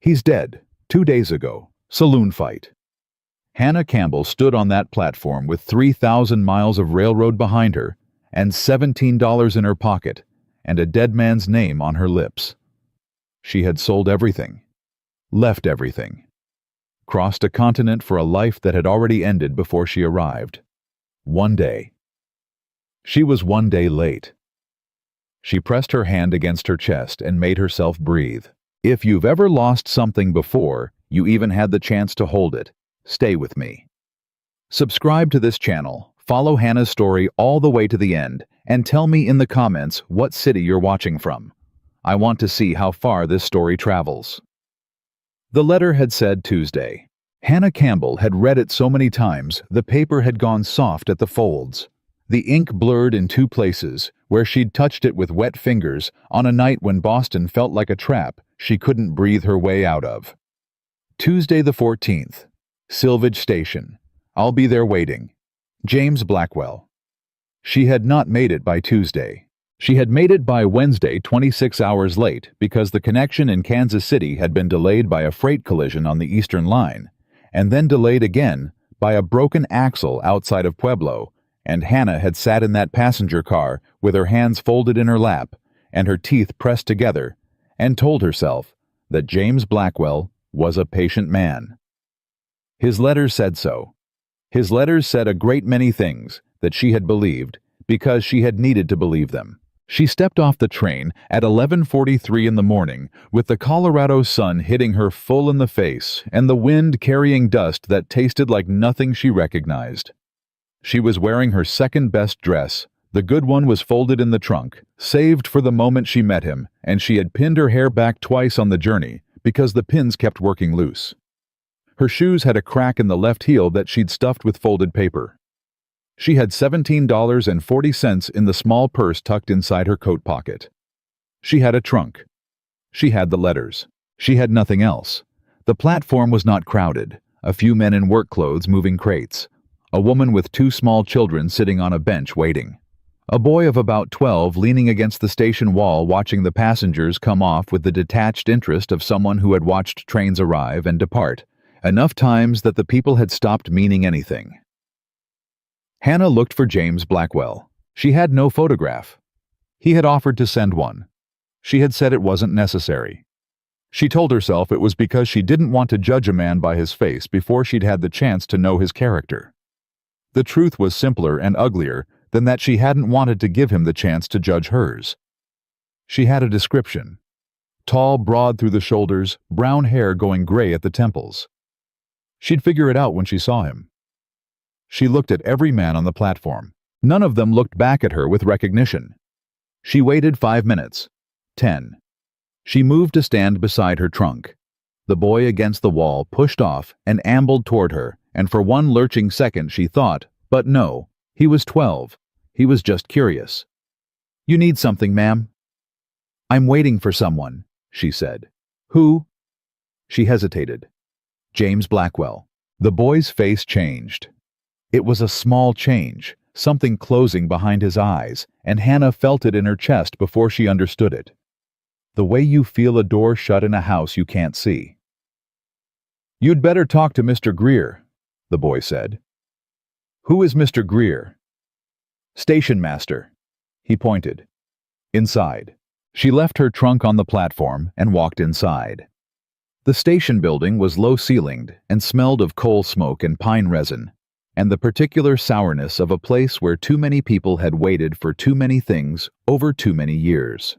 He's dead. 2 days ago. Saloon fight. Hannah Campbell stood on that platform with 3,000 miles of railroad behind her and $17 in her pocket and a dead man's name on her lips. She had sold everything, left everything, crossed a continent for a life that had already ended before she arrived. One day. She was 1 day late. She pressed her hand against her chest and made herself breathe. If you've ever lost something before, you even had the chance to hold it. Stay with me. Subscribe to this channel, follow Hannah's story all the way to the end, and tell me in the comments what city you're watching from. I want to see how far this story travels. The letter had said Tuesday. Hannah Campbell had read it so many times the paper had gone soft at the folds. The ink blurred in 2 places where she'd touched it with wet fingers on a night when Boston felt like a trap she couldn't breathe her way out of. Tuesday the 14th. Silvidge Station. I'll be there waiting. James Blackwell. She had not made it by Tuesday. She had made it by Wednesday 26 hours late because the connection in Kansas City had been delayed by a freight collision on the Eastern Line, and then delayed again by a broken axle outside of Pueblo, and Hannah had sat in that passenger car with her hands folded in her lap and her teeth pressed together and told herself that James Blackwell was a patient man. His letters said so. His letters said a great many things that she had believed because she had needed to believe them. She stepped off the train at 11:43 in the morning with the Colorado sun hitting her full in the face and the wind carrying dust that tasted like nothing she recognized. She was wearing her second-best dress. The good one was folded in the trunk, saved for the moment she met him, and she had pinned her hair back twice on the journey because the pins kept working loose. Her shoes had a crack in the left heel that she'd stuffed with folded paper. She had $17.40 in the small purse tucked inside her coat pocket. She had a trunk. She had the letters. She had nothing else. The platform was not crowded. A few men in work clothes moving crates. A woman with 2 small children sitting on a bench waiting. A boy of about 12 leaning against the station wall watching the passengers come off with the detached interest of someone who had watched trains arrive and depart, enough times that the people had stopped meaning anything. Hannah looked for James Blackwell. She had no photograph. He had offered to send one. She had said it wasn't necessary. She told herself it was because she didn't want to judge a man by his face before she'd had the chance to know his character. The truth was simpler and uglier than that she hadn't wanted to give him the chance to judge hers. She had a description. Tall, broad through the shoulders, brown hair going gray at the temples. She'd figure it out when she saw him. She looked at every man on the platform. None of them looked back at her with recognition. She waited 5 minutes. 10. She moved to stand beside her trunk. The boy against the wall pushed off and ambled toward her, and for one lurching second she thought, but no, he was 12. He was just curious. "You need something, ma'am?" "I'm waiting for someone," she said. "Who?" She hesitated. "James Blackwell." The boy's face changed. It was a small change, something closing behind his eyes, and Hannah felt it in her chest before she understood it. The way you feel a door shut in a house you can't see. "You'd better talk to Mr. Greer," the boy said. "Who is Mr. Greer?" "Station master." He pointed. Inside. She left her trunk on the platform and walked inside. The station building was low-ceilinged and smelled of coal smoke and pine resin, and the particular sourness of a place where too many people had waited for too many things over too many years.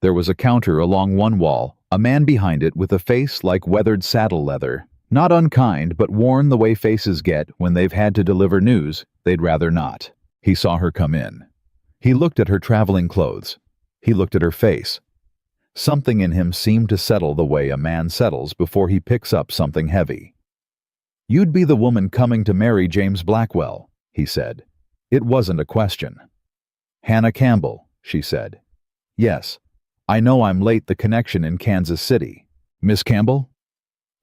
There was a counter along one wall, a man behind it with a face like weathered saddle leather, not unkind but worn the way faces get when they've had to deliver news they'd rather not. He saw her come in. He looked at her traveling clothes. He looked at her face. Something in him seemed to settle the way a man settles before he picks up something heavy. "You'd be the woman coming to marry James Blackwell," he said. It wasn't a question. "Hannah Campbell," she said. "Yes. I know I'm late. The connection in Kansas City." "Miss Campbell?"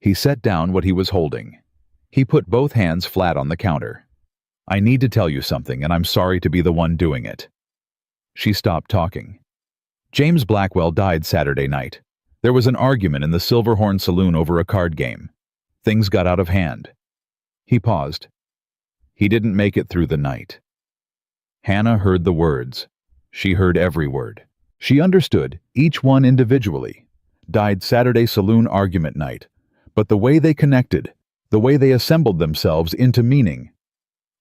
He set down what he was holding. He put both hands flat on the counter. "I need to tell you something, and I'm sorry to be the one doing it." She stopped talking. "James Blackwell died Saturday night. There was an argument in the Silverhorn Saloon over a card game. Things got out of hand. He paused. He didn't make it through the night. Hannah heard the words. She heard every word. She understood, each one individually. Died Saturday saloon argument night. But the way they connected, the way they assembled themselves into meaning,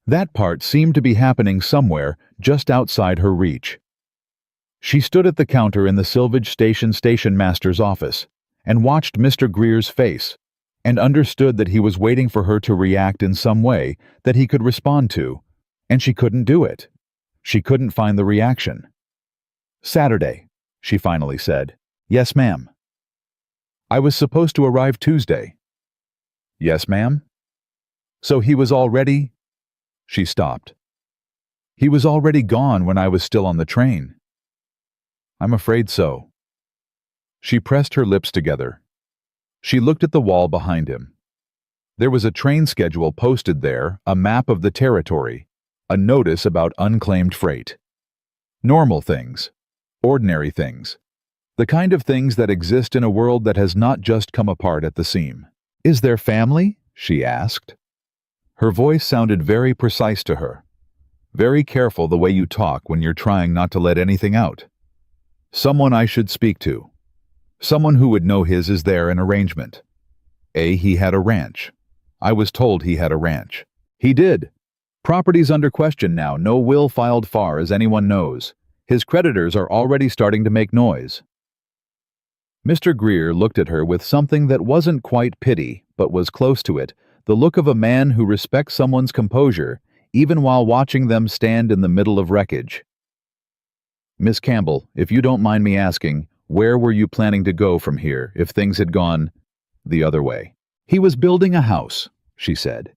that part seemed to be happening somewhere just outside her reach. She stood at the counter in the Silvage station master's office and watched Mr. Greer's face and understood that he was waiting for her to react in some way that he could respond to, and she couldn't do it. She couldn't find the reaction. "Saturday," she finally said. "Yes, ma'am." "I was supposed to arrive Tuesday." "Yes, ma'am." "So he was already—" She stopped. "He was already gone when I was still on the train." "I'm afraid so." She pressed her lips together. She looked at the wall behind him. There was a train schedule posted there, a map of the territory, a notice about unclaimed freight. Normal things. Ordinary things. The kind of things that exist in a world that has not just come apart at the seam. "Is there family?" she asked. Her voice sounded very precise to her. "Very careful the way you talk when you're trying not to let anything out." "Someone I should speak to. Someone who would know his is there an arrangement. He had a ranch. I was told he had a ranch. He did. Property's under question now, no will filed far as anyone knows. His creditors are already starting to make noise." Mr. Greer looked at her with something that wasn't quite pity, but was close to it, the look of a man who respects someone's composure, even while watching them stand in the middle of wreckage. "Miss Campbell, if you don't mind me asking, where were you planning to go from here if things had gone the other way?" "He was building a house," she said.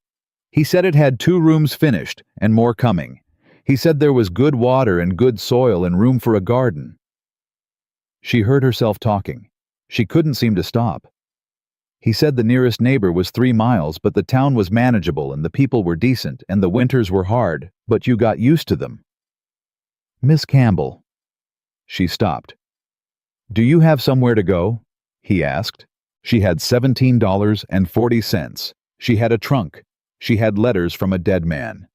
"He said it had 2 rooms finished and more coming. He said there was good water and good soil and room for a garden." She heard herself talking. She couldn't seem to stop. "He said the nearest neighbor was 3 miles, but the town was manageable and the people were decent and the winters were hard, but you got used to them." "Miss Campbell." She stopped. "Do you have somewhere to go?" he asked. She had $17.40. She had a trunk. She had letters from a dead man.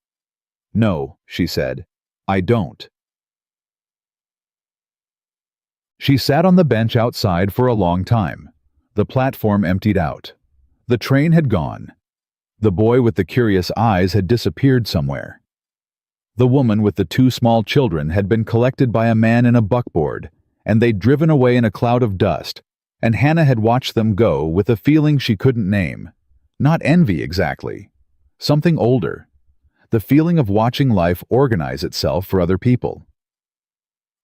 "No," she said. "I don't." She sat on the bench outside for a long time. The platform emptied out. The train had gone. The boy with the curious eyes had disappeared somewhere. The woman with the 2 small children had been collected by a man in a buckboard, and they'd driven away in a cloud of dust, and Hannah had watched them go with a feeling she couldn't name. Not envy exactly. Something older. The feeling of watching life organize itself for other people.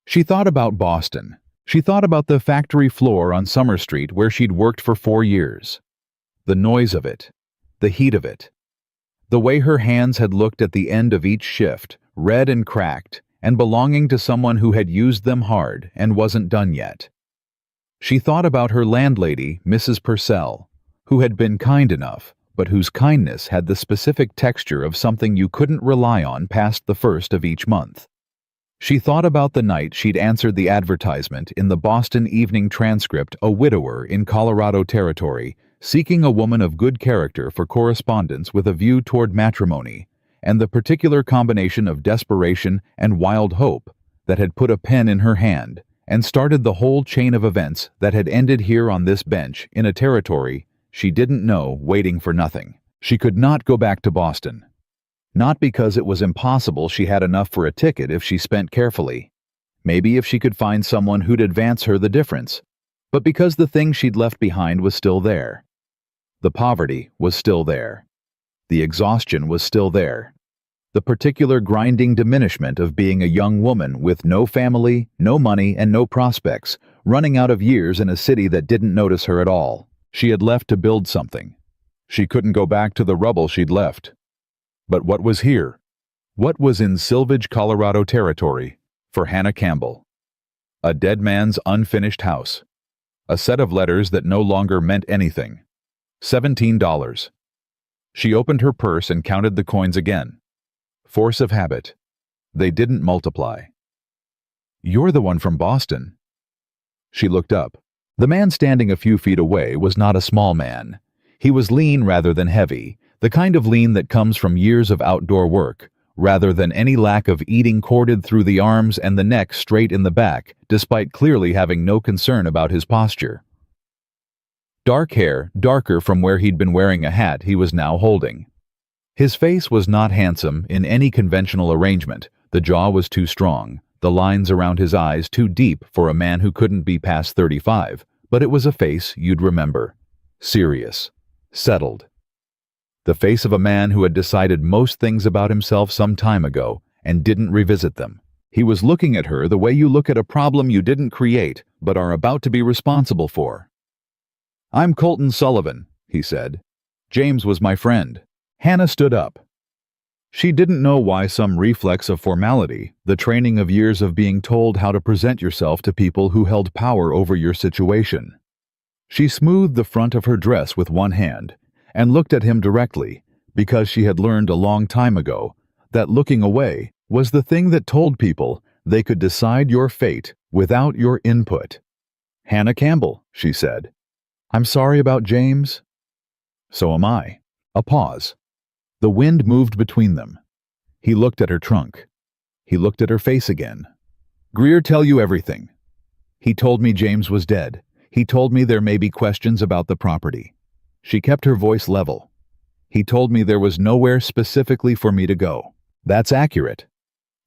She thought about Boston. She thought about the factory floor on Summer Street where she'd worked for 4 years. The noise of it. The heat of it. The way her hands had looked at the end of each shift, red and cracked, and belonging to someone who had used them hard and wasn't done yet. She thought about her landlady, Mrs. Purcell, who had been kind enough, but whose kindness had the specific texture of something you couldn't rely on past the 1st of each month. She thought about the night she'd answered the advertisement in the Boston Evening Transcript, a widower in Colorado Territory, seeking a woman of good character for correspondence with a view toward matrimony, and the particular combination of desperation and wild hope that had put a pen in her hand and started the whole chain of events that had ended here on this bench in a territory she didn't know, waiting for nothing. She could not go back to Boston. Not because it was impossible she had enough for a ticket if she spent carefully. Maybe if she could find someone who'd advance her the difference. But because the thing she'd left behind was still there. The poverty was still there. The exhaustion was still there. The particular grinding diminishment of being a young woman with no family, no money, and no prospects, running out of years in a city that didn't notice her at all. She had left to build something. She couldn't go back to the rubble she'd left. But what was here? What was in Silvage, Colorado Territory for Hannah Campbell? A dead man's unfinished house. A set of letters that no longer meant anything. $17. She opened her purse and counted the coins again. Force of habit. They didn't multiply. "You're the one from Boston." She looked up. The man standing a few feet away was not a small man. He was lean rather than heavy, the kind of lean that comes from years of outdoor work, rather than any lack of eating corded through the arms and the neck straight in the back, despite clearly having no concern about his posture. Dark hair, darker from where he'd been wearing a hat he was now holding. His face was not handsome in any conventional arrangement. The jaw was too strong, the lines around his eyes too deep for a man who couldn't be past 35, but it was a face you'd remember. Serious. Settled. The face of a man who had decided most things about himself some time ago and didn't revisit them. He was looking at her the way you look at a problem you didn't create but are about to be responsible for. "I'm Colton Sullivan," he said. "James was my friend." Hannah stood up. She didn't know why some reflex of formality, the training of years of being told how to present yourself to people who held power over your situation. She smoothed the front of her dress with one hand and looked at him directly, because she had learned a long time ago that looking away was the thing that told people they could decide your fate without your input. "Hannah Campbell," she said. "I'm sorry about James." "So am I." A pause. The wind moved between them. He looked at her trunk. He looked at her face again. "Greer tell you everything. He told me James was dead. He told me there may be questions about the property." She kept her voice level. "He told me there was nowhere specifically for me to go." "That's accurate."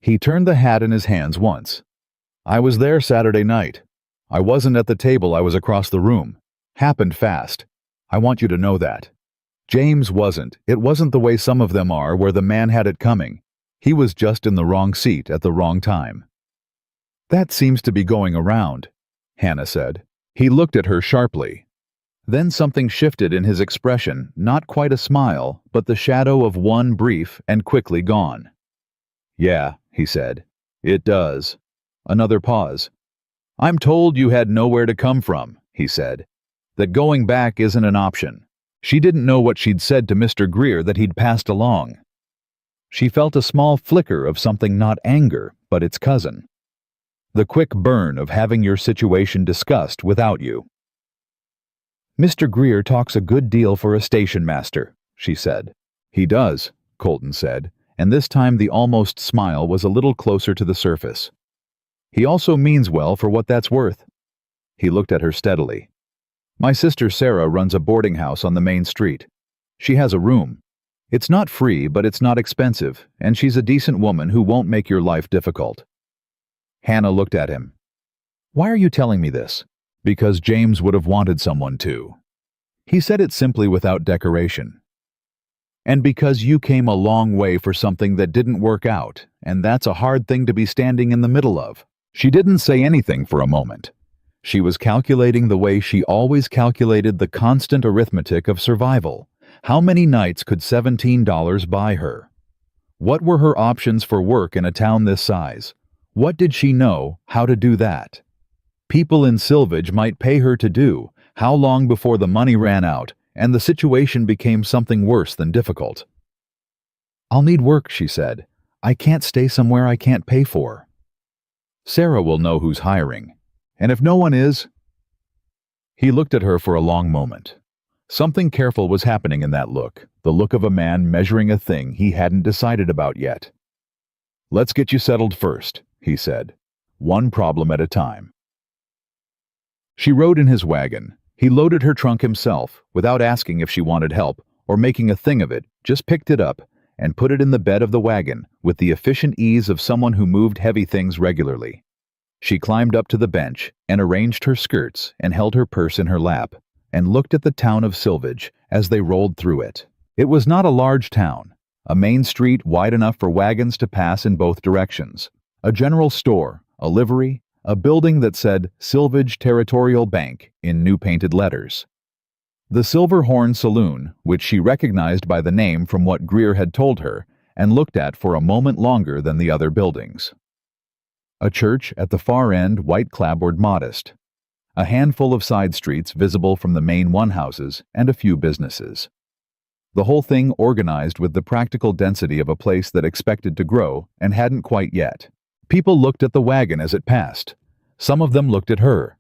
He turned the hat in his hands once. "I was there Saturday night. I wasn't at the table, I was across the room. Happened fast. I want you to know that. James wasn't. It wasn't the way some of them are, where the man had it coming. He was just in the wrong seat at the wrong time." "That seems to be going around," Hannah said. He looked at her sharply. Then something shifted in his expression, not quite a smile, but the shadow of one brief and quickly gone. "Yeah," he said. "It does." Another pause. "I'm told you had nowhere to come from," he said. "That going back isn't an option." She didn't know what she'd said to Mr. Greer that he'd passed along. She felt a small flicker of something, not anger, but its cousin. The quick burn of having your situation discussed without you. "Mr. Greer talks a good deal for a station master," she said. "He does," Colton said, and this time the almost smile was a little closer to the surface. "He also means well for what that's worth." He looked at her steadily. "My sister Sarah runs a boarding house on the main street. She has a room. It's not free, but it's not expensive, and she's a decent woman who won't make your life difficult." Hannah looked at him. "Why are you telling me this?" "Because James would have wanted someone to." He said it simply without decoration. "And because you came a long way for something that didn't work out, and that's a hard thing to be standing in the middle of." She didn't say anything for a moment. She was calculating the way she always calculated the constant arithmetic of survival. How many nights could $17 buy her? What were her options for work in a town this size? What did she know how to do that? People in Silvage might pay her to do. How long before the money ran out and the situation became something worse than difficult? "I'll need work," she said. "I can't stay somewhere I can't pay for." "Sarah will know who's hiring. And if no one is—" He looked at her for a long moment. Something careful was happening in that look, the look of a man measuring a thing he hadn't decided about yet. "Let's get you settled first," he said. "One problem at a time." She rode in his wagon. He loaded her trunk himself, without asking if she wanted help or making a thing of it, just picked it up and put it in the bed of the wagon with the efficient ease of someone who moved heavy things regularly. She climbed up to the bench and arranged her skirts and held her purse in her lap and looked at the town of Silvage as they rolled through it. It was not a large town, a main street wide enough for wagons to pass in both directions, a general store, a livery, a building that said Silvage Territorial Bank in new painted letters. The Silver Horn Saloon, which she recognized by the name from what Greer had told her and looked at for a moment longer than the other buildings. A church at the far end, white clapboard modest. A handful of side streets visible from the main one-houses and a few businesses. The whole thing organized with the practical density of a place that expected to grow and hadn't quite yet. People looked at the wagon as it passed. Some of them looked at her.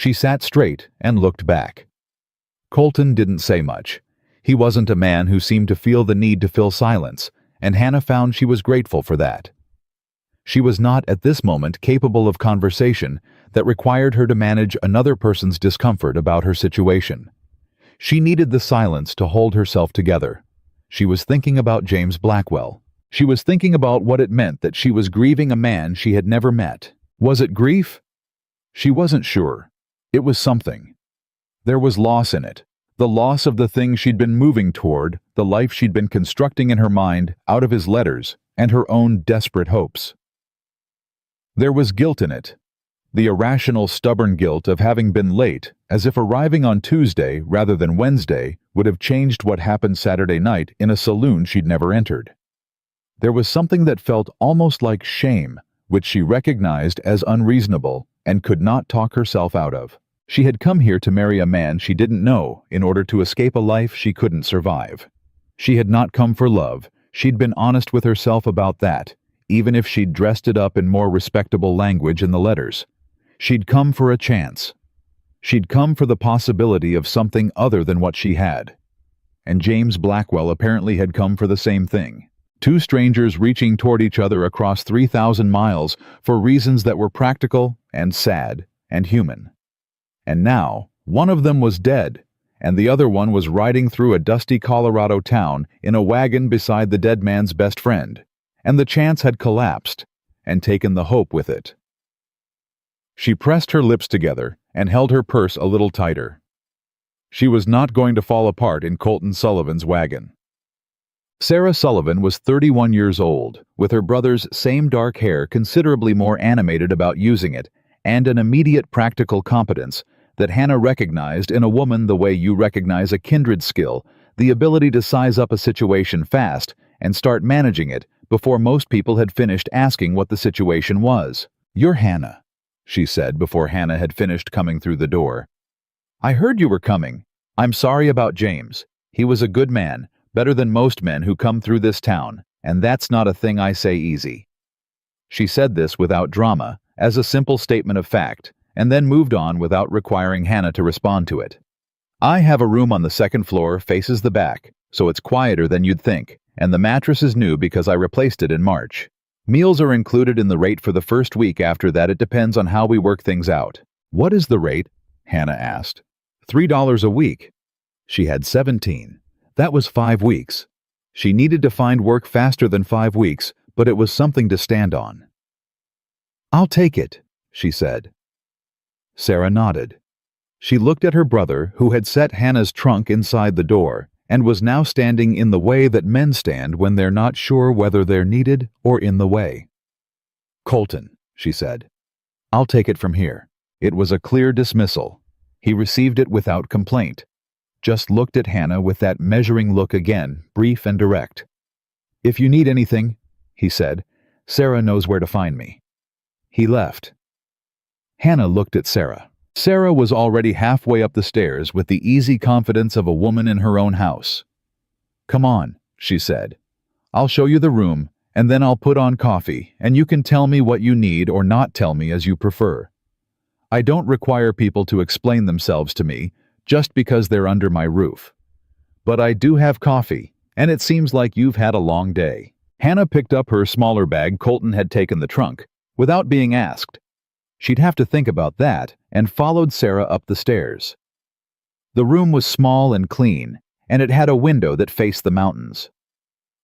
She sat straight and looked back. Colton didn't say much. He wasn't a man who seemed to feel the need to fill silence, and Hannah found she was grateful for that. She was not at this moment capable of conversation that required her to manage another person's discomfort about her situation. She needed the silence to hold herself together. She was thinking about James Blackwell. She was thinking about what it meant that she was grieving a man she had never met. Was it grief? She wasn't sure. It was something. There was loss in it. The loss of the thing she'd been moving toward, the life she'd been constructing in her mind out of his letters, and her own desperate hopes. There was guilt in it. The irrational, stubborn guilt of having been late, as if arriving on Tuesday rather than Wednesday would have changed what happened Saturday night in a saloon she'd never entered. There was something that felt almost like shame, which she recognized as unreasonable and could not talk herself out of. She had come here to marry a man she didn't know in order to escape a life she couldn't survive. She had not come for love. She'd been honest with herself about that, even if she'd dressed it up in more respectable language in the letters. She'd come for a chance. She'd come for the possibility of something other than what she had. And James Blackwell apparently had come for the same thing. Two strangers reaching toward each other across 3,000 miles for reasons that were practical and sad and human. And now, one of them was dead, and the other one was riding through a dusty Colorado town in a wagon beside the dead man's best friend, and the chance had collapsed and taken the hope with it. She pressed her lips together and held her purse a little tighter. She was not going to fall apart in Colton Sullivan's wagon. Sarah Sullivan was 31 years old, with her brother's same dark hair considerably more animated about using it, and an immediate practical competence that Hannah recognized in a woman the way you recognize a kindred skill, the ability to size up a situation fast and start managing it before most people had finished asking what the situation was. "You're Hannah," she said before Hannah had finished coming through the door. "I heard you were coming. I'm sorry about James. He was a good man, better than most men who come through this town, and that's not a thing I say easy." She said this without drama, as a simple statement of fact, and then moved on without requiring Hannah to respond to it. "I have a room on the second floor, faces the back, so it's quieter than you'd think, and the mattress is new because I replaced it in March. Meals are included in the rate for the first week. After that, it depends on how we work things out." "What is the rate?" Hannah asked. $3 a week. She had 17. That was 5 weeks. She needed to find work faster than 5 weeks, but it was something to stand on. "I'll take it," she said. Sarah nodded. She looked at her brother, who had set Hannah's trunk inside the door, and was now standing in the way that men stand when they're not sure whether they're needed or in the way. "Colton," she said. "I'll take it from here." It was a clear dismissal. He received it without complaint. Just looked at Hannah with that measuring look again, brief and direct. "If you need anything," he said, "Sarah knows where to find me." He left. Hannah looked at Sarah. Sarah was already halfway up the stairs with the easy confidence of a woman in her own house. "Come on," she said. "I'll show you the room, and then I'll put on coffee, and you can tell me what you need or not tell me as you prefer. I don't require people to explain themselves to me just because they're under my roof. But I do have coffee, and it seems like you've had a long day." Hannah picked up her smaller bag. Colton had taken the trunk, without being asked. She'd have to think about that, and followed Sarah up the stairs. The room was small and clean, and it had a window that faced the mountains.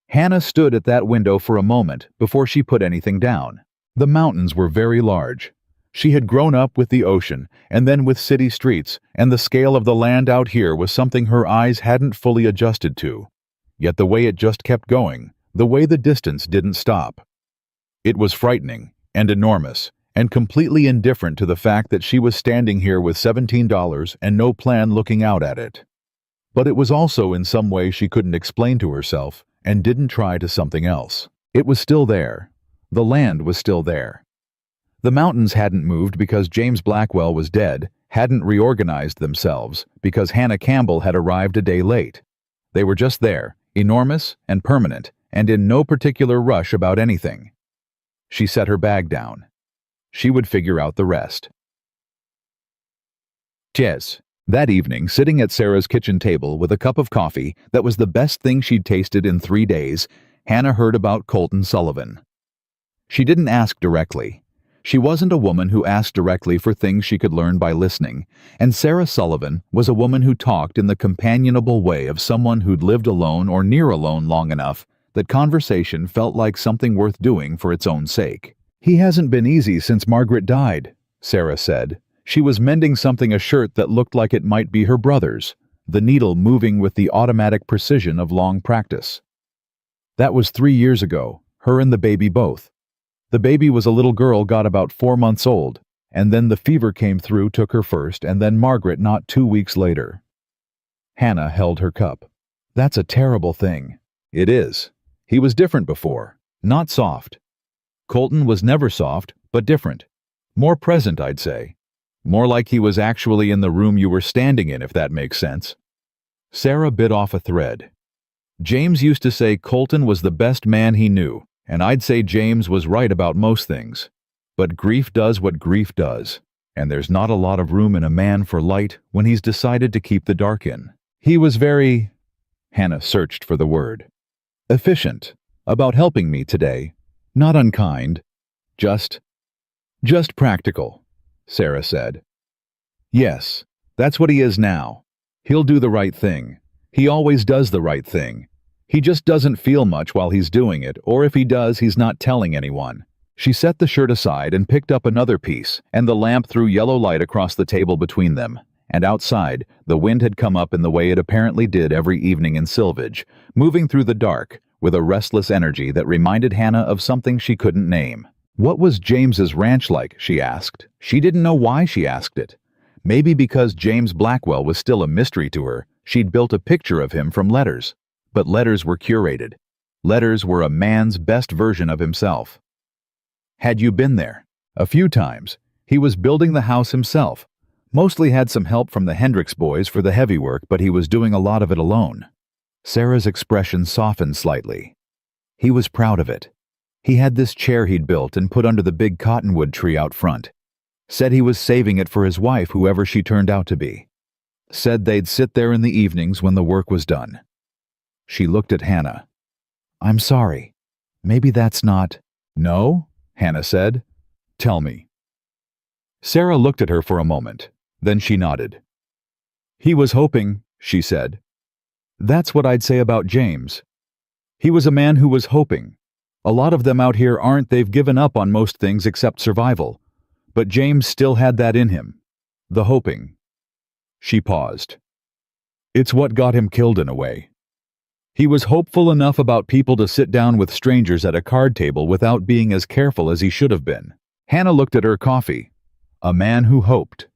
Hannah stood at that window for a moment before she put anything down. The mountains were very large. She had grown up with the ocean, and then with city streets, and the scale of the land out here was something her eyes hadn't fully adjusted to. Yet the way it just kept going, the way the distance didn't stop. It was frightening and enormous, and completely indifferent to the fact that she was standing here with $17 and no plan looking out at it. But it was also in some way she couldn't explain to herself, and didn't try to something else. It was still there. The land was still there. The mountains hadn't moved because James Blackwell was dead, hadn't reorganized themselves because Hannah Campbell had arrived a day late. They were just there, enormous and permanent, and in no particular rush about anything. She set her bag down. She would figure out the rest. Cheers. That evening, sitting at Sarah's kitchen table with a cup of coffee that was the best thing she'd tasted in 3 days, Hannah heard about Colton Sullivan. She didn't ask directly. She wasn't a woman who asked directly for things she could learn by listening, and Sarah Sullivan was a woman who talked in the companionable way of someone who'd lived alone or near alone long enough that conversation felt like something worth doing for its own sake. "He hasn't been easy since Margaret died," Sarah said. She was mending a shirt that looked like it might be her brother's, the needle moving with the automatic precision of long practice. "That was 3 years ago, her and the baby both. The baby was a little girl, got about 4 months old, and then the fever came through, took her first, and then Margaret not 2 weeks later." Hannah held her cup. "That's a terrible thing." "It is. He was different before, not soft. Colton was never soft, but different. More present, I'd say. More like he was actually in the room you were standing in, if that makes sense." Sarah bit off a thread. "James used to say Colton was the best man he knew, and I'd say James was right about most things. But grief does what grief does, and there's not a lot of room in a man for light when he's decided to keep the dark in. He was very—" Hannah searched for the word. "Efficient, about helping me today. Not unkind. Just practical," Sarah said. "Yes, that's what he is now. He'll do the right thing. He always does the right thing. He just doesn't feel much while he's doing it, or if he does, he's not telling anyone." She set the shirt aside and picked up another piece, and the lamp threw yellow light across the table between them. And outside, the wind had come up in the way it apparently did every evening in Silvage, moving through the dark with a restless energy that reminded Hannah of something she couldn't name. What was James's ranch like, she asked. She didn't know why she asked it. Maybe because James Blackwell was still a mystery to her, she'd built a picture of him from letters. But letters were curated. Letters were a man's best version of himself. "Had you been there?" "A few times. He was building the house himself. Mostly had some help from the Hendricks boys for the heavy work, but he was doing a lot of it alone." Sarah's expression softened slightly. "He was proud of it. He had this chair he'd built and put under the big cottonwood tree out front. Said he was saving it for his wife, whoever she turned out to be. Said they'd sit there in the evenings when the work was done." She looked at Hannah. "I'm sorry. Maybe that's not—" "No?" Hannah said. "Tell me." Sarah looked at her for a moment. Then she nodded. "He was hoping," she said. "That's what I'd say about James. He was a man who was hoping. A lot of them out here aren't. They've given up on most things except survival. But James still had that in him. The hoping." She paused. "It's what got him killed in a way. He was hopeful enough about people to sit down with strangers at a card table without being as careful as he should have been." Hannah looked at her coffee. A man who hoped.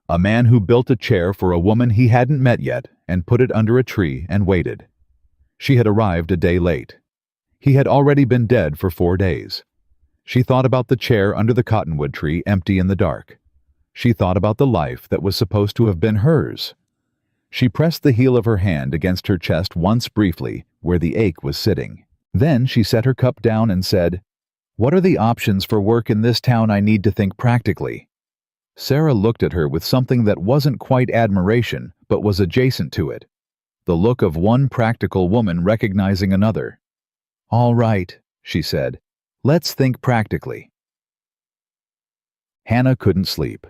A man who built a chair for a woman he hadn't met yet and put it under a tree and waited. She had arrived a day late. He had already been dead for 4 days. She thought about the chair under the cottonwood tree, empty in the dark. She thought about the life that was supposed to have been hers. She pressed the heel of her hand against her chest once briefly, where the ache was sitting. Then she set her cup down and said, "What are the options for work in this town? I need to think practically." Sarah looked at her with something that wasn't quite admiration, but was adjacent to it. The look of one practical woman recognizing another. "All right," she said. "Let's think practically." Hannah couldn't sleep.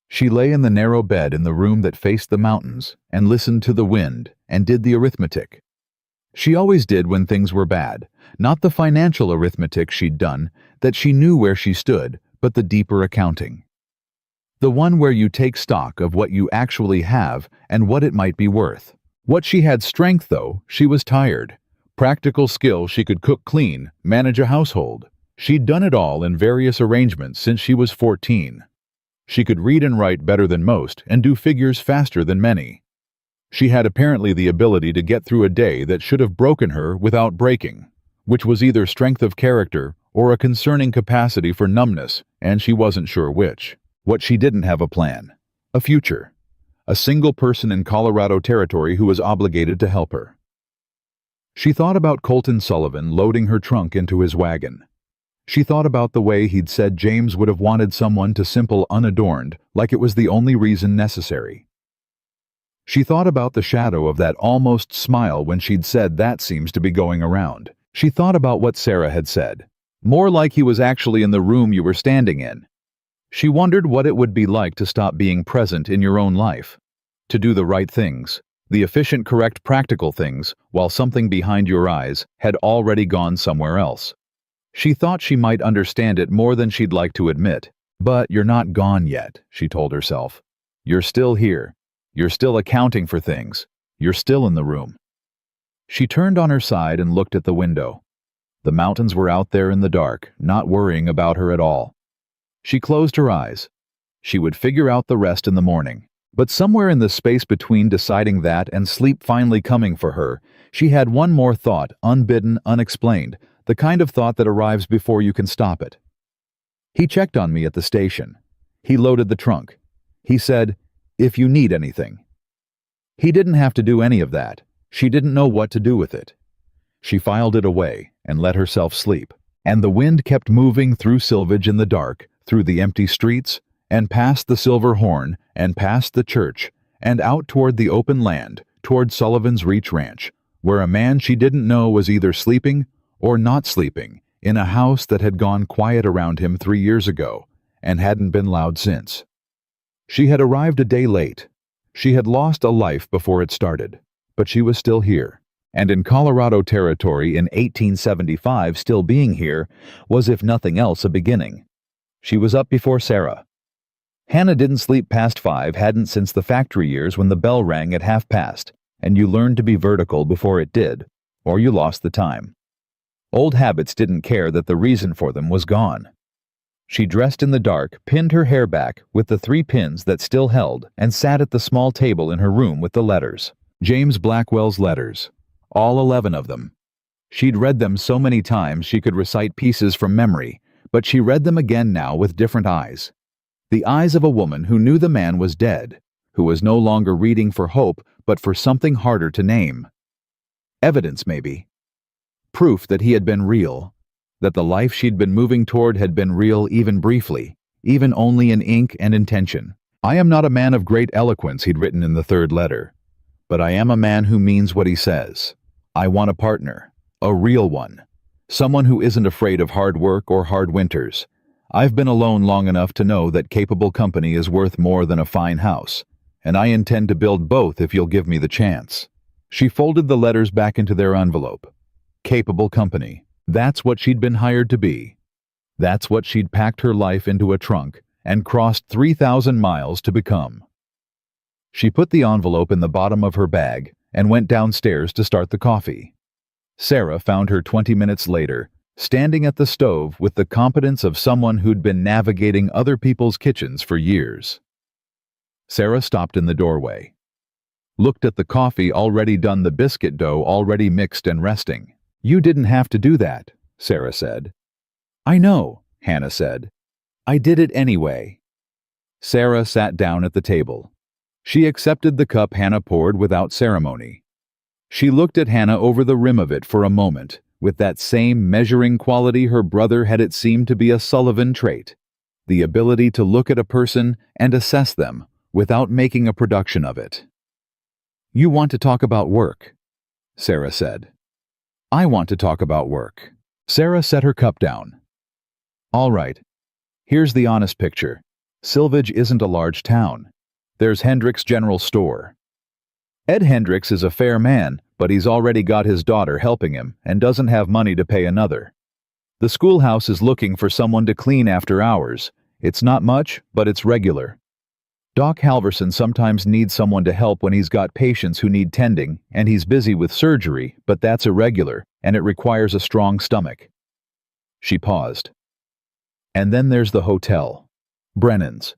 She lay in the narrow bed in the room that faced the mountains and listened to the wind and did the arithmetic. She always did when things were bad, not the financial arithmetic she'd done, that she knew where she stood, but the deeper accounting. The one where you take stock of what you actually have and what it might be worth. What she had strength, though, she was tired. Practical skill, she could cook clean, manage a household. She'd done it all in various arrangements since she was 14. She could read and write better than most and do figures faster than many. She had apparently the ability to get through a day that should have broken her without breaking, which was either strength of character or a concerning capacity for numbness, and she wasn't sure which. What she didn't have a plan, a future, a single person in Colorado territory who was obligated to help her. She thought about Colton Sullivan loading her trunk into his wagon. She thought about the way he'd said James would have wanted someone to simple unadorned, like it was the only reason necessary. She thought about the shadow of that almost smile when she'd said that seems to be going around. She thought about what Sarah had said. More like he was actually in the room you were standing in. She wondered what it would be like to stop being present in your own life. To do the right things, the efficient, correct, practical things, while something behind your eyes had already gone somewhere else. She thought she might understand it more than she'd like to admit. But you're not gone yet, she told herself. You're still here. You're still accounting for things. You're still in the room. She turned on her side and looked at the window. The mountains were out there in the dark, not worrying about her at all. She closed her eyes. She would figure out the rest in the morning. But somewhere in the space between deciding that and sleep finally coming for her, she had one more thought, unbidden, unexplained, the kind of thought that arrives before you can stop it. He checked on me at the station. He loaded the trunk. He said, "If you need anything." He didn't have to do any of that. She didn't know what to do with it. She filed it away and let herself sleep. And the wind kept moving through Silvage in the dark, through the empty streets, and past the Silver Horn, and past the church, and out toward the open land, toward Sullivan's Reach Ranch, where a man she didn't know was either sleeping or not sleeping, in a house that had gone quiet around him 3 years ago, and hadn't been loud since. She had arrived a day late. She had lost a life before it started, but she was still here. And in Colorado territory in 1875, still being here was, if nothing else, a beginning. She was up before Sarah. Hannah didn't sleep past 5, hadn't since the factory years when the bell rang at 1/2 past, and you learned to be vertical before it did, or you lost the time. Old habits didn't care that the reason for them was gone. She dressed in the dark, pinned her hair back with the 3 pins that still held, and sat at the small table in her room with the letters. James Blackwell's letters. All 11 of them. She'd read them so many times she could recite pieces from memory, but she read them again now with different eyes. The eyes of a woman who knew the man was dead, who was no longer reading for hope but for something harder to name. Evidence, maybe. Proof that he had been real, that the life she'd been moving toward had been real even briefly, even only in ink and intention. "I am not a man of great eloquence," he'd written in the 3rd letter, "but I am a man who means what he says. I want a partner, a real one, someone who isn't afraid of hard work or hard winters. I've been alone long enough to know that capable company is worth more than a fine house, and I intend to build both if you'll give me the chance." She folded the letters back into their envelope. Capable company. That's what she'd been hired to be. That's what she'd packed her life into a trunk and crossed 3,000 miles to become. She put the envelope in the bottom of her bag and went downstairs to start the coffee. Sarah found her 20 minutes later, standing at the stove with the competence of someone who'd been navigating other people's kitchens for years. Sarah stopped in the doorway. Looked at the coffee already done, the biscuit dough already mixed and resting. "You didn't have to do that," Sarah said. "I know," Hannah said. "I did it anyway." Sarah sat down at the table. She accepted the cup Hannah poured without ceremony. She looked at Hannah over the rim of it for a moment, with that same measuring quality her brother had it seemed to be a Sullivan trait, the ability to look at a person and assess them without making a production of it. "You want to talk about work," Sarah said. "I want to talk about work." Sarah set her cup down. "All right. Here's the honest picture. Silvage isn't a large town. There's Hendricks General Store. Ed Hendricks is a fair man, but he's already got his daughter helping him and doesn't have money to pay another. The schoolhouse is looking for someone to clean after hours. It's not much, but it's regular. Doc Halverson sometimes needs someone to help when he's got patients who need tending, and he's busy with surgery, but that's irregular, and it requires a strong stomach." She paused. "And then there's the hotel. Brennan's.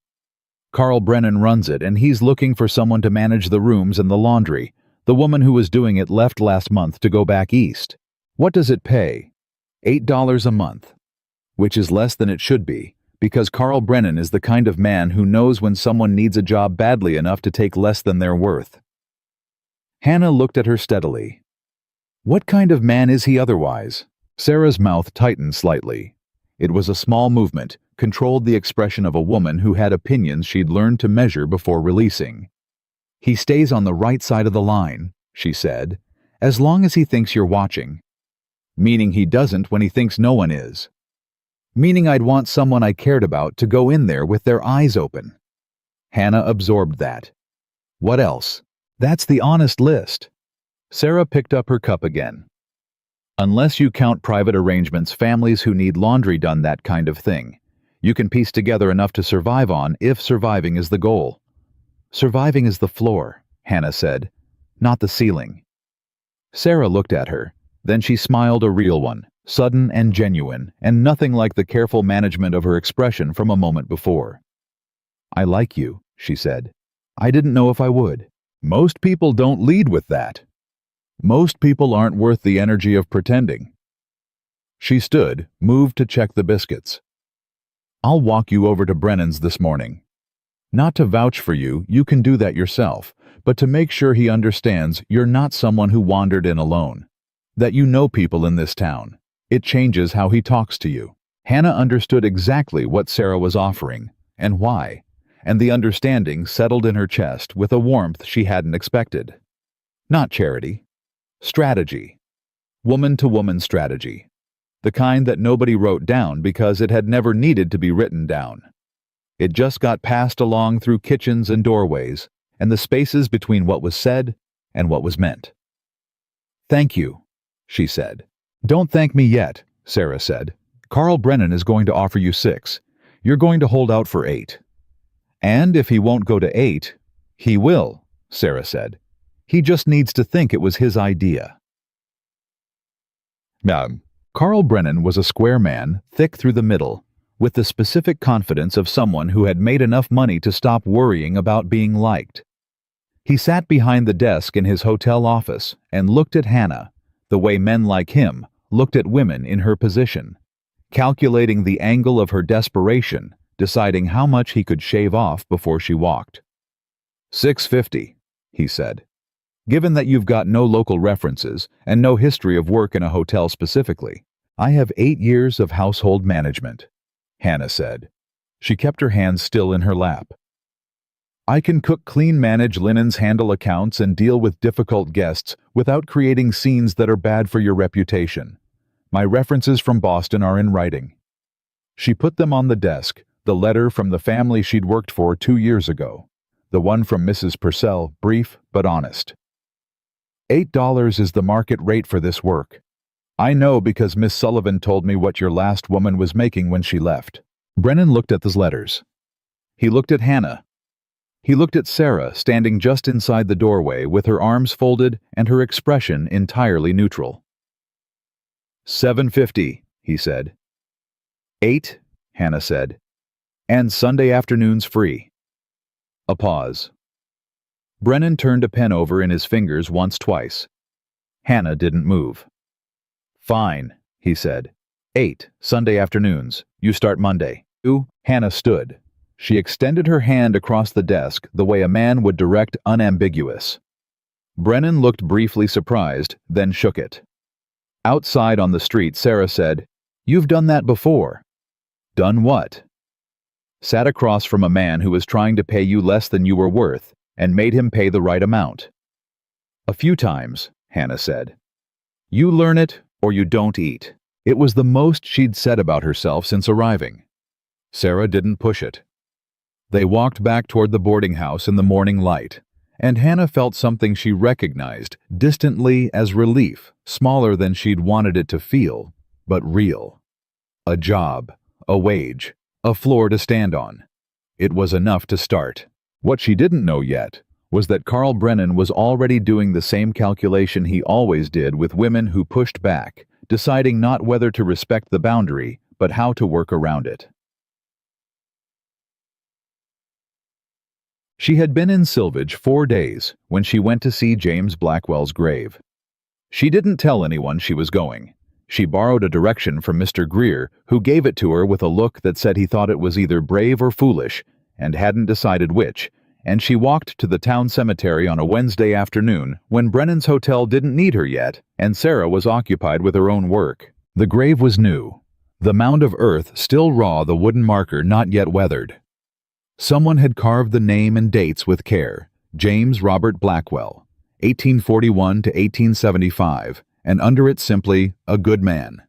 Carl Brennan runs it, and he's looking for someone to manage the rooms and the laundry. The woman who was doing it left last month to go back east. What does it pay? $8 a month. Which is less than it should be, because Carl Brennan is the kind of man who knows when someone needs a job badly enough to take less than they're worth." Hannah looked at her steadily. "What kind of man is he otherwise?" Sarah's mouth tightened slightly. It was a small movement, controlled the expression of a woman who had opinions she'd learned to measure before releasing. "He stays on the right side of the line," she said, "as long as he thinks you're watching. Meaning he doesn't when he thinks no one is. Meaning I'd want someone I cared about to go in there with their eyes open." Hannah absorbed that. "What else?" "That's the honest list." Sarah picked up her cup again. "Unless you count private arrangements, families who need laundry done, that kind of thing. You can piece together enough to survive on if surviving is the goal." "Surviving is the floor," Hannah said, "not the ceiling." Sarah looked at her. Then she smiled, a real one, sudden and genuine, and nothing like the careful management of her expression from a moment before. "I like you," she said. "I didn't know if I would." "Most people don't lead with that. Most people aren't worth the energy of pretending." She stood, moved to check the biscuits. "I'll walk you over to Brennan's this morning. Not to vouch for you, you can do that yourself, but to make sure he understands you're not someone who wandered in alone. That you know people in this town. It changes how he talks to you." Hannah understood exactly what Sarah was offering, and why, and the understanding settled in her chest with a warmth she hadn't expected. Not charity. Strategy. Woman-to-woman strategy. The kind that nobody wrote down because it had never needed to be written down. It just got passed along through kitchens and doorways, and the spaces between what was said and what was meant. "Thank you," she said. "Don't thank me yet," Sarah said. "Carl Brennan is going to offer you 6. You're going to hold out for 8. And if he won't go to 8, he will," Sarah said. "He just needs to think it was his idea." Carl Brennan was a square man, thick through the middle, with the specific confidence of someone who had made enough money to stop worrying about being liked. He sat behind the desk in his hotel office and looked at Hannah, the way men like him looked at women in her position, calculating the angle of her desperation, deciding how much he could shave off before she walked. "$650, he said. "Given that you've got no local references and no history of work in a hotel specifically, I have 8 years of household management," Hannah said. She kept her hands still in her lap. "I can cook, clean, manage linens, handle accounts, and deal with difficult guests without creating scenes that are bad for your reputation. My references from Boston are in writing." She put them on the desk, the letter from the family she'd worked for 2 years ago, the one from Mrs. Purcell, brief but honest. $8 is the market rate for this work. I know because Miss Sullivan told me what your last woman was making when she left." Brennan looked at those letters. He looked at Hannah. He looked at Sarah, standing just inside the doorway with her arms folded and her expression entirely neutral. $750, he said. $8, Hannah said. "And Sunday afternoons free." A pause. Brennan turned a pen over in his fingers twice. Hannah didn't move. "Fine," he said. 8, Sunday afternoons. You start Monday. Hannah stood. She extended her hand across the desk the way a man would direct unambiguous. Brennan looked briefly surprised, then shook it. Outside on the street, Sarah said, "You've done that before." "Done what?" "Sat across from a man who was trying to pay you less than you were worth, and made him pay the right amount." "A few times," Hannah said. "You learn it, or you don't eat." It was the most she'd said about herself since arriving. Sarah didn't push it. They walked back toward the boarding house in the morning light, and Hannah felt something she recognized distantly as relief, smaller than she'd wanted it to feel, but real. A job, a wage, a floor to stand on. It was enough to start. What she didn't know yet was that Carl Brennan was already doing the same calculation he always did with women who pushed back, deciding not whether to respect the boundary, but how to work around it. She had been in Silvage 4 days when she went to see James Blackwell's grave. She didn't tell anyone she was going. She borrowed a direction from Mr. Greer, who gave it to her with a look that said he thought it was either brave or foolish, and hadn't decided which, and she walked to the town cemetery on a Wednesday afternoon when Brennan's hotel didn't need her yet, and Sarah was occupied with her own work. The grave was new. The mound of earth still raw, the wooden marker not yet weathered. Someone had carved the name and dates with care. James Robert Blackwell, 1841 to 1875, and under it simply, a good man.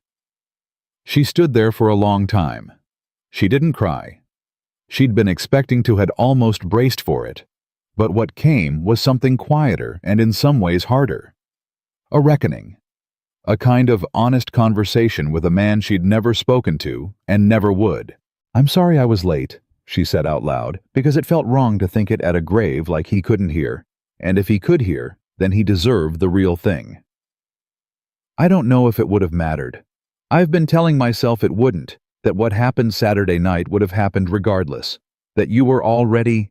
She stood there for a long time. She didn't cry. She'd been expecting to, had almost braced for it. But what came was something quieter and in some ways harder. A reckoning. A kind of honest conversation with a man she'd never spoken to and never would. "I'm sorry I was late," she said out loud, because it felt wrong to think it at a grave like he couldn't hear. And if he could hear, then he deserved the real thing. "I don't know if it would have mattered. I've been telling myself it wouldn't, that what happened Saturday night would have happened regardless, that you were already—"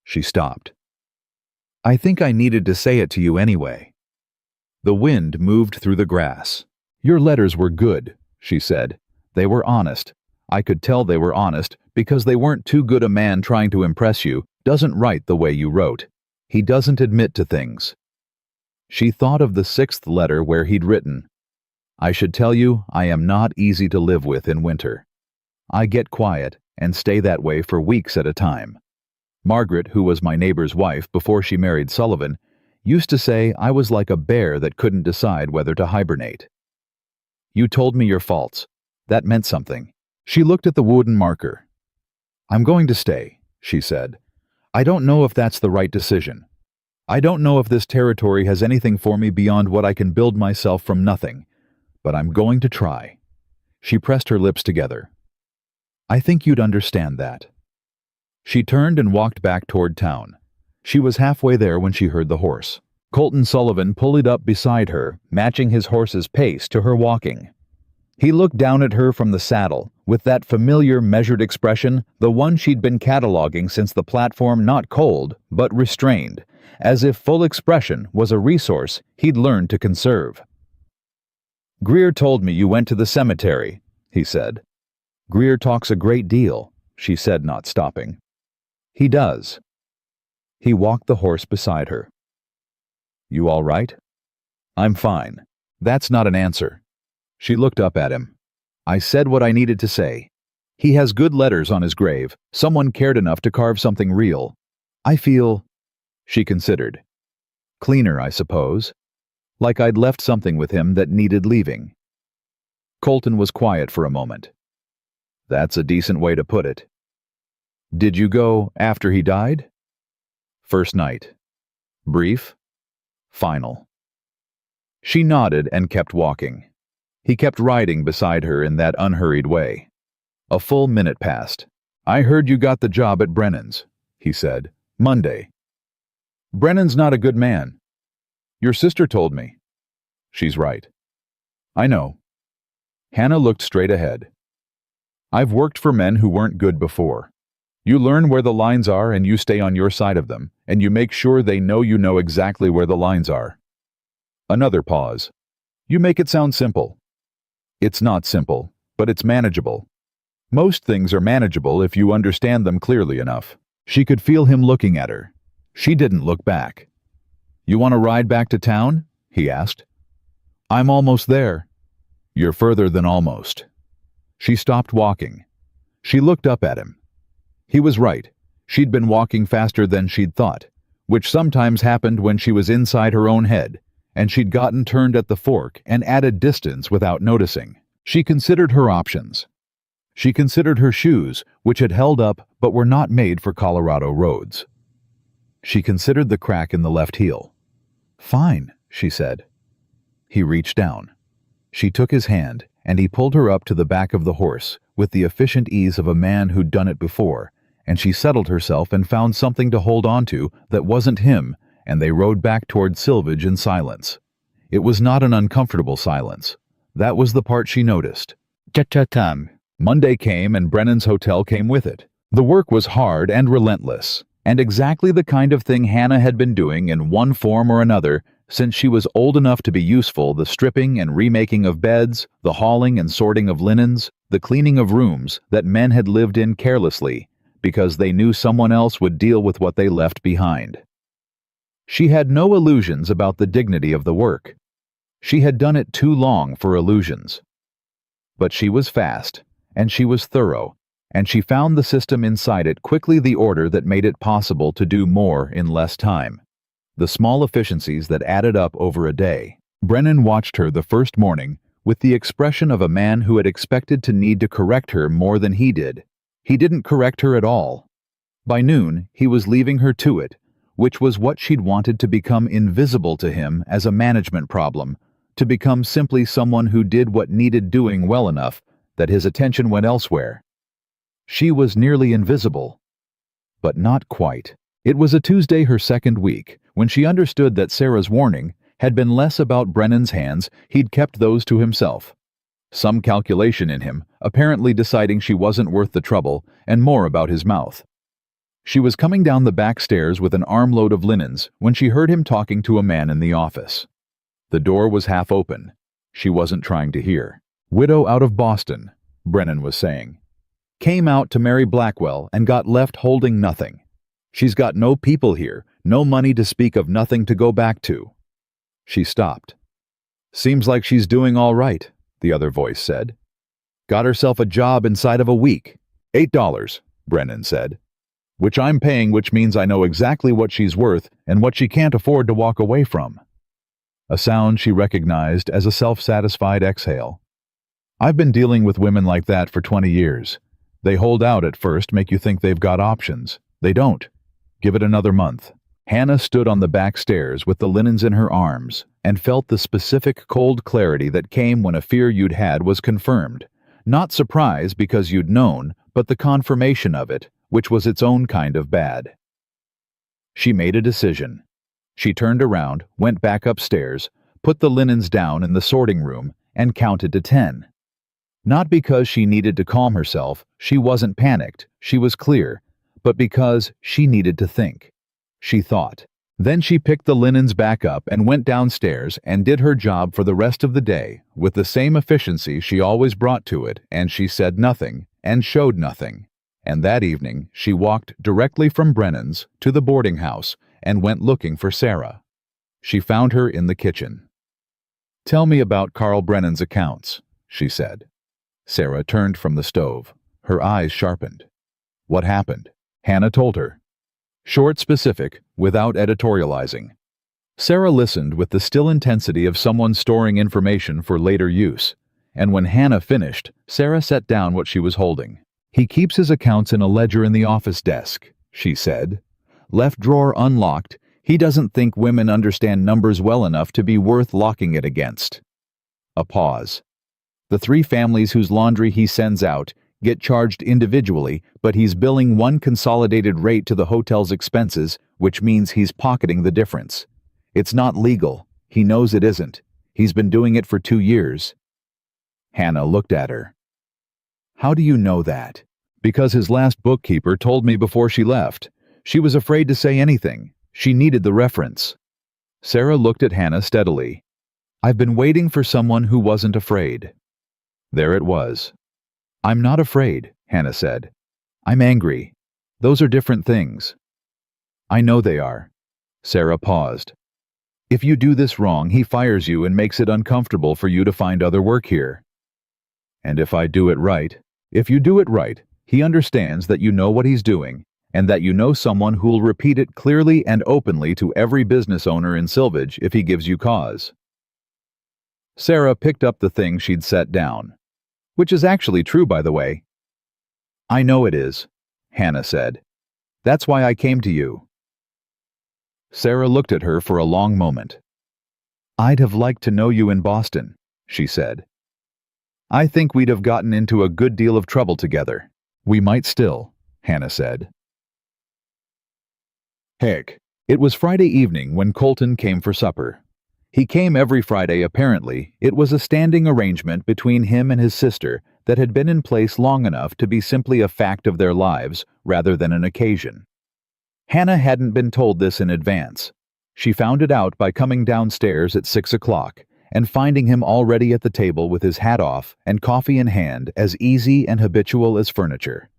She stopped. "I think I needed to say it to you anyway." The wind moved through the grass. "Your letters were good," she said. "They were honest. I could tell they were honest because they weren't too good. A man trying to impress you doesn't write the way you wrote. He doesn't admit to things." She thought of the 6th letter where he'd written, "I should tell you I am not easy to live with in winter. I get quiet and stay that way for weeks at a time. Margaret, who was my neighbor's wife before she married Sullivan, used to say I was like a bear that couldn't decide whether to hibernate. You told me your faults. That meant something." She looked at the wooden marker. "I'm going to stay," she said. "I don't know if that's the right decision. I don't know if this territory has anything for me beyond what I can build myself from nothing, but I'm going to try." She pressed her lips together. "I think you'd understand that." She turned and walked back toward town. She was halfway there when she heard the horse. Colton Sullivan pulled up beside her, matching his horse's pace to her walking. He looked down at her from the saddle, with that familiar measured expression, the one she'd been cataloging since the platform, not cold, but restrained, as if full expression was a resource he'd learned to conserve. "Greer told me you went to the cemetery," he said. "Greer talks a great deal," she said, not stopping. "He does." He walked the horse beside her. "You all right?" "I'm fine." "That's not an answer." She looked up at him. "I said what I needed to say. He has good letters on his grave. Someone cared enough to carve something real. I feel—" She considered. "Cleaner, I suppose. Like I'd left something with him that needed leaving." Colton was quiet for a moment. "That's a decent way to put it. Did you go after he died?" "First night." "Brief?" "Final." She nodded and kept walking. He kept riding beside her in that unhurried way. A full minute passed. "I heard you got the job at Brennan's," he said. "Monday." "Brennan's not a good man." "Your sister told me." "She's right." "I know." Hannah looked straight ahead. "I've worked for men who weren't good before. You learn where the lines are and you stay on your side of them, and you make sure they know you know exactly where the lines are." Another pause. "You make it sound simple." "It's not simple, but it's manageable. Most things are manageable if you understand them clearly enough." She could feel him looking at her. She didn't look back. "You want to ride back to town?" he asked. "I'm almost there." "You're further than almost." She stopped walking. She looked up at him. He was right. She'd been walking faster than she'd thought, which sometimes happened when she was inside her own head, and she'd gotten turned at the fork and added distance without noticing. She considered her options. She considered her shoes, which had held up but were not made for Colorado roads. She considered the crack in the left heel. "Fine," she said. He reached down. She took his hand, and he pulled her up to the back of the horse with the efficient ease of a man who'd done it before, and she settled herself and found something to hold on to that wasn't him, and they rode back toward Silvage in silence. It was not an uncomfortable silence. That was the part she noticed. Cha-cha-tam. Monday came and Brennan's hotel came with it. The work was hard and relentless, and exactly the kind of thing Hannah had been doing in one form or another since she was old enough to be useful: the stripping and remaking of beds, the hauling and sorting of linens, the cleaning of rooms that men had lived in carelessly because they knew someone else would deal with what they left behind. She had no illusions about the dignity of the work. She had done it too long for illusions. But she was fast, and she was thorough, and she found the system inside it quickly, the order that made it possible to do more in less time. The small efficiencies that added up over a day. Brennan watched her the first morning with the expression of a man who had expected to need to correct her more than he did. He didn't correct her at all. By noon, he was leaving her to it, which was what she'd wanted, to become invisible to him as a management problem, to become simply someone who did what needed doing well enough that his attention went elsewhere. She was nearly invisible. But not quite. It was a Tuesday, her second week, when she understood that Sarah's warning had been less about Brennan's hands. He'd kept those to himself. Some calculation in him, apparently deciding she wasn't worth the trouble, and more about his mouth. She was coming down the back stairs with an armload of linens when she heard him talking to a man in the office. The door was half open. She wasn't trying to hear. "Widow out of Boston," Brennan was saying. "Came out to marry Blackwell and got left holding nothing. She's got no people here, no money to speak of, nothing to go back to." She stopped. "Seems like she's doing all right," the other voice said. "Got herself a job inside of a week. $8, Brennan said. "Which I'm paying, which means I know exactly what she's worth and what she can't afford to walk away from." A sound she recognized as a self-satisfied exhale. "I've been dealing with women like that for 20 years. They hold out at first, make you think they've got options. They don't. Give it another month." Hannah stood on the back stairs with the linens in her arms and felt the specific cold clarity that came when a fear you'd had was confirmed. Not surprise because you'd known, but the confirmation of it, which was its own kind of bad. She made a decision. She turned around, went back upstairs, put the linens down in the sorting room, and counted to 10. Not because she needed to calm herself, she wasn't panicked, she was clear, but because she needed to think. She thought. Then she picked the linens back up and went downstairs and did her job for the rest of the day with the same efficiency she always brought to it, and she said nothing and showed nothing. And that evening she walked directly from Brennan's to the boarding house and went looking for Sarah. She found her in the kitchen. "Tell me about Carl Brennan's accounts," she said. Sarah turned from the stove. Her eyes sharpened. "What happened?" Hannah told her. Short, specific, without editorializing. Sarah listened with the still intensity of someone storing information for later use, and when Hannah finished, Sarah set down what she was holding. "He keeps his accounts in a ledger in the office desk," she said. "Left drawer unlocked. He doesn't think women understand numbers well enough to be worth locking it against." A pause. "The 3 families whose laundry he sends out get charged individually, but he's billing one consolidated rate to the hotel's expenses, which means he's pocketing the difference. It's not legal. He knows it isn't. He's been doing it for 2 years. Hannah looked at her. "How do you know that?" "Because his last bookkeeper told me before she left. She was afraid to say anything. She needed the reference." Sarah looked at Hannah steadily. "I've been waiting for someone who wasn't afraid." There it was. "I'm not afraid," Hannah said. "I'm angry. Those are different things." "I know they are." Sarah paused. "If you do this wrong, he fires you and makes it uncomfortable for you to find other work here." "And if I do it right?" "If you do it right, he understands that you know what he's doing, and that you know someone who'll repeat it clearly and openly to every business owner in Silvage if he gives you cause." Sarah picked up the thing she'd set down. "Which is actually true, by the way." "I know it is," Hannah said. "That's why I came to you." Sarah looked at her for a long moment. "I'd have liked to know you in Boston," she said. "I think we'd have gotten into a good deal of trouble together." "We might still," Hannah said. Heck, it was Friday evening when Colton came for supper. He came every Friday apparently. It was a standing arrangement between him and his sister that had been in place long enough to be simply a fact of their lives rather than an occasion. Hannah hadn't been told this in advance. She found it out by coming downstairs at 6 o'clock and finding him already at the table with his hat off and coffee in hand, as easy and habitual as furniture.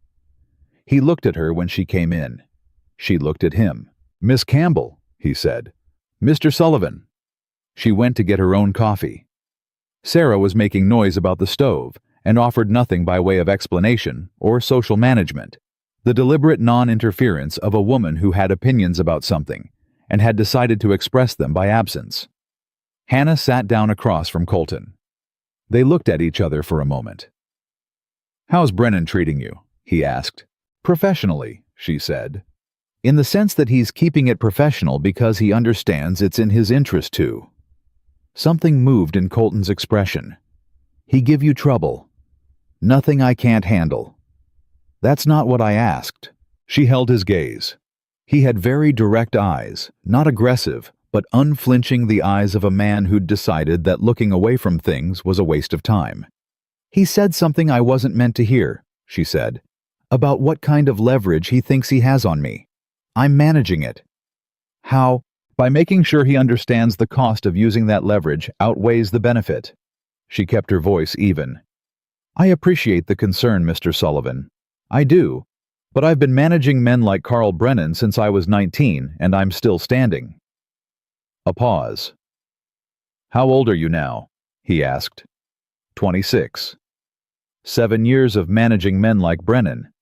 He looked at her when she came in. She looked at him. "Miss Campbell," he said. "Mr. Sullivan." She went to get her own coffee. Sarah was making noise about the stove, and offered nothing by way of explanation or social management. The deliberate non-interference of a woman who had opinions about something and had decided to express them by absence. Hannah sat down across from Colton. They looked at each other for a moment. "How's Brennan treating you?" he asked. "Professionally," she said. "In the sense that he's keeping it professional because he understands it's in his interest to." Something moved in Colton's expression. "He give you trouble?" "Nothing I can't handle." "That's not what I asked." She held his gaze. He had very direct eyes, not aggressive, but unflinching, the eyes of a man who'd decided that looking away from things was a waste of time. "He said something I wasn't meant to hear," she said, "about what kind of leverage he thinks he has on me. I'm managing it." "How?" "By making sure he understands the cost of using that leverage outweighs the benefit." She kept her voice even. "I appreciate the concern, Mr. Sullivan. I do. But I've been managing men like Carl Brennan since I was 19, and I'm still standing." A pause. "How old are you now?" he asked. 26. 7 years of managing men like Brennan.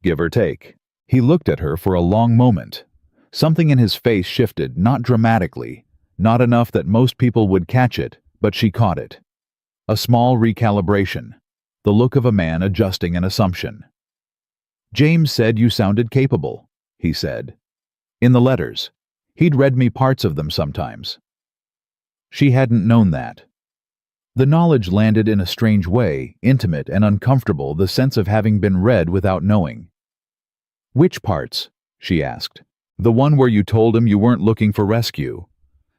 Give or take. He looked at her for a long moment. Something in his face shifted, not dramatically, not enough that most people would catch it, but she caught it. A small recalibration, the look of a man adjusting an assumption. "James said you sounded capable," he said. "In the letters. He'd read me parts of them sometimes." She hadn't known that. The knowledge landed in a strange way, intimate and uncomfortable, the sense of having been read without knowing. "Which parts?" she asked. "The one where you told him you weren't looking for rescue,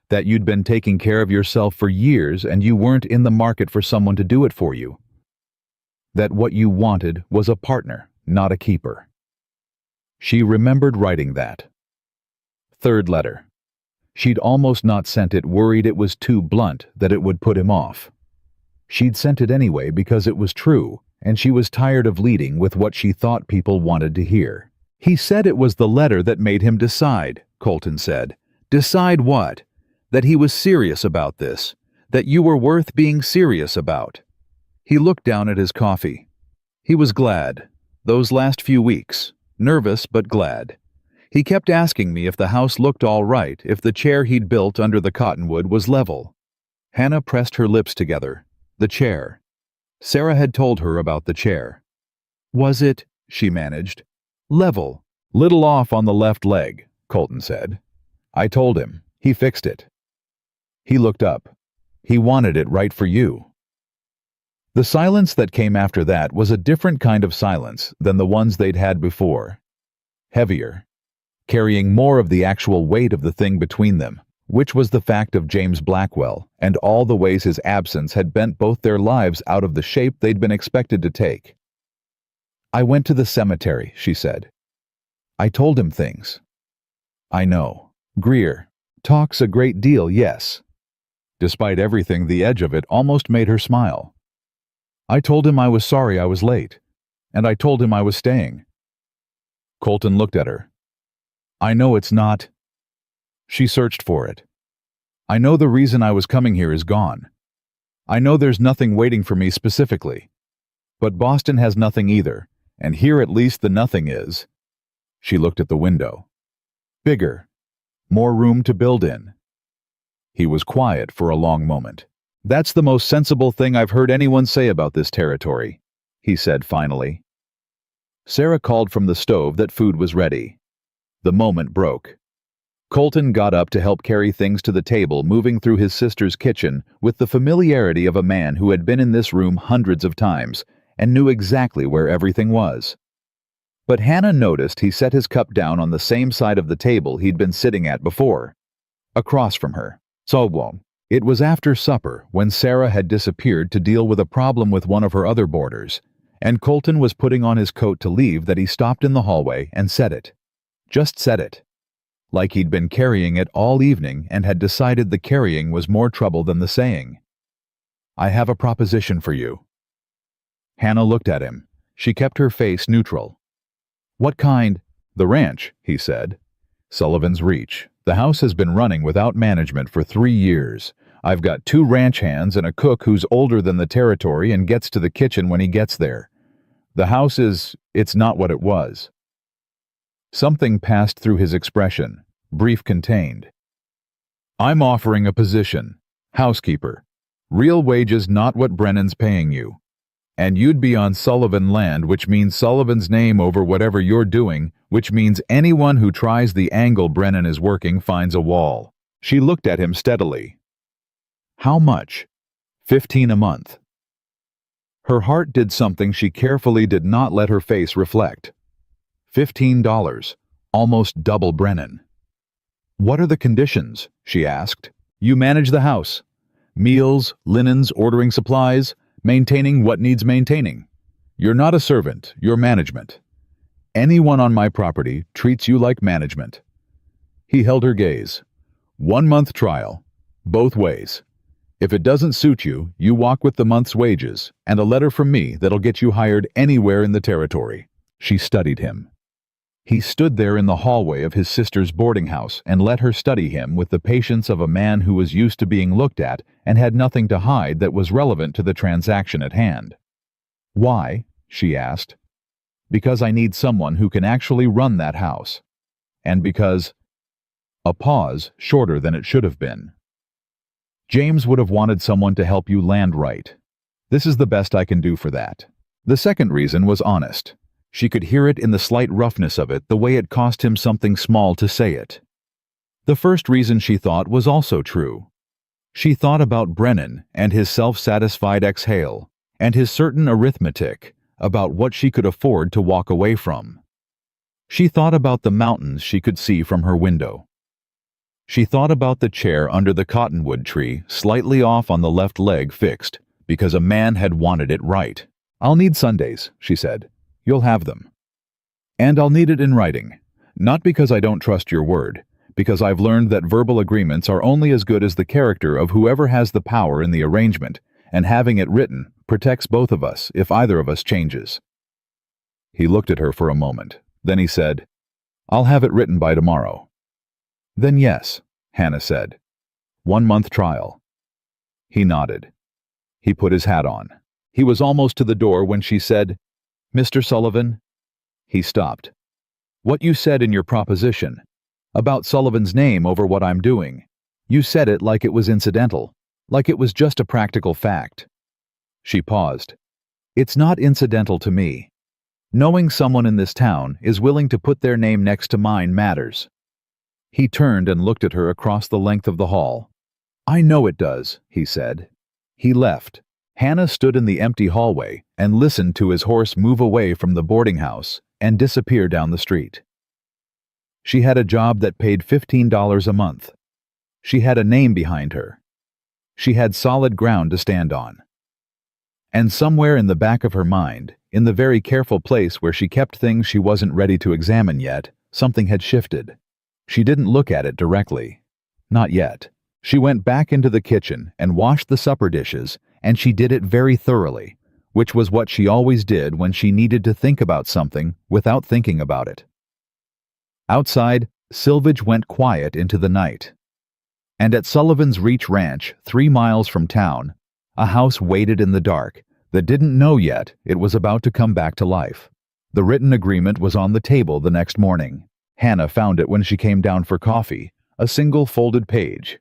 that you'd been taking care of yourself for years and you weren't in the market for someone to do it for you. That what you wanted was a partner, not a keeper." She remembered writing that. Third letter. She'd almost not sent it, worried it was too blunt, that it would put him off. She'd sent it anyway because it was true, and she was tired of leading with what she thought people wanted to hear. "He said it was the letter that made him decide," Colton said. "Decide what? That he was serious about this, that you were worth being serious about." He looked down at his coffee. He was glad. Those last few weeks. Nervous, but glad. He kept asking me if the house looked all right, if the chair he'd built under the cottonwood was level. Hannah pressed her lips together. The chair. Sarah had told her about the chair. "Was it," she managed, "level?" "Little off on the left leg," Colton said. "I told him. He fixed it." He looked up. "He wanted it right for you." The silence that came after that was a different kind of silence than the ones they'd had before. Heavier. Carrying more of the actual weight of the thing between them, which was the fact of James Blackwell and all the ways his absence had bent both their lives out of the shape they'd been expected to take. "I went to the cemetery," she said. "I told him things." "I know. Greer talks a great deal, yes." Despite everything, the edge of it almost made her smile. "I told him I was sorry I was late, and I told him I was staying." Colton looked at her. "I know it's not." She searched for it. "I know the reason I was coming here is gone. I know there's nothing waiting for me specifically. But Boston has nothing either, and here at least the nothing is." She looked at the window. "Bigger. More room to build in." He was quiet for a long moment. "That's the most sensible thing I've heard anyone say about this territory," he said finally. Sarah called from the stove that food was ready. The moment broke. Colton got up to help carry things to the table, moving through his sister's kitchen with the familiarity of a man who had been in this room hundreds of times and knew exactly where everything was. But Hannah noticed he set his cup down on the same side of the table he'd been sitting at before, across from her. So, it was after supper, when Sarah had disappeared to deal with a problem with one of her other boarders, and Colton was putting on his coat to leave, that he stopped in the hallway and said it. Just said it. Like he'd been carrying it all evening and had decided the carrying was more trouble than the saying. "I have a proposition for you." Hannah looked at him. She kept her face neutral. "What kind?" "The ranch," he said. "Sullivan's Reach. The house has been running without management for 3 years. I've got 2 ranch hands and a cook who's older than the territory and gets to the kitchen when he gets there. The house it's not what it was." Something passed through his expression, brief contained. "I'm offering a position. Housekeeper. Real wages, not what Brennan's paying you. And you'd be on Sullivan land, which means Sullivan's name over whatever you're doing, which means anyone who tries the angle Brennan is working finds a wall." She looked at him steadily. "How much?" 15 a month. Her heart did something she carefully did not let her face reflect. $15, almost double Brennan. "What are the conditions?" she asked. "You manage the house. Meals, linens, ordering supplies, maintaining what needs maintaining. You're not a servant, you're management. Anyone on my property treats you like management." He held her gaze. 1 month trial, both ways. If it doesn't suit you, you walk with the month's wages and a letter from me that'll get you hired anywhere in the territory. She studied him. He stood there in the hallway of his sister's boarding house and let her study him with the patience of a man who was used to being looked at and had nothing to hide that was relevant to the transaction at hand. "Why?" she asked. "Because I need someone who can actually run that house. And because—" A pause, shorter than it should have been. "James would have wanted someone to help you land right. This is the best I can do for that." The second reason was honest. She could hear it in the slight roughness of it, the way it cost him something small to say it. The first reason, she thought, was also true. She thought about Brennan and his self-satisfied exhale, and his certain arithmetic about what she could afford to walk away from. She thought about the mountains she could see from her window. She thought about the chair under the cottonwood tree, slightly off on the left leg, fixed, because a man had wanted it right. "I'll need Sundays," she said. "You'll have them. And I'll need it in writing, not because I don't trust your word, because I've learned that verbal agreements are only as good as the character of whoever has the power in the arrangement, and having it written protects both of us if either of us changes." He looked at her for a moment. Then he said, "I'll have it written by tomorrow." "Then yes," Hannah said. 1 month trial. He nodded. He put his hat on. He was almost to the door when she said, "Mr. Sullivan?" He stopped. "What you said in your proposition, about Sullivan's name over what I'm doing, you said it like it was incidental, like it was just a practical fact." She paused. "It's not incidental to me. Knowing someone in this town is willing to put their name next to mine matters." He turned and looked at her across the length of the hall. "I know it does," he said. He left. Hannah stood in the empty hallway and listened to his horse move away from the boarding house and disappear down the street. She had a job that paid $15 a month. She had a name behind her. She had solid ground to stand on. And somewhere in the back of her mind, in the very careful place where she kept things she wasn't ready to examine yet, something had shifted. She didn't look at it directly. Not yet. She went back into the kitchen and washed the supper dishes, and she did it very thoroughly, which was what she always did when she needed to think about something without thinking about it. Outside, Silvage went quiet into the night. And at Sullivan's Reach Ranch, 3 miles from town, a house waited in the dark that didn't know yet it was about to come back to life. The written agreement was on the table the next morning. Hannah found it when she came down for coffee, a single folded page.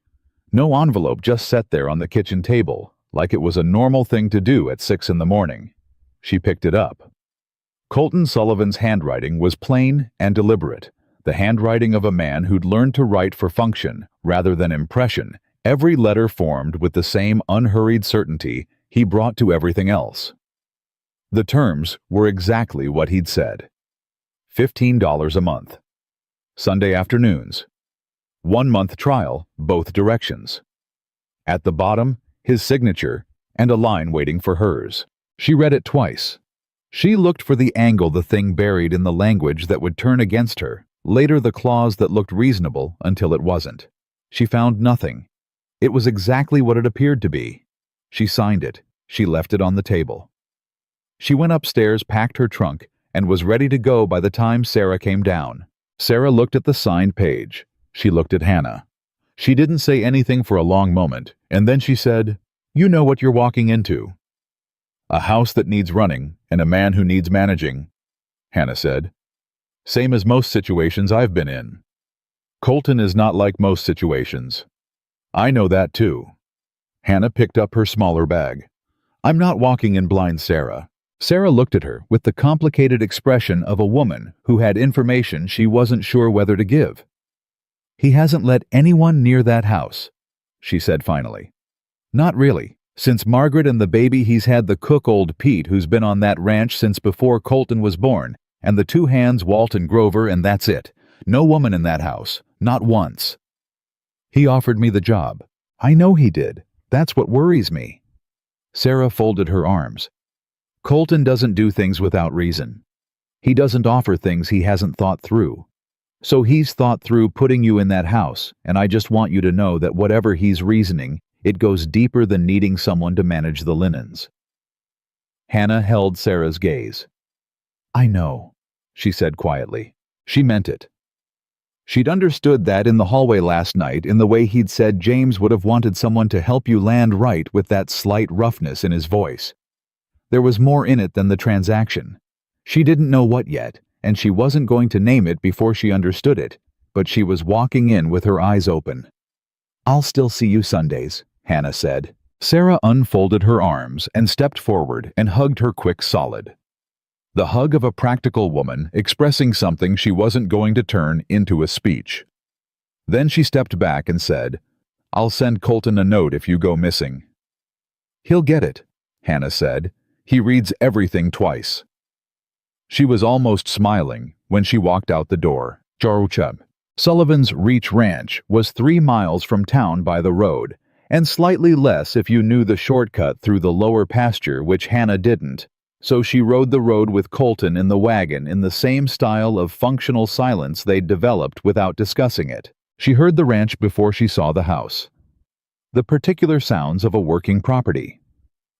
No envelope, just sat there on the kitchen table, like it was a normal thing to do at 6 in the morning. She picked it up. Colton Sullivan's handwriting was plain and deliberate, the handwriting of a man who'd learned to write for function rather than impression, every letter formed with the same unhurried certainty he brought to everything else. The terms were exactly what he'd said. $15 a month. Sunday afternoons. 1 month trial, both directions. At the bottom, his signature, and a line waiting for hers. She read it twice. She looked for the angle the thing buried in the language that would turn against her, later the clause that looked reasonable until it wasn't. She found nothing. It was exactly what it appeared to be. She signed it. She left it on the table. She went upstairs, packed her trunk, and was ready to go by the time Sarah came down. Sarah looked at the signed page. She looked at Hannah. She didn't say anything for a long moment, and then she said, "You know what you're walking into." "A house that needs running, and a man who needs managing," Hannah said. "Same as most situations I've been in. Colton is not like most situations. I know that too." Hannah picked up her smaller bag. "I'm not walking in blind, Sarah." Sarah looked at her with the complicated expression of a woman who had information she wasn't sure whether to give. "He hasn't let anyone near that house," she said finally. "Not really. Since Margaret and the baby, he's had the cook, old Pete, who's been on that ranch since before Colton was born, and the two hands, Walt and Grover, and that's it. No woman in that house. Not once. He offered me the job. I know he did. That's what worries me." Sarah folded her arms. "Colton doesn't do things without reason. He doesn't offer things he hasn't thought through. So he's thought through putting you in that house, and I just want you to know that whatever he's reasoning, it goes deeper than needing someone to manage the linens." Hannah held Sarah's gaze. "I know," she said quietly. She meant it. She'd understood that in the hallway last night, in the way he'd said James would have wanted someone to help you land right, with that slight roughness in his voice. There was more in it than the transaction. She didn't know what yet, and she wasn't going to name it before she understood it, but she was walking in with her eyes open. "I'll still see you Sundays," Hannah said. Sarah unfolded her arms and stepped forward and hugged her quick solid. The hug of a practical woman expressing something she wasn't going to turn into a speech. Then she stepped back and said, "I'll send Colton a note if you go missing." "He'll get it," Hannah said. "He reads everything twice." She was almost smiling when she walked out the door. Sullivan's Reach Ranch was 3 miles from town by the road, and slightly less if you knew the shortcut through the lower pasture, which Hannah didn't. So she rode the road with Colton in the wagon in the same style of functional silence they'd developed without discussing it. She heard the ranch before she saw the house. The particular sounds of a working property.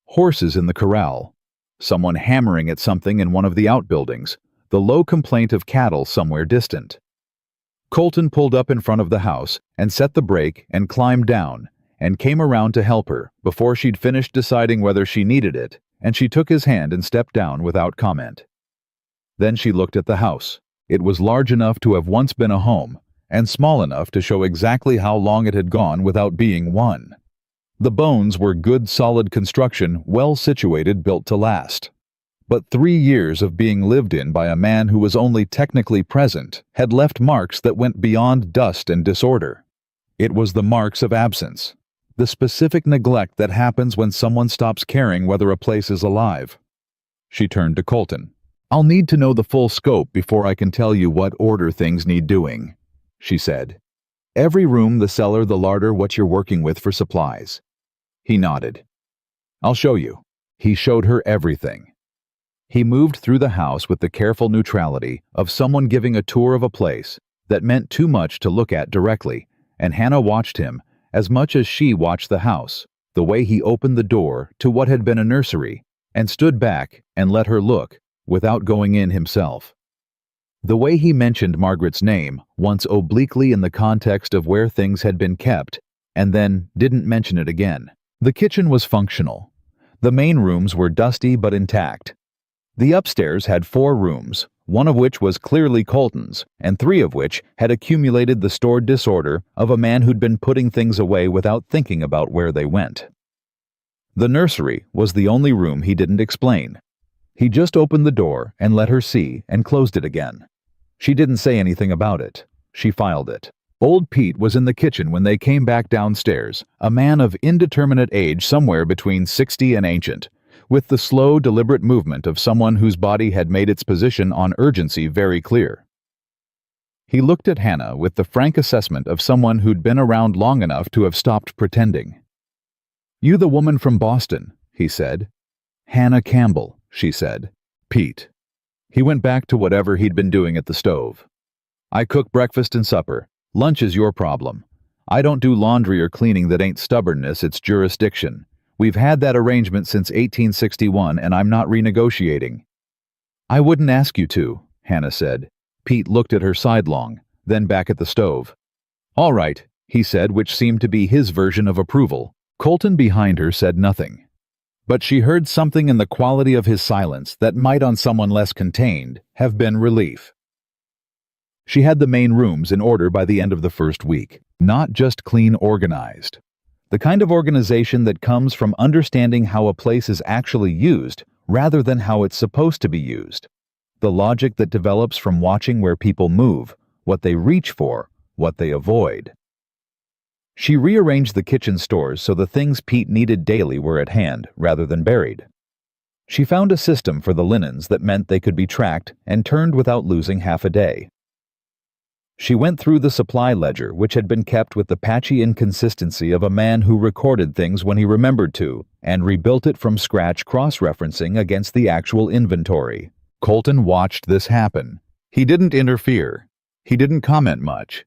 Horses in the corral. Someone hammering at something in one of the outbuildings. The low complaint of cattle somewhere distant. Colton pulled up in front of the house and set the brake and climbed down and came around to help her before she'd finished deciding whether she needed it, and she took his hand and stepped down without comment. Then she looked at the house. It was large enough to have once been a home, and small enough to show exactly how long it had gone without being one. The bones were good, solid construction, well situated, built to last. But 3 years of being lived in by a man who was only technically present had left marks that went beyond dust and disorder. It was the marks of absence. The specific neglect that happens when someone stops caring whether a place is alive. She turned to Colton. "I'll need to know the full scope before I can tell you what order things need doing," she said. "Every room, the cellar, the larder, what you're working with for supplies." He nodded. "I'll show you." He showed her everything. He moved through the house with the careful neutrality of someone giving a tour of a place that meant too much to look at directly, and Hannah watched him as much as she watched the house, the way he opened the door to what had been a nursery, and stood back and let her look, without going in himself. The way he mentioned Margaret's name, once obliquely in the context of where things had been kept, and then didn't mention it again. The kitchen was functional. The main rooms were dusty but intact. The upstairs had 4 rooms, one of which was clearly Colton's, and 3 of which had accumulated the stored disorder of a man who'd been putting things away without thinking about where they went. The nursery was the only room he didn't explain. He just opened the door and let her see and closed it again. She didn't say anything about it. She filed it. Old Pete was in the kitchen when they came back downstairs, a man of indeterminate age somewhere between 60 and ancient, with the slow, deliberate movement of someone whose body had made its position on urgency very clear. He looked at Hannah with the frank assessment of someone who'd been around long enough to have stopped pretending. "You the woman from Boston," he said. "Hannah Campbell," she said. "Pete." He went back to whatever he'd been doing at the stove. "I cook breakfast and supper. Lunch is your problem. I don't do laundry or cleaning that ain't stubbornness, it's jurisdiction. We've had that arrangement since 1861, and I'm not renegotiating." "I wouldn't ask you to," Hannah said. Pete looked at her sidelong, then back at the stove. "All right," he said, which seemed to be his version of approval. Colton behind her said nothing. But she heard something in the quality of his silence that might, on someone less contained, have been relief. She had the main rooms in order by the end of the first week, not just clean organized. The kind of organization that comes from understanding how a place is actually used rather than how it's supposed to be used. The logic that develops from watching where people move, what they reach for, what they avoid. She rearranged the kitchen stores so the things Pete needed daily were at hand rather than buried. She found a system for the linens that meant they could be tracked and turned without losing half a day. She went through the supply ledger, which had been kept with the patchy inconsistency of a man who recorded things when he remembered to, and rebuilt it from scratch, cross-referencing against the actual inventory. Colton watched this happen. He didn't interfere. He didn't comment much.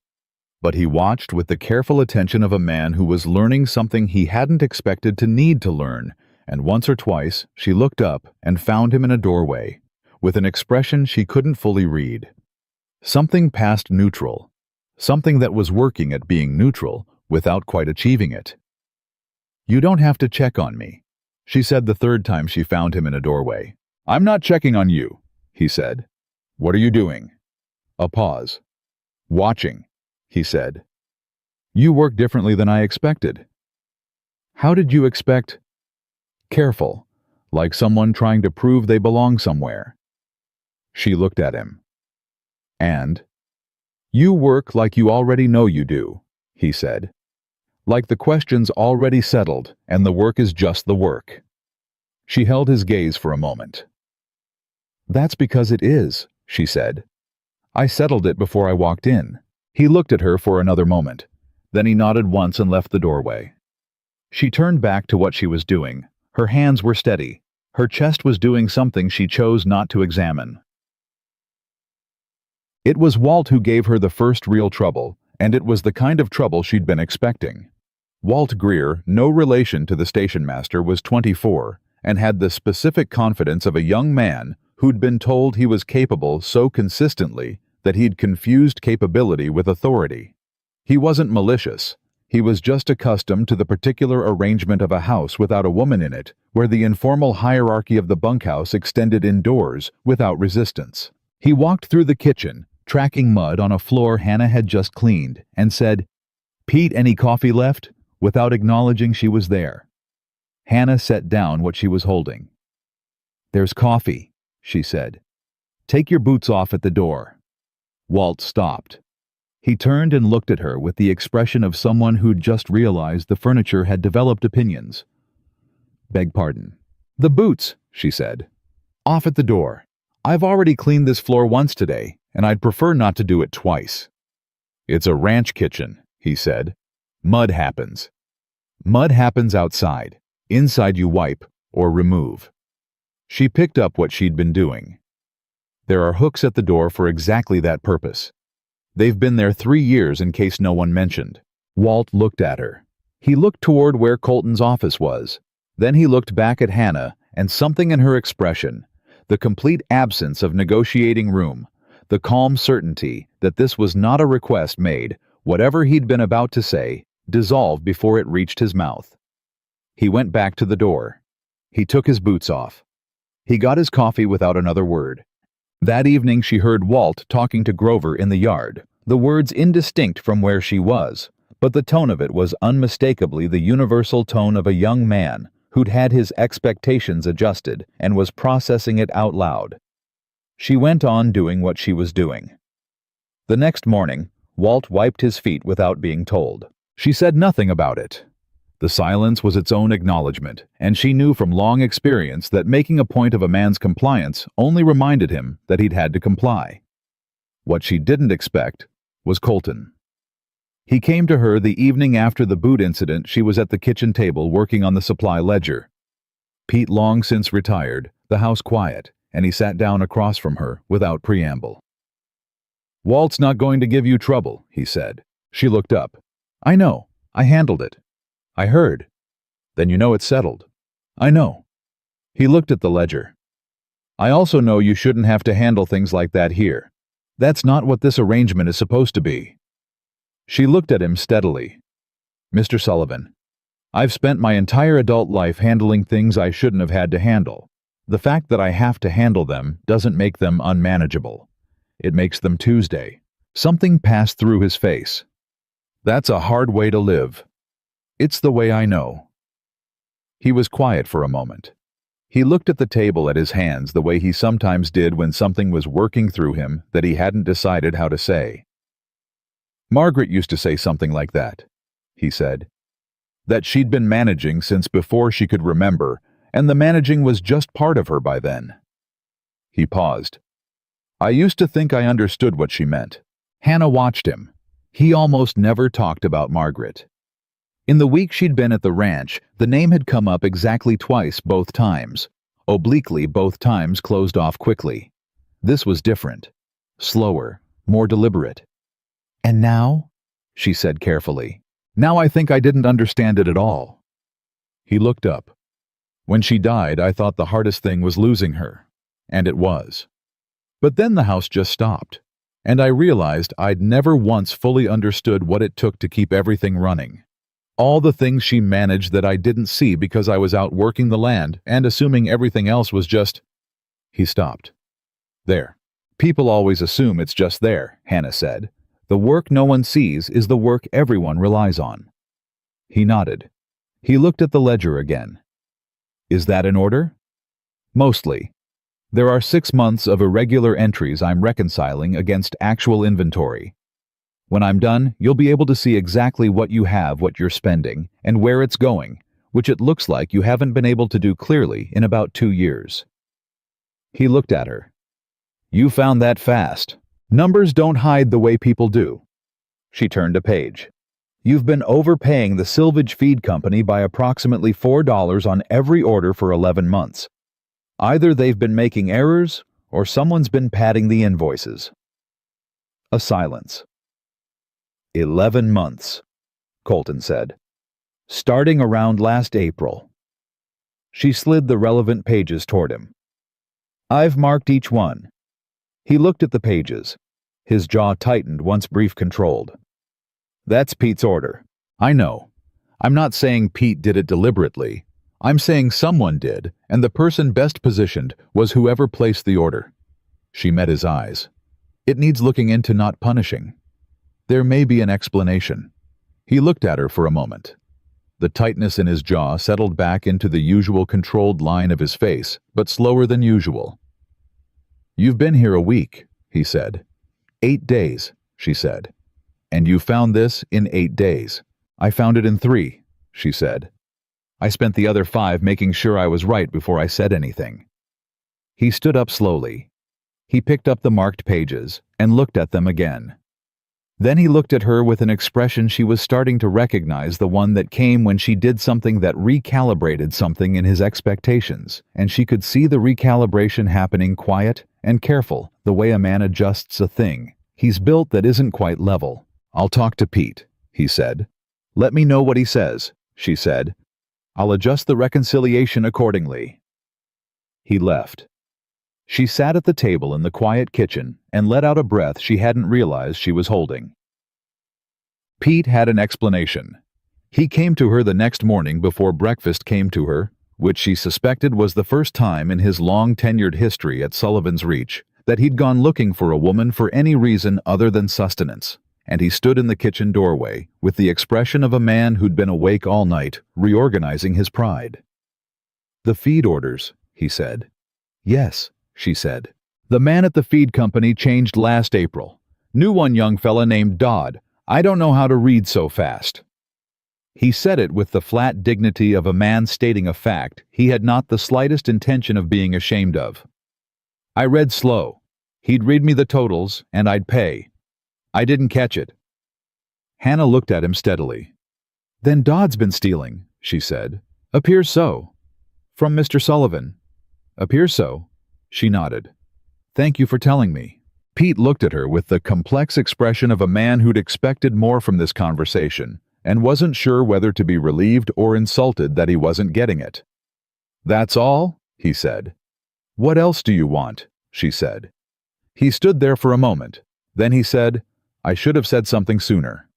But he watched with the careful attention of a man who was learning something he hadn't expected to need to learn, and once or twice she looked up and found him in a doorway, with an expression she couldn't fully read. Something past neutral, something that was working at being neutral without quite achieving it. "You don't have to check on me," she said the third time she found him in a doorway. "I'm not checking on you," he said. "What are you doing?" A pause. "Watching," he said. "You work differently than I expected." "How did you expect?" Careful, like someone trying to prove they belong somewhere. She looked at him. "And?" "You work like you already know you do," he said. "Like the question's already settled and the work is just the work." She held his gaze for a moment. "That's because it is," she said. "I settled it before I walked in." He looked at her for another moment. Then he nodded once and left the doorway. She turned back to what she was doing. Her hands were steady. Her chest was doing something she chose not to examine. It was Walt who gave her the first real trouble, and it was the kind of trouble she'd been expecting. Walt Greer, no relation to the station master, was 24 and had the specific confidence of a young man who'd been told he was capable so consistently that he'd confused capability with authority. He wasn't malicious. He was just accustomed to the particular arrangement of a house without a woman in it, where the informal hierarchy of the bunkhouse extended indoors without resistance. He walked through the kitchen, tracking mud on a floor Hannah had just cleaned, and said, "Pete, any coffee left?" without acknowledging she was there. Hannah set down what she was holding. "There's coffee," she said. "Take your boots off at the door." Walt stopped. He turned and looked at her with the expression of someone who'd just realized the furniture had developed opinions. "Beg pardon." "The boots," she said. "Off at the door. I've already cleaned this floor once today, and I'd prefer not to do it twice." "It's a ranch kitchen," he said. "Mud happens. Mud happens outside. Inside you wipe or remove." She picked up what she'd been doing. "There are hooks at the door for exactly that purpose. They've been there 3 years in case no one mentioned." Walt looked at her. He looked toward where Colton's office was. Then he looked back at Hannah, and something in her expression, the complete absence of negotiating room, the calm certainty that this was not a request made, whatever he'd been about to say, dissolved before it reached his mouth. He went back to the door. He took his boots off. He got his coffee without another word. That evening she heard Walt talking to Grover in the yard, the words indistinct from where she was, but the tone of it was unmistakably the universal tone of a young man who'd had his expectations adjusted and was processing it out loud. She went on doing what she was doing. The next morning, Walt wiped his feet without being told. She said nothing about it. The silence was its own acknowledgement, and she knew from long experience that making a point of a man's compliance only reminded him that he'd had to comply. What she didn't expect was Colton. He came to her the evening after the boot incident. She was at the kitchen table working on the supply ledger. Pete long since retired, the house quiet, and he sat down across from her without preamble. "Walt's not going to give you trouble," he said. She looked up. "I know. I handled it." "I heard." "Then you know it's settled." "I know." He looked at the ledger. "I also know you shouldn't have to handle things like that here. That's not what this arrangement is supposed to be." She looked at him steadily. "Mr. Sullivan, I've spent my entire adult life handling things I shouldn't have had to handle. The fact that I have to handle them doesn't make them unmanageable. It makes them Tuesday." Something passed through his face. "That's a hard way to live." "It's the way I know." He was quiet for a moment. He looked at the table at his hands the way he sometimes did when something was working through him that he hadn't decided how to say. "Margaret used to say something like that," he said. "That she'd been managing since before she could remember, and the managing was just part of her by then." He paused. "I used to think I understood what she meant." Hannah watched him. He almost never talked about Margaret. In the week she'd been at the ranch, the name had come up exactly twice both times. Obliquely, both times closed off quickly. This was different. Slower, more deliberate. "And now?" she said carefully. "Now I think I didn't understand it at all." He looked up. "When she died, I thought the hardest thing was losing her. And it was. But then the house just stopped. And I realized I'd never once fully understood what it took to keep everything running. All the things she managed that I didn't see because I was out working the land and assuming everything else was just—" He stopped. "There. People always assume it's just there," Hannah said. "The work no one sees is the work everyone relies on." He nodded. He looked at the ledger again. "Is that in order?" "Mostly. There are 6 months of irregular entries I'm reconciling against actual inventory. When I'm done, you'll be able to see exactly what you have, what you're spending, and where it's going, which it looks like you haven't been able to do clearly in about 2 years. He looked at her. "You found that fast. Numbers don't hide the way people do." She turned a page. "You've been overpaying the Silvage Feed Company by approximately $4 on every order for 11 months. Either they've been making errors, or someone's been padding the invoices." A silence. 11 months, Colton said. "Starting around last April." She slid the relevant pages toward him. "I've marked each one." He looked at the pages. His jaw tightened once brief controlled. "That's Pete's order. I know. I'm not saying Pete did it deliberately. I'm saying someone did, and the person best positioned was whoever placed the order." She met his eyes. "It needs looking into, not punishing. There may be an explanation." He looked at her for a moment. The tightness in his jaw settled back into the usual controlled line of his face, but slower than usual. "You've been here a week," he said. 8 days, she said. "And you found this in 8 days. I found it in 3, she said. I spent the other 5 making sure I was right before I said anything." He stood up slowly. He picked up the marked pages and looked at them again. Then he looked at her with an expression she was starting to recognize, the one that came when she did something that recalibrated something in his expectations, and she could see the recalibration happening quiet and careful, the way a man adjusts a thing he's built that isn't quite level. "I'll talk to Pete," he said. "Let me know what he says," she said. "I'll adjust the reconciliation accordingly." He left. She sat at the table in the quiet kitchen and let out a breath she hadn't realized she was holding. Pete had an explanation. He came to her the next morning before breakfast came to her, which she suspected was the first time in his long-tenured history at Sullivan's Reach that he'd gone looking for a woman for any reason other than sustenance, and he stood in the kitchen doorway with the expression of a man who'd been awake all night, reorganizing his pride. "The feed orders," he said. "Yes," she said. "The man at the feed company changed last April. Knew one young fella named Dodd. I don't know how to read so fast." He said it with the flat dignity of a man stating a fact he had not the slightest intention of being ashamed of. "I read slow. He'd read me the totals, and I'd pay. I didn't catch it." Hannah looked at him steadily. "Then Dodd's been stealing," she said. "Appears so." "From Mr. Sullivan." "Appears so." She nodded. "Thank you for telling me." Pete looked at her with the complex expression of a man who'd expected more from this conversation and wasn't sure whether to be relieved or insulted that he wasn't getting it. "That's all?" he said. "What else do you want?" she said. He stood there for a moment. Then he said, "I should have said something sooner."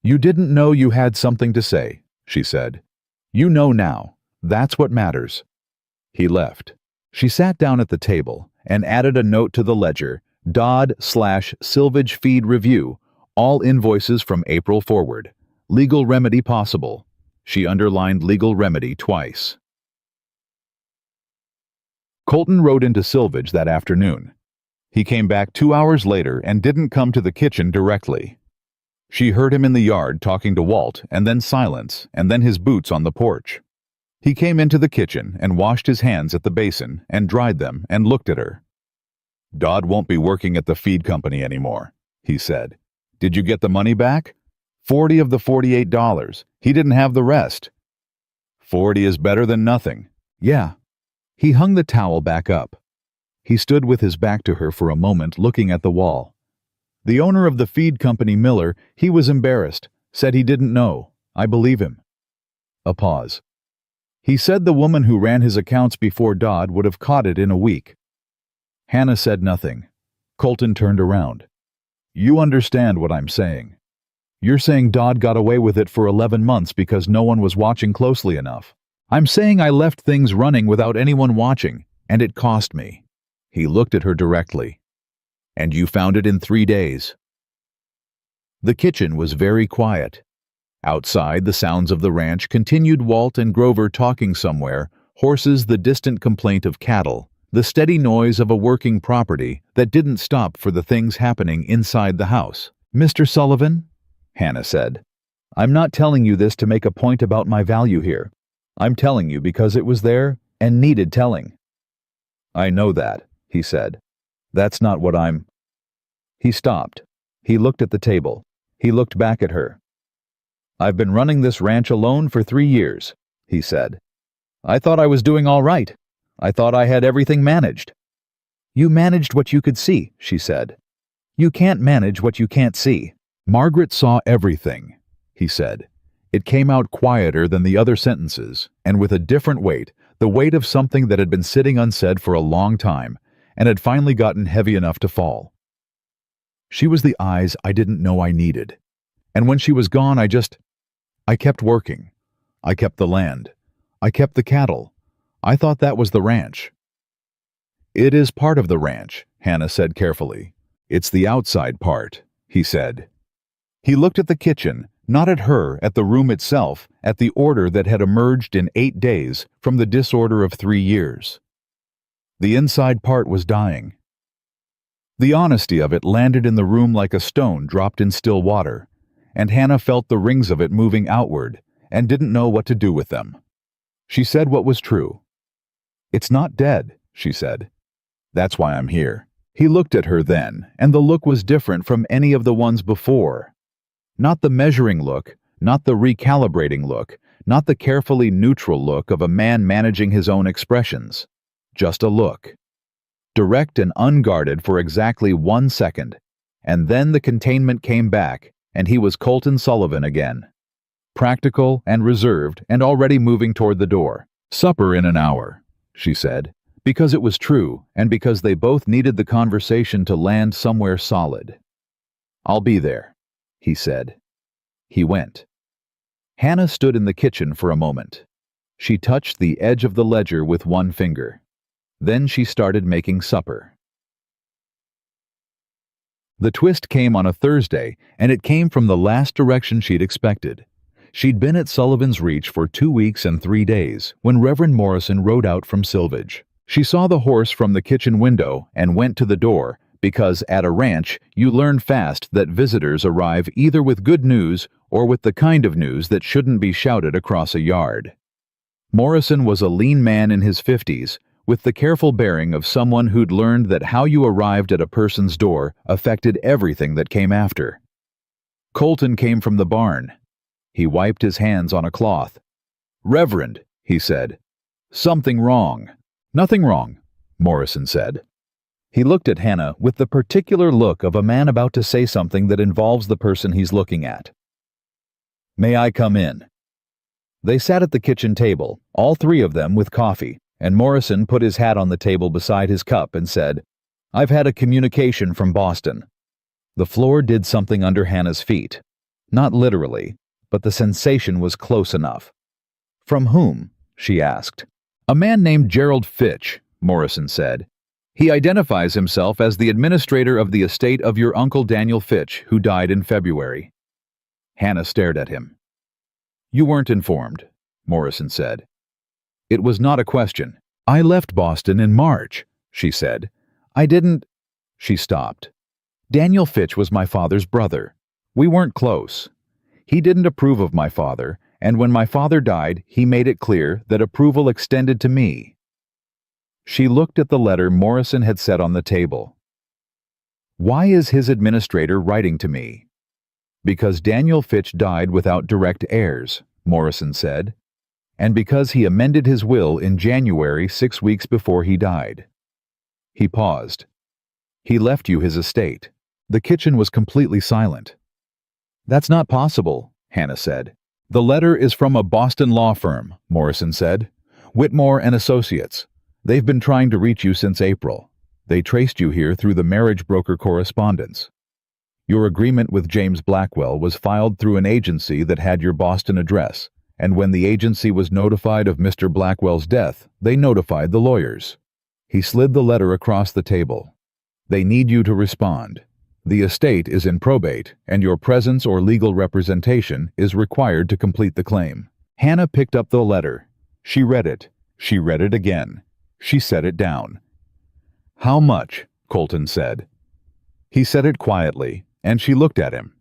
"You didn't know you had something to say," she said. "You know now. That's what matters." He left. She sat down at the table and added a note to the ledger, Dodd/Silvage Feed Review, all invoices from April forward. Legal remedy possible. She underlined legal remedy twice. Colton rode into Silvage that afternoon. He came back 2 hours later and didn't come to the kitchen directly. She heard him in the yard talking to Walt, and then silence, and then his boots on the porch. He came into the kitchen and washed his hands at the basin and dried them and looked at her. "Dodd won't be working at the feed company anymore," he said. "Did you get the money back?" 40 of the $48. He didn't have the rest." 40 is better than nothing." "Yeah." He hung the towel back up. He stood with his back to her for a moment, looking at the wall. "The owner of the feed company, Miller, he was embarrassed, said he didn't know. I believe him." A pause. "He said the woman who ran his accounts before Dodd would have caught it in a week." Hannah said nothing. Colton turned around. "You understand what I'm saying. You're saying Dodd got away with it for 11 months because no one was watching closely enough. I'm saying I left things running without anyone watching, and it cost me." He looked at her directly. "And you found it in 3 days." The kitchen was very quiet. Outside, the sounds of the ranch continued. Walt and Grover talking somewhere, horses, the distant complaint of cattle, the steady noise of a working property that didn't stop for the things happening inside the house. "Mr. Sullivan," Hannah said, "I'm not telling you this to make a point about my value here. I'm telling you because it was there and needed telling." "I know that," he said. "That's not what I'm—" He stopped. He looked at the table. He looked back at her. "I've been running this ranch alone for 3 years," he said. "I thought I was doing all right. I thought I had everything managed." "You managed what you could see," she said. "You can't manage what you can't see." "Margaret saw everything," he said. It came out quieter than the other sentences, and with a different weight, the weight of something that had been sitting unsaid for a long time, and had finally gotten heavy enough to fall. "She was the eyes I didn't know I needed. And when she was gone, I kept working. I kept the land. I kept the cattle. I thought that was the ranch." "It is part of the ranch," Hannah said carefully. "It's the outside part," he said. He looked at the kitchen, not at her, at the room itself, at the order that had emerged in 8 days from the disorder of 3 years. The inside part was dying. The honesty of it landed in the room like a stone dropped in still water, and Hannah felt the rings of it moving outward and didn't know what to do with them. She said what was true. "It's not dead," she said. "That's why I'm here." He looked at her then, and the look was different from any of the ones before. Not the measuring look, not the recalibrating look, not the carefully neutral look of a man managing his own expressions. Just a look. Direct and unguarded for exactly 1 second, and then the containment came back, and he was Colton Sullivan again. Practical and reserved and already moving toward the door. "Supper in an hour," she said, because it was true and because they both needed the conversation to land somewhere solid. "I'll be there," he said. He went. Hannah stood in the kitchen for a moment. She touched the edge of the ledger with one finger. Then she started making supper. The twist came on a Thursday, and it came from the last direction she'd expected. She'd been at Sullivan's Reach for 2 weeks and 3 days when Reverend Morrison rode out from Silvage. She saw the horse from the kitchen window and went to the door, because at a ranch, you learn fast that visitors arrive either with good news or with the kind of news that shouldn't be shouted across a yard. Morrison was a lean man in his 50s, with the careful bearing of someone who'd learned that how you arrived at a person's door affected everything that came after. Colton came from the barn. He wiped his hands on a cloth. "Reverend," he said. "Something wrong." "Nothing wrong," Morrison said. He looked at Hannah with the particular look of a man about to say something that involves the person he's looking at. "May I come in?" They sat at the kitchen table, all 3 of them with coffee, and Morrison put his hat on the table beside his cup and said, "I've had a communication from Boston." The floor did something under Hannah's feet. Not literally, but the sensation was close enough. "From whom?" she asked. "A man named Gerald Fitch," Morrison said. "He identifies himself as the administrator of the estate of your uncle Daniel Fitch, who died in February." Hannah stared at him. "You weren't informed," Morrison said. "It was not a question. I left Boston in March," she said. "I didn't—" She stopped. "Daniel Fitch was my father's brother. We weren't close. He didn't approve of my father, and when my father died, he made it clear that approval extended to me." She looked at the letter Morrison had set on the table. "Why is his administrator writing to me?" "Because Daniel Fitch died without direct heirs," Morrison said, "and because he amended his will in January 6 weeks before he died." He paused. "He left you his estate." The kitchen was completely silent. "That's not possible," Hannah said. "The letter is from a Boston law firm," Morrison said. "Whitmore and Associates. They've been trying to reach you since April. They traced you here through the marriage broker correspondence. Your agreement with James Blackwell was filed through an agency that had your Boston address, and when the agency was notified of Mr. Blackwell's death, they notified the lawyers." He slid the letter across the table. "They need you to respond. The estate is in probate, and your presence or legal representation is required to complete the claim." Hannah picked up the letter. She read it. She read it again. She set it down. "How much?" Colton said. He said it quietly, and she looked at him.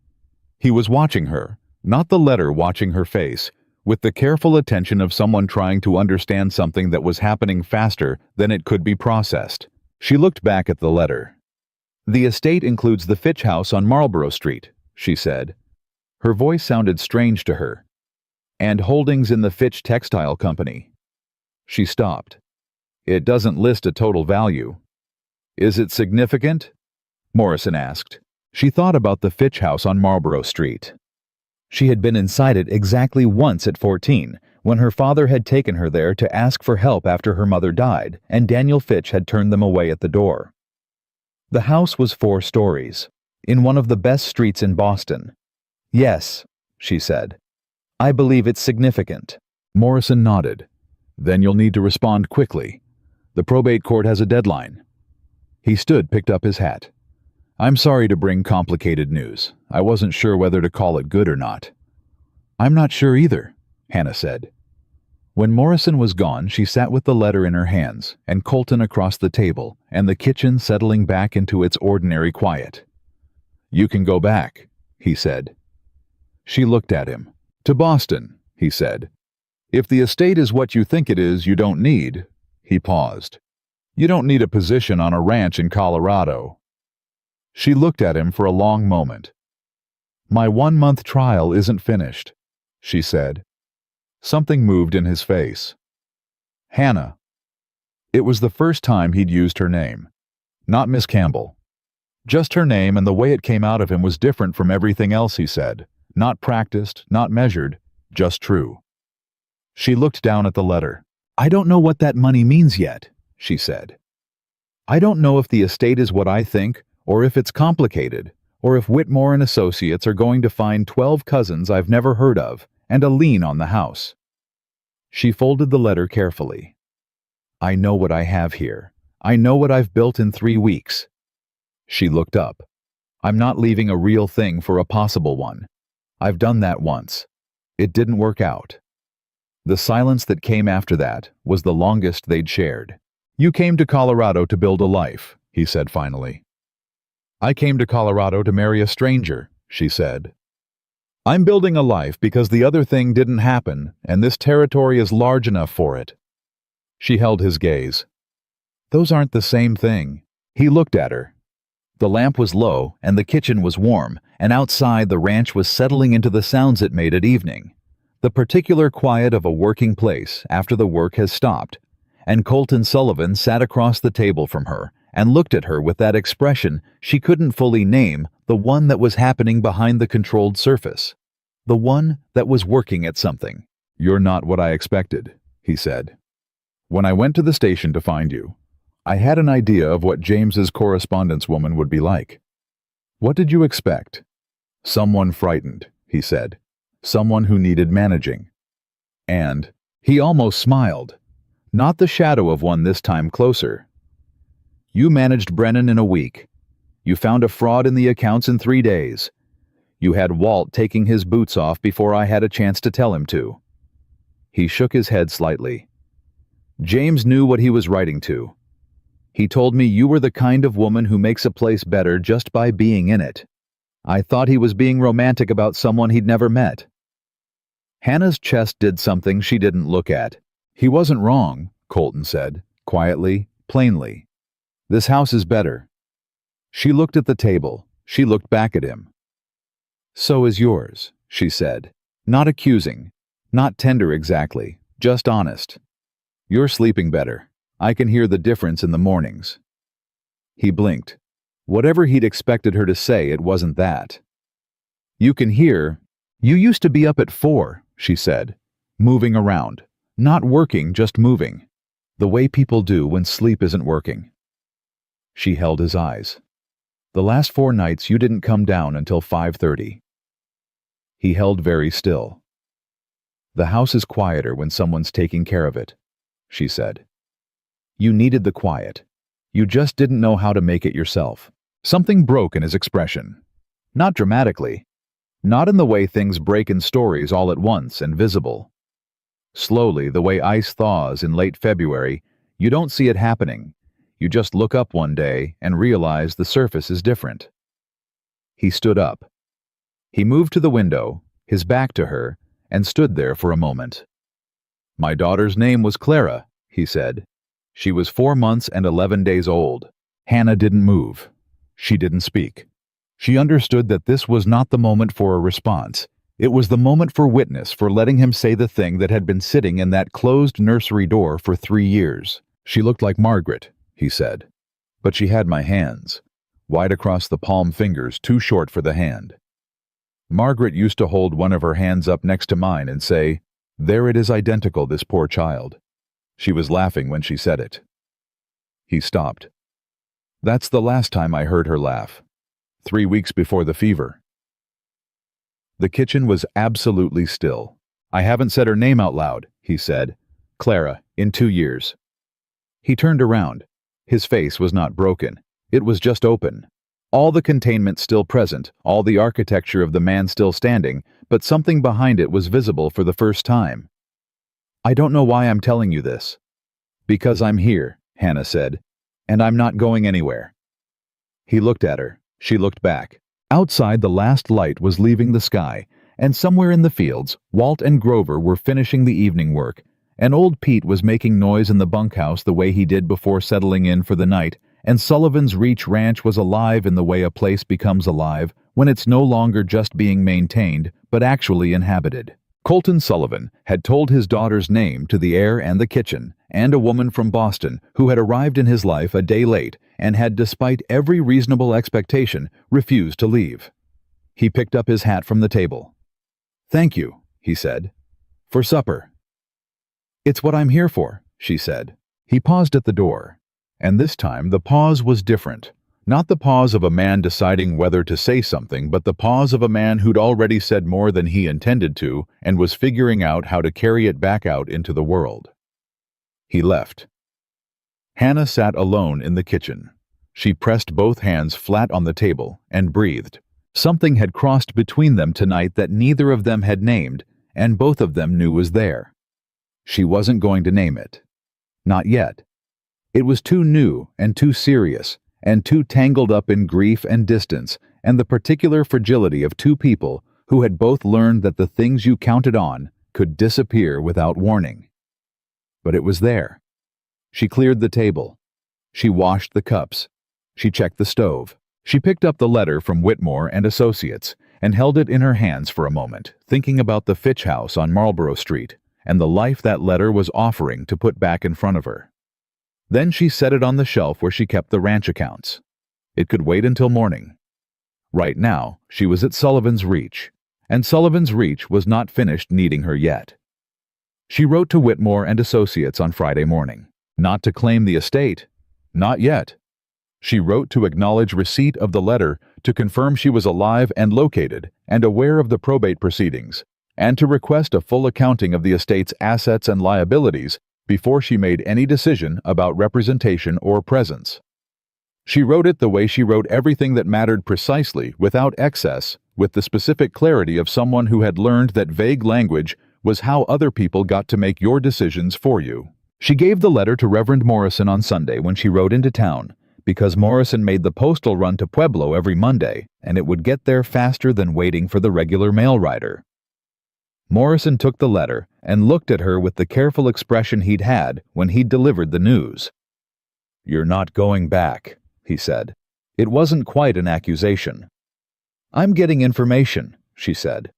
He was watching her, not the letter watching her face, with the careful attention of someone trying to understand something that was happening faster than it could be processed. She looked back at the letter. "The estate includes the Fitch house on Marlborough Street," she said. Her voice sounded strange to her. "And holdings in the Fitch Textile Company." She stopped. "It doesn't list a total value." "Is it significant?" Morrison asked. She thought about the Fitch house on Marlborough Street. She had been inside it exactly once at 14, when her father had taken her there to ask for help after her mother died, and Daniel Fitch had turned them away at the door. The house was 4 stories, in one of the best streets in Boston. "Yes," she said. "I believe it's significant." Morrison nodded. "Then you'll need to respond quickly. The probate court has a deadline." He stood, picked up his hat. "I'm sorry to bring complicated news. I wasn't sure whether to call it good or not." "I'm not sure either," Hannah said. When Morrison was gone, she sat with the letter in her hands, and Colton across the table, and the kitchen settling back into its ordinary quiet. "You can go back," he said. She looked at him. "To Boston," he said. "If the estate is what you think it is, you don't need—" He paused. "You don't need a position on a ranch in Colorado." She looked at him for a long moment. "My 1-month trial isn't finished," she said. Something moved in his face. "Hannah." It was the first time he'd used her name. Not Miss Campbell. Just her name, and the way it came out of him was different from everything else he said. Not practiced, not measured, just true. She looked down at the letter. "I don't know what that money means yet," she said. "I don't know if the estate is what I think, or if it's complicated, or if Whitmore and Associates are going to find 12 cousins I've never heard of, and a lien on the house." She folded the letter carefully. "I know what I have here. I know what I've built in 3 weeks." She looked up. "I'm not leaving a real thing for a possible one. I've done that once. It didn't work out." The silence that came after that was the longest they'd shared. "You came to Colorado to build a life," he said finally. "I came to Colorado to marry a stranger," she said. "I'm building a life because the other thing didn't happen, and this territory is large enough for it." She held his gaze. "Those aren't the same thing." He looked at her. The lamp was low, and the kitchen was warm, and outside the ranch was settling into the sounds it made at evening. The particular quiet of a working place after the work has stopped, and Colton Sullivan sat across the table from her and looked at her with that expression she couldn't fully name, the one that was happening behind the controlled surface. The one that was working at something. "You're not what I expected," he said. "When I went to the station to find you, I had an idea of what James's correspondence woman would be like." "What did you expect?" "Someone frightened," he said. Someone who needed managing. And he almost smiled. Not the shadow of one this time closer. You managed Brennan in a week. You found a fraud in the accounts in 3 days. You had Walt taking his boots off before I had a chance to tell him to. He shook his head slightly. James knew what he was writing to. He told me you were the kind of woman who makes a place better just by being in it. I thought he was being romantic about someone he'd never met. Hannah's chest did something she didn't look at. He wasn't wrong, Colton said, quietly, plainly. This house is better. She looked at the table. She looked back at him. So is yours, she said. Not accusing. Not tender exactly. Just honest. You're sleeping better. I can hear the difference in the mornings. He blinked. Whatever he'd expected her to say, it wasn't that. You can hear. You used to be up at 4, she said. Moving around. Not working, just moving. The way people do when sleep isn't working. She held his eyes. The last 4 nights you didn't come down until 5:30. He held very still. The house is quieter when someone's taking care of it, she said. You needed the quiet. You just didn't know how to make it yourself. Something broke in his expression. Not dramatically. Not in the way things break in stories all at once and visible. Slowly, the way ice thaws in late February, you don't see it happening. You just look up one day and realize the surface is different. He stood up. He moved to the window, his back to her, and stood there for a moment. My daughter's name was Clara, he said. She was 4 months and 11 days old. Hannah didn't move. She didn't speak. She understood that this was not the moment for a response. It was the moment for witness, for letting him say the thing that had been sitting in that closed nursery door for 3 years. She looked like Margaret, he said. But she had my hands. Wide across the palm fingers, too short for the hand. Margaret used to hold one of her hands up next to mine and say, "There it is identical, this poor child." She was laughing when she said it. He stopped. That's the last time I heard her laugh. 3 weeks before the fever. The kitchen was absolutely still. I haven't said her name out loud, he said. Clara, in 2 years. He turned around. His face was not broken. It was just open. All the containment still present, all the architecture of the man still standing, but something behind it was visible for the first time. I don't know why I'm telling you this. Because I'm here, Hannah said, and I'm not going anywhere. He looked at her. She looked back. Outside, the last light was leaving the sky, and somewhere in the fields, Walt and Grover were finishing the evening work, and old Pete was making noise in the bunkhouse the way he did before settling in for the night, and Sullivan's Reach Ranch was alive in the way a place becomes alive when it's no longer just being maintained, but actually inhabited. Colton Sullivan had told his daughter's name to the air and the kitchen, and a woman from Boston who had arrived in his life a day late and had, despite every reasonable expectation, refused to leave. He picked up his hat from the table. "Thank you," he said. "For supper." "It's what I'm here for," she said. He paused at the door. And this time the pause was different. Not the pause of a man deciding whether to say something, but the pause of a man who'd already said more than he intended to and was figuring out how to carry it back out into the world. He left. Hannah sat alone in the kitchen. She pressed both hands flat on the table and breathed. Something had crossed between them tonight that neither of them had named, and both of them knew was there. She wasn't going to name it. Not yet. It was too new and too serious, and too tangled up in grief and distance, and the particular fragility of two people who had both learned that the things you counted on could disappear without warning. But it was there. She cleared the table. She washed the cups. She checked the stove. She picked up the letter from Whitmore and Associates and held it in her hands for a moment, thinking about the Fitch house on Marlborough Street and the life that letter was offering to put back in front of her. Then she set it on the shelf where she kept the ranch accounts. It could wait until morning. Right now, she was at Sullivan's Reach, and Sullivan's Reach was not finished needing her yet. She wrote to Whitmore and Associates on Friday morning. Not to claim the estate. Not yet. She wrote to acknowledge receipt of the letter, to confirm she was alive and located and aware of the probate proceedings, and to request a full accounting of the estate's assets and liabilities before she made any decision about representation or presence. She wrote it the way she wrote everything that mattered, precisely, without excess, with the specific clarity of someone who had learned that vague language was how other people got to make your decisions for you. She gave the letter to Reverend Morrison on Sunday when she rode into town, because Morrison made the postal run to Pueblo every Monday, and it would get there faster than waiting for the regular mail rider. Morrison took the letter and looked at her with the careful expression he'd had when he'd delivered the news. "You're not going back," he said. It wasn't quite an accusation. "I'm getting information," she said.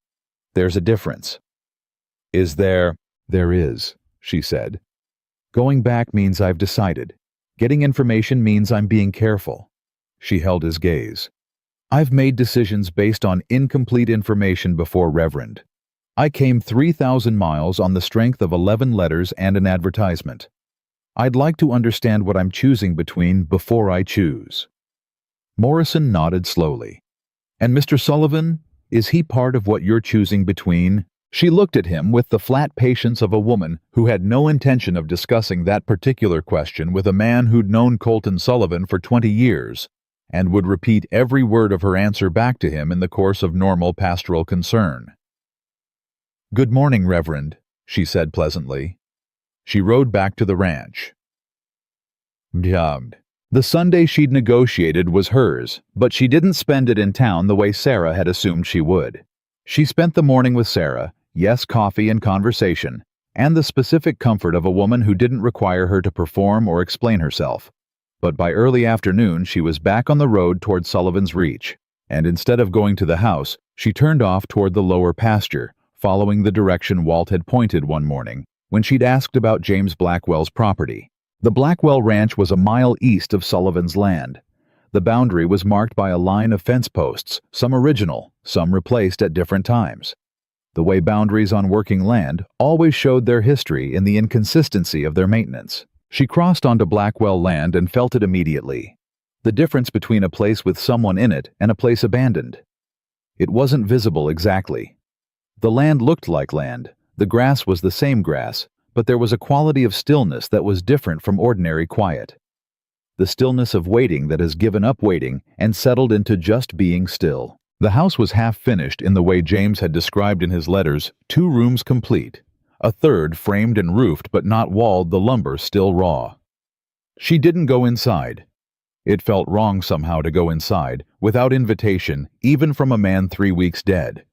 "There's a difference." "Is there?" "There is," she said. "Going back means I've decided. Getting information means I'm being careful." She held his gaze. "I've made decisions based on incomplete information before, Reverend. I came 3,000 miles on the strength of 11 letters and an advertisement. I'd like to understand what I'm choosing between before I choose." Morrison nodded slowly. "And Mr. Sullivan, is he part of what you're choosing between?" She looked at him with the flat patience of a woman who had no intention of discussing that particular question with a man who'd known Colton Sullivan for 20 years and would repeat every word of her answer back to him in the course of normal pastoral concern. "Good morning, Reverend," she said pleasantly. She rode back to the ranch. The Sunday she'd negotiated was hers, but she didn't spend it in town the way Sarah had assumed she would. She spent the morning with Sarah, yes, coffee and conversation, and the specific comfort of a woman who didn't require her to perform or explain herself. But by early afternoon she was back on the road toward Sullivan's Reach, and instead of going to the house, she turned off toward the lower pasture, following the direction Walt had pointed one morning when she'd asked about James Blackwell's property. The Blackwell Ranch was a mile east of Sullivan's land. The boundary was marked by a line of fence posts, some original, some replaced at different times. The way boundaries on working land always showed their history in the inconsistency of their maintenance. She crossed onto Blackwell land and felt it immediately. The difference between a place with someone in it and a place abandoned. It wasn't visible exactly. The land looked like land, the grass was the same grass, but there was a quality of stillness that was different from ordinary quiet. The stillness of waiting that has given up waiting and settled into just being still. The house was half finished in the way James had described in his letters, 2 rooms complete, a third framed and roofed but not walled, the lumber still raw. She didn't go inside. It felt wrong somehow to go inside, without invitation, even from a man 3 weeks dead.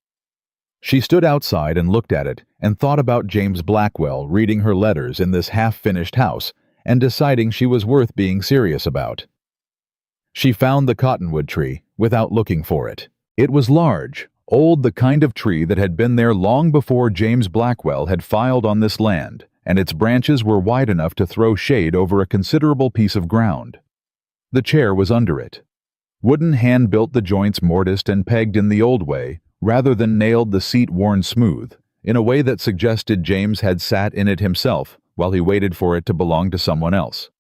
She stood outside and looked at it and thought about James Blackwell reading her letters in this half-finished house and deciding she was worth being serious about. She found the cottonwood tree without looking for it. It was large, old, the kind of tree that had been there long before James Blackwell had filed on this land, and its branches were wide enough to throw shade over a considerable piece of ground. The chair was under it. Wooden hand-built, the joints mortised and pegged in the old way, rather than nailed, the seat worn smooth, in a way that suggested James had sat in it himself while he waited for it to belong to someone else.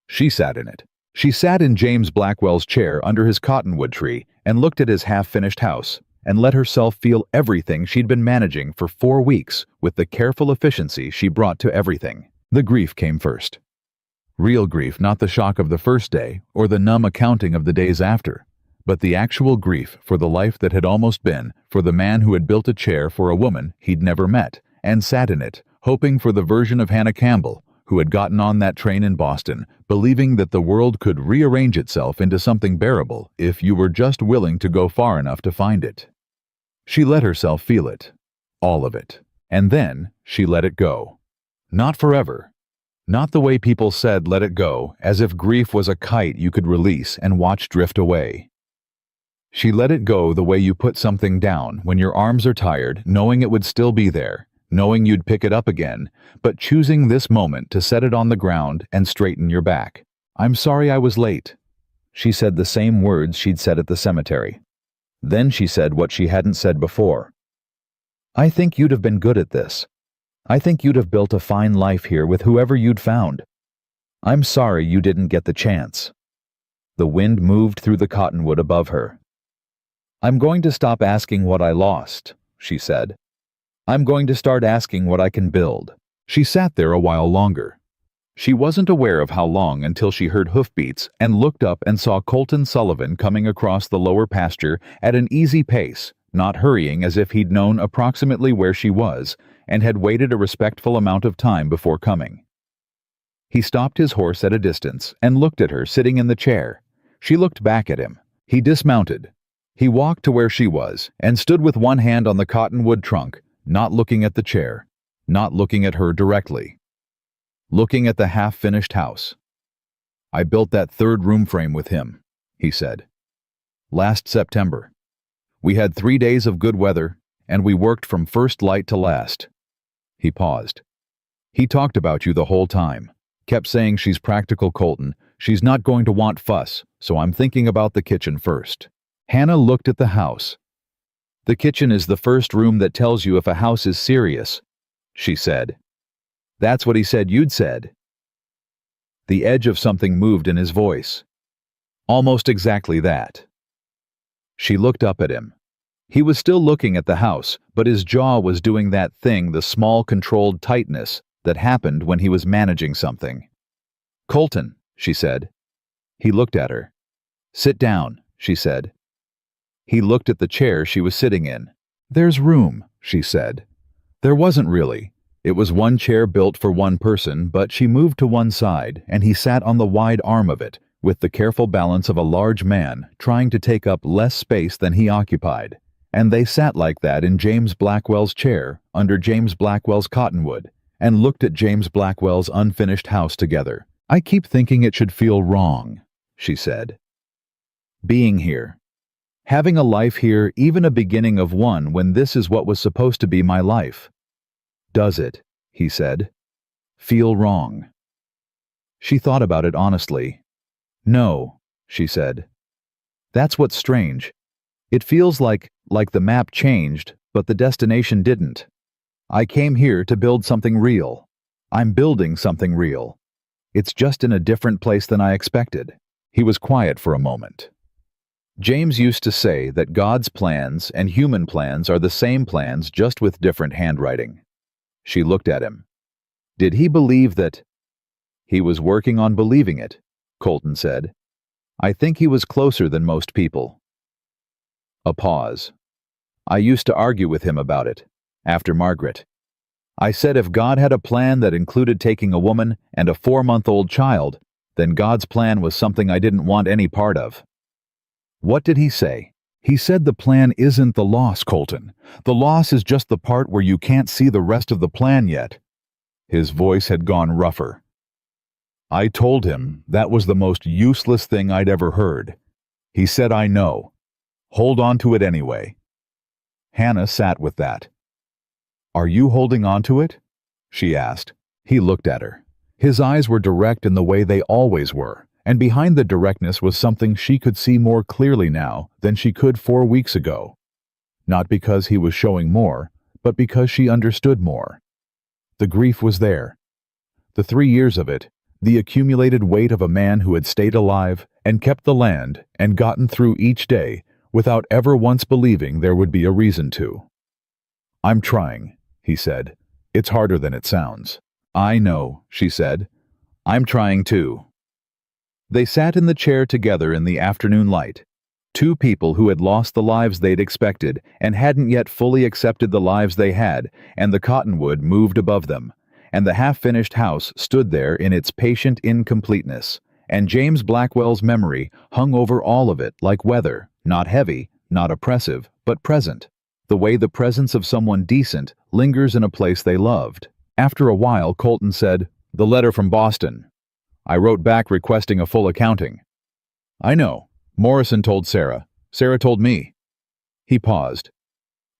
She sat in it. She sat in James Blackwell's chair under his cottonwood tree and looked at his half-finished house and let herself feel everything she'd been managing for 4 weeks with the careful efficiency she brought to everything. The grief came first. Real grief, not the shock of the first day or the numb accounting of the days after, but the actual grief for the life that had almost been, for the man who had built a chair for a woman he'd never met and sat in it, hoping for the version of Hannah Campbell who had gotten on that train in Boston, believing that the world could rearrange itself into something bearable if you were just willing to go far enough to find it. She let herself feel it, all of it, and then she let it go. Not forever. Not the way people said let it go, as if grief was a kite you could release and watch drift away. She let it go the way you put something down when your arms are tired, knowing it would still be there, knowing you'd pick it up again, but choosing this moment to set it on the ground and straighten your back. "I'm sorry I was late." She said the same words she'd said at the cemetery. Then she said what she hadn't said before. "I think you'd have been good at this. I think you'd have built a fine life here with whoever you'd found. I'm sorry you didn't get the chance." The wind moved through the cottonwood above her. "I'm going to stop asking what I lost," she said. "I'm going to start asking what I can build." She sat there a while longer. She wasn't aware of how long until she heard hoofbeats and looked up and saw Colton Sullivan coming across the lower pasture at an easy pace, not hurrying, as if he'd known approximately where she was and had waited a respectful amount of time before coming. He stopped his horse at a distance and looked at her sitting in the chair. She looked back at him. He dismounted. He walked to where she was and stood with one hand on the cottonwood trunk, not looking at the chair, not looking at her directly, looking at the half-finished house. "I built that third room frame with him," he said. "Last September. We had 3 days of good weather, and we worked from first light to last." He paused. "He talked about you the whole time. Kept saying she's practical, Colton. She's not going to want fuss, so I'm thinking about the kitchen first." Hannah looked at the house. "The kitchen is the first room that tells you if a house is serious," she said. "That's what he said you'd said." The edge of something moved in his voice. "Almost exactly that." She looked up at him. He was still looking at the house, but his jaw was doing that thing, the small controlled tightness that happened when he was managing something. "Colton," she said. He looked at her. "Sit down," she said. He looked at the chair she was sitting in. "There's room," she said. There wasn't really. It was one chair built for one person, but she moved to one side, and he sat on the wide arm of it, with the careful balance of a large man trying to take up less space than he occupied. And they sat like that in James Blackwell's chair, under James Blackwell's cottonwood, and looked at James Blackwell's unfinished house together. "I keep thinking it should feel wrong," she said. "Being here. Having a life here, even a beginning of one, when this is what was supposed to be my life." "Does it," he said, "feel wrong?" She thought about it honestly. "No," she said. "That's what's strange. It feels like the map changed, but the destination didn't. I came here to build something real. I'm building something real. It's just in a different place than I expected." He was quiet for a moment. "James used to say that God's plans and human plans are the same plans, just with different handwriting." She looked at him. "Did he believe that?" "He was working on believing it," Colton said. "I think he was closer than most people." A pause. "I used to argue with him about it, after Margaret. I said if God had a plan that included taking a woman and a 4-month-old child, then God's plan was something I didn't want any part of." "What did he say?" "He said the plan isn't the loss, Colton. The loss is just the part where you can't see the rest of the plan yet." His voice had gone rougher. I told him that was the most useless thing I'd ever heard. He said, "I know. Hold on to it anyway." Hannah sat with that. "Are you holding on to it?" she asked. He looked at her. His eyes were direct in the way they always were, and behind the directness was something she could see more clearly now than she could 4 weeks ago. Not because he was showing more, but because she understood more. The grief was there. The 3 years of it, the accumulated weight of a man who had stayed alive and kept the land and gotten through each day without ever once believing there would be a reason to. "I'm trying," he said. "It's harder than it sounds." "I know," she said. "I'm trying too." They sat in the chair together in the afternoon light. 2 people who had lost the lives they'd expected and hadn't yet fully accepted the lives they had, and the cottonwood moved above them, and the half-finished house stood there in its patient incompleteness, and James Blackwell's memory hung over all of it like weather, not heavy, not oppressive, but present, the way the presence of someone decent lingers in a place they loved. After a while, Colton said, "The letter from Boston. I wrote back requesting a full accounting." "I know. Morrison told Sarah. Sarah told me." He paused.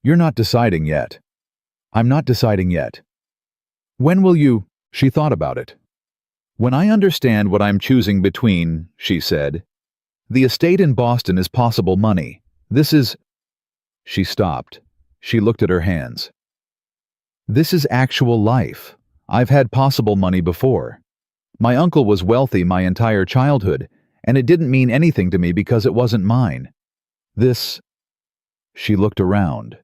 "You're not deciding yet." "I'm not deciding yet." "When will you?" She thought about it. "When I understand what I'm choosing between," she said. "The estate in Boston is possible money. This is—" She stopped. She looked at her hands. "This is actual life. I've had possible money before. My uncle was wealthy my entire childhood, and it didn't mean anything to me because it wasn't mine. This—" She looked around.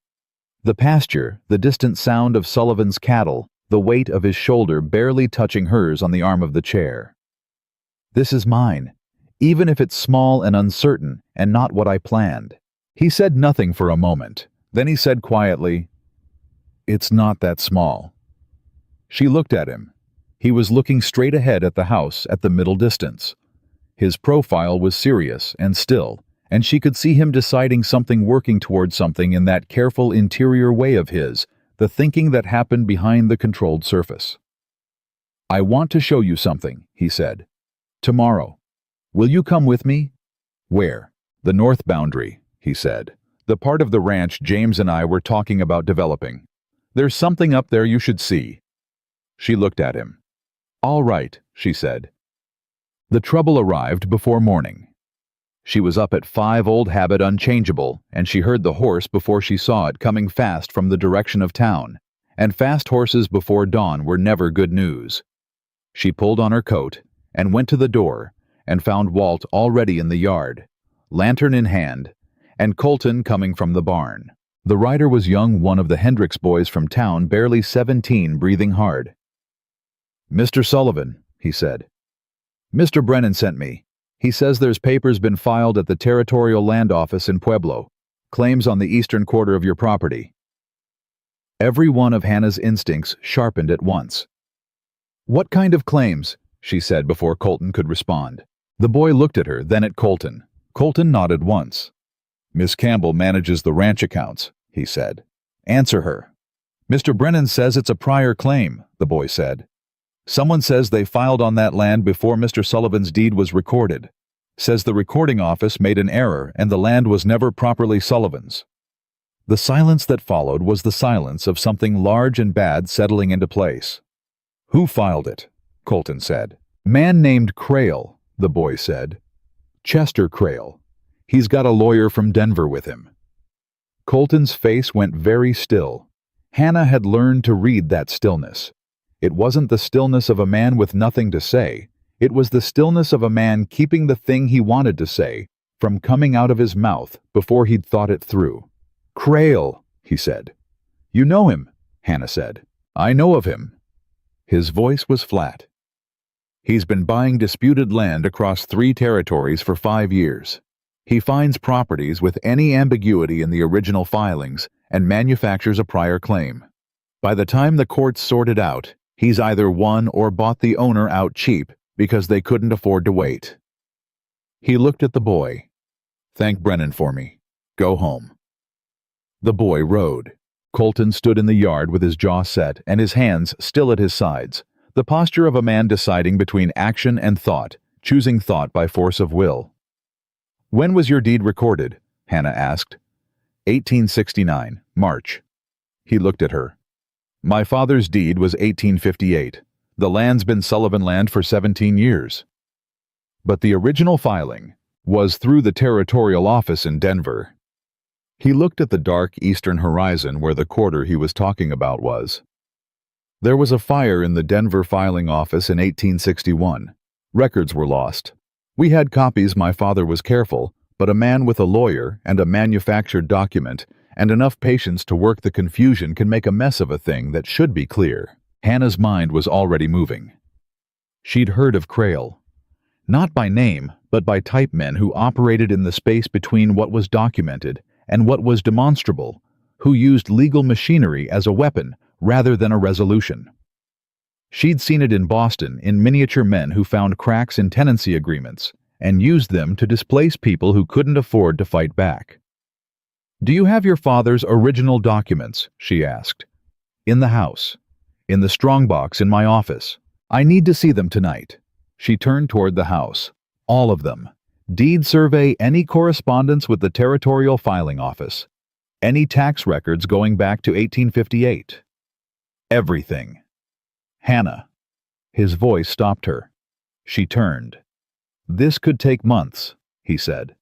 The pasture, the distant sound of Sullivan's cattle, the weight of his shoulder barely touching hers on the arm of the chair. "This is mine, even if it's small and uncertain and not what I planned." He said nothing for a moment. Then he said quietly, "It's not that small." She looked at him. He was looking straight ahead at the house at the middle distance. His profile was serious and still, and she could see him deciding something, working toward something in that careful interior way of his, the thinking that happened behind the controlled surface. "I want to show you something," he said. "Tomorrow. Will you come with me?" "Where?" "The north boundary," he said. "The part of the ranch James and I were talking about developing. There's something up there you should see." She looked at him. "All right," she said. The trouble arrived before morning. She was up at 5, old habit unchangeable, and she heard the horse before she saw it coming fast from the direction of town, and fast horses before dawn were never good news. She pulled on her coat and went to the door and found Walt already in the yard, lantern in hand, and Colton coming from the barn. The rider was young, one of the Hendricks boys from town, barely 17, breathing hard. "Mr. Sullivan," he said. "Mr. Brennan sent me. He says there's papers been filed at the Territorial Land Office in Pueblo, claims on the eastern quarter of your property." Every one of Hannah's instincts sharpened at once. "What kind of claims?" she said before Colton could respond. The boy looked at her, then at Colton. Colton nodded once. "Miss Campbell manages the ranch accounts," he said. "Answer her." "Mr. Brennan says it's a prior claim," the boy said. "Someone says they filed on that land before Mr. Sullivan's deed was recorded. Says the recording office made an error and the land was never properly Sullivan's." The silence that followed was the silence of something large and bad settling into place. "Who filed it?" Colton said. "Man named Crail," the boy said. "Chester Crail. He's got a lawyer from Denver with him." Colton's face went very still. Hannah had learned to read that stillness. It wasn't the stillness of a man with nothing to say. It was the stillness of a man keeping the thing he wanted to say from coming out of his mouth before he'd thought it through. "Crail," he said. "You know him," Hannah said. "I know of him." His voice was flat. "He's been buying disputed land across 3 territories for 5 years. He finds properties with any ambiguity in the original filings and manufactures a prior claim. By the time the courts sort it out, he's either won or bought the owner out cheap because they couldn't afford to wait." He looked at the boy. "Thank Brennan for me. Go home." The boy rode. Colton stood in the yard with his jaw set and his hands still at his sides, the posture of a man deciding between action and thought, choosing thought by force of will. "When was your deed recorded?" Hannah asked. 1869, March. He looked at her. "My father's deed was 1858. The land's been Sullivan land for 17 years. But the original filing was through the Territorial Office in Denver." He looked at the dark eastern horizon where the quarter he was talking about was. "There was a fire in the Denver filing office in 1861. Records were lost. We had copies. My father was careful, but a man with a lawyer and a manufactured document and enough patience to work the confusion can make a mess of a thing that should be clear." Hannah's mind was already moving. She'd heard of Crail. Not by name, but by type men who operated in the space between what was documented and what was demonstrable, who used legal machinery as a weapon rather than a resolution. She'd seen it in Boston in miniature men who found cracks in tenancy agreements and used them to displace people who couldn't afford to fight back. "Do you have your father's original documents?" she asked. "In the house. In the strongbox in my office. I need to see them tonight." She turned toward the house. "All of them. Deed survey, any correspondence with the Territorial Filing Office. Any tax records going back to 1858. Everything." "Hannah." His voice stopped her. She turned. "This could take months," he said.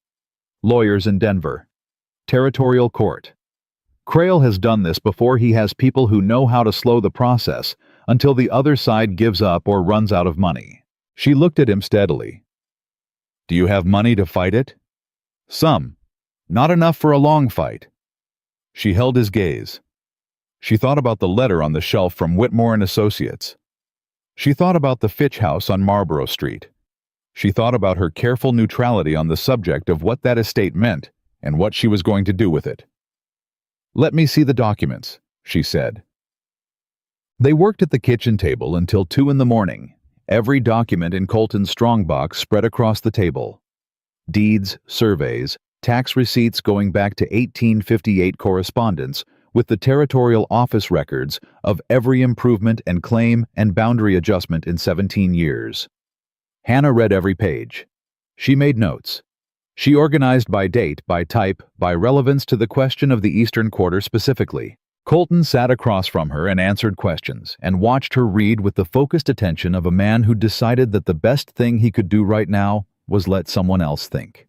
"Lawyers in Denver. Territorial Court. Crail has done this before. He has people who know how to slow the process until the other side gives up or runs out of money." She looked at him steadily. Do you have money to fight it? Some. Not enough for a long fight. She held his gaze. She thought about the letter on the shelf from Whitmore and Associates. She thought about the Fitch house on Marlborough Street. She thought about her careful neutrality on the subject of what that estate meant and what she was going to do with it. "Let me see the documents," she said. They worked at the kitchen table until 2 in the morning, every document in Colton's strongbox spread across the table. Deeds, surveys, tax receipts going back to 1858 correspondence with the territorial office records of every improvement and claim and boundary adjustment in 17 years. Hannah read every page. She made notes. She organized by date, by type, by relevance to the question of the Eastern Quarter specifically. Colton sat across from her and answered questions, and watched her read with the focused attention of a man who decided that the best thing he could do right now was let someone else think.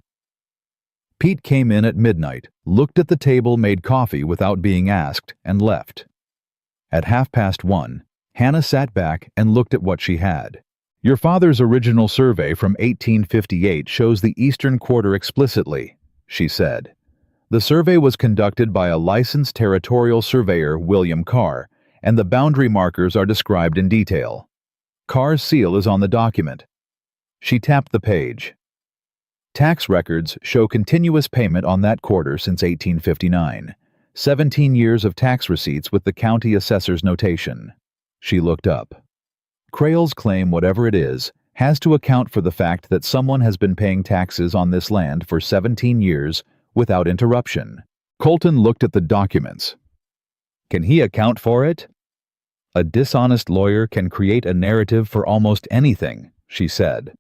Pete came in at midnight, looked at the table, made coffee without being asked, and left. At 1:30, Hannah sat back and looked at what she had. "Your father's original survey from 1858 shows the Eastern Quarter explicitly," she said. "The survey was conducted by a licensed territorial surveyor, William Carr, and the boundary markers are described in detail. Carr's seal is on the document." She tapped the page. "Tax records show continuous payment on that quarter since 1859. 17 years of tax receipts with the county assessor's notation." She looked up. "Crayle's claim, whatever it is, has to account for the fact that someone has been paying taxes on this land for 17 years without interruption." Colton looked at the documents. "Can he account for it?" "A dishonest lawyer can create a narrative for almost anything," she said.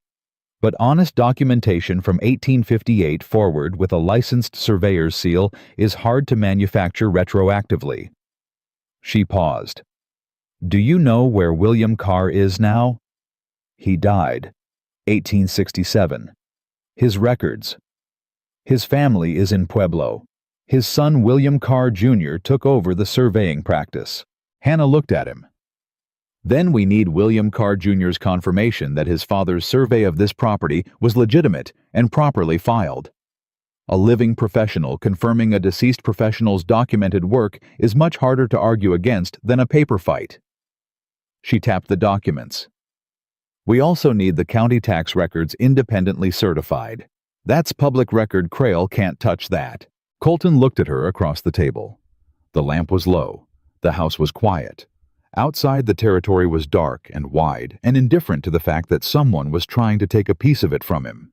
"But honest documentation from 1858 forward with a licensed surveyor's seal is hard to manufacture retroactively." She paused. "Do you know where William Carr is now?" "He died. 1867. His records. His family is in Pueblo. His son William Carr Jr. took over the surveying practice." Hannah looked at him. "Then we need William Carr Jr.'s confirmation that his father's survey of this property was legitimate and properly filed. A living professional confirming a deceased professional's documented work is much harder to argue against than a paper fight." She tapped the documents. "We also need the county tax records independently certified. That's public record. Crayle can't touch that." Colton looked at her across the table. The lamp was low. The house was quiet. Outside, the territory was dark and wide and indifferent to the fact that someone was trying to take a piece of it from him.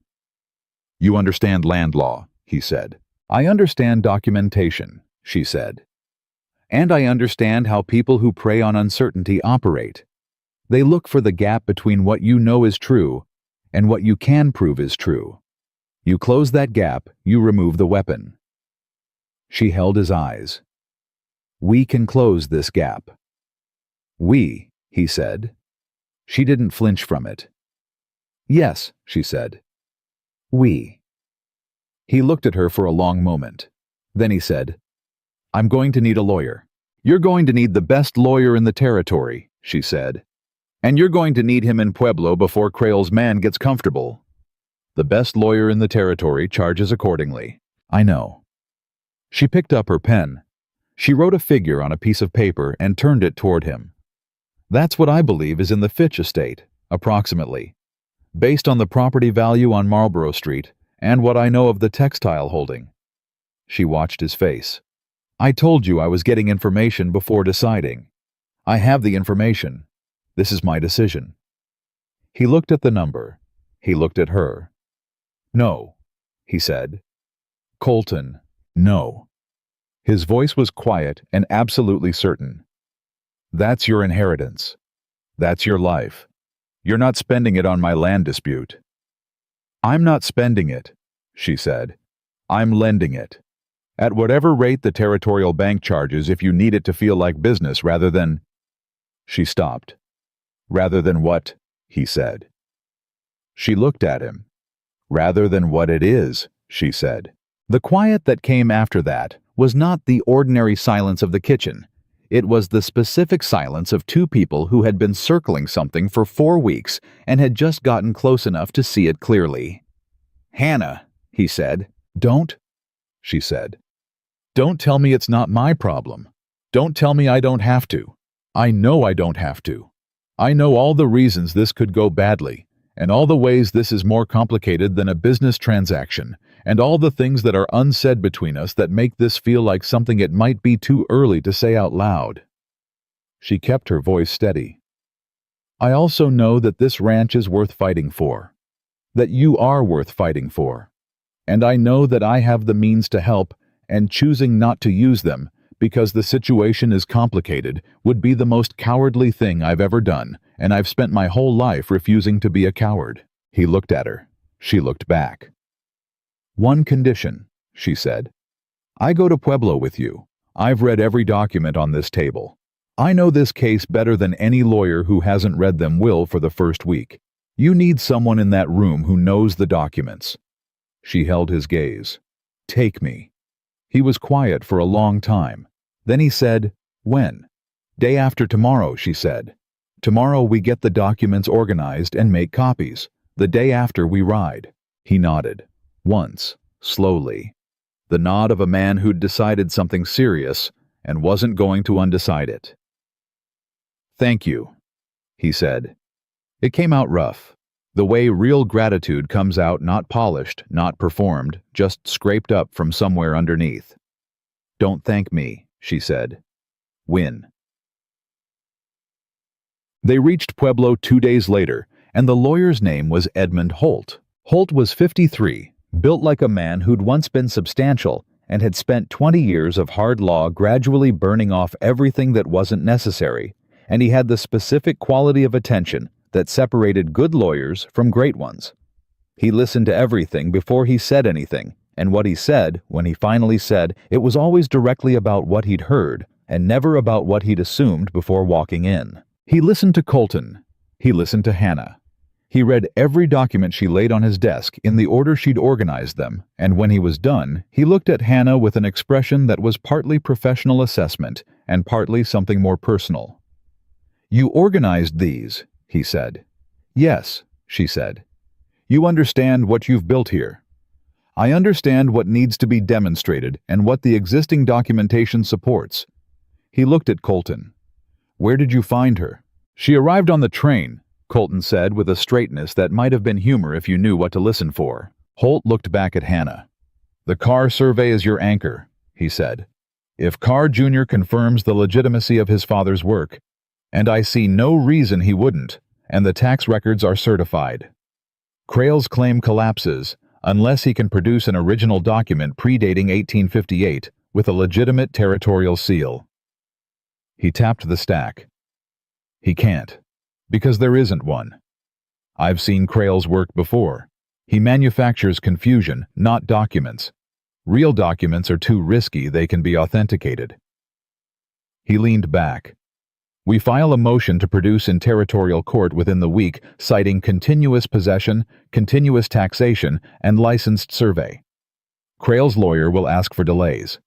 "You understand land law," he said. "I understand documentation," she said. "And I understand how people who prey on uncertainty operate. They look for the gap between what you know is true and what you can prove is true. You close that gap, you remove the weapon." She held his eyes. "We can close this gap." "We," he said. She didn't flinch from it. "Yes," she said. "We." He looked at her for a long moment. Then he said, "I'm going to need a lawyer." "You're going to need the best lawyer in the territory," she said. "And you're going to need him in Pueblo before Crayle's man gets comfortable. The best lawyer in the territory charges accordingly." "I know." She picked up her pen. She wrote a figure on a piece of paper and turned it toward him. "That's what I believe is in the Fitch estate, approximately, based on the property value on Marlborough Street and what I know of the textile holding." She watched his face. "I told you I was getting information before deciding. I have the information. This is my decision." He looked at the number. He looked at her. "No," he said. "Colton, no." His voice was quiet and absolutely certain. "That's your inheritance. That's your life. You're not spending it on my land dispute." "I'm not spending it," she said. "I'm lending it. At whatever rate the territorial bank charges if you need it to feel like business rather than—" She stopped. "Rather than what?" he said. She looked at him. "Rather than what it is," she said. The quiet that came after that was not the ordinary silence of the kitchen. It was the specific silence of two people who had been circling something for 4 weeks and had just gotten close enough to see it clearly. "Hannah," he said. "Don't," she said. "Don't tell me it's not my problem. Don't tell me I don't have to. I know I don't have to. I know all the reasons this could go badly, and all the ways this is more complicated than a business transaction, and all the things that are unsaid between us that make this feel like something it might be too early to say out loud." She kept her voice steady. "I also know that this ranch is worth fighting for. That you are worth fighting for. And I know that I have the means to help, and choosing not to use them, because the situation is complicated, would be the most cowardly thing I've ever done, and I've spent my whole life refusing to be a coward." He looked at her. She looked back. "One condition," she said. "I go to Pueblo with you. I've read every document on this table. I know this case better than any lawyer who hasn't read them will for the first week. You need someone in that room who knows the documents." She held his gaze. "Take me." He was quiet for a long time. Then he said, "When?" "Day after tomorrow," she said. "Tomorrow we get the documents organized and make copies. The day after we ride." He nodded. Once, slowly. The nod of a man who'd decided something serious and wasn't going to undecide it. "Thank you," he said. It came out rough. The way real gratitude comes out, not polished, not performed, just scraped up from somewhere underneath. "Don't thank me," she said. "Win." They reached Pueblo 2 days later, and the lawyer's name was Edmund Holt. Holt was 53, built like a man who'd once been substantial and had spent 20 years of hard law gradually burning off everything that wasn't necessary, and he had the specific quality of attention that separated good lawyers from great ones. He listened to everything before he said anything, and what he said, when he finally said, it was always directly about what he'd heard, and never about what he'd assumed before walking in. He listened to Colton. He listened to Hannah. He read every document she laid on his desk in the order she'd organized them, and when he was done, he looked at Hannah with an expression that was partly professional assessment and partly something more personal. "You organized these," he said. "Yes," she said. "You understand what you've built here. I understand what needs to be demonstrated and what the existing documentation supports." He looked at Colton. "Where did you find her?" "She arrived on the train," Colton said with a straightness that might have been humor if you knew what to listen for. Holt looked back at Hannah. "The Carr survey is your anchor," he said. "If Carr Jr. confirms the legitimacy of his father's work, and I see no reason he wouldn't, and the tax records are certified. Crail's claim collapses unless he can produce an original document predating 1858 with a legitimate territorial seal." He tapped the stack. "He can't, because there isn't one. I've seen Crail's work before. He manufactures confusion, not documents. Real documents are too risky, they can be authenticated." He leaned back. "We file a motion to produce in territorial court within the week, citing continuous possession, continuous taxation, and licensed survey. Crail's lawyer will ask for delays.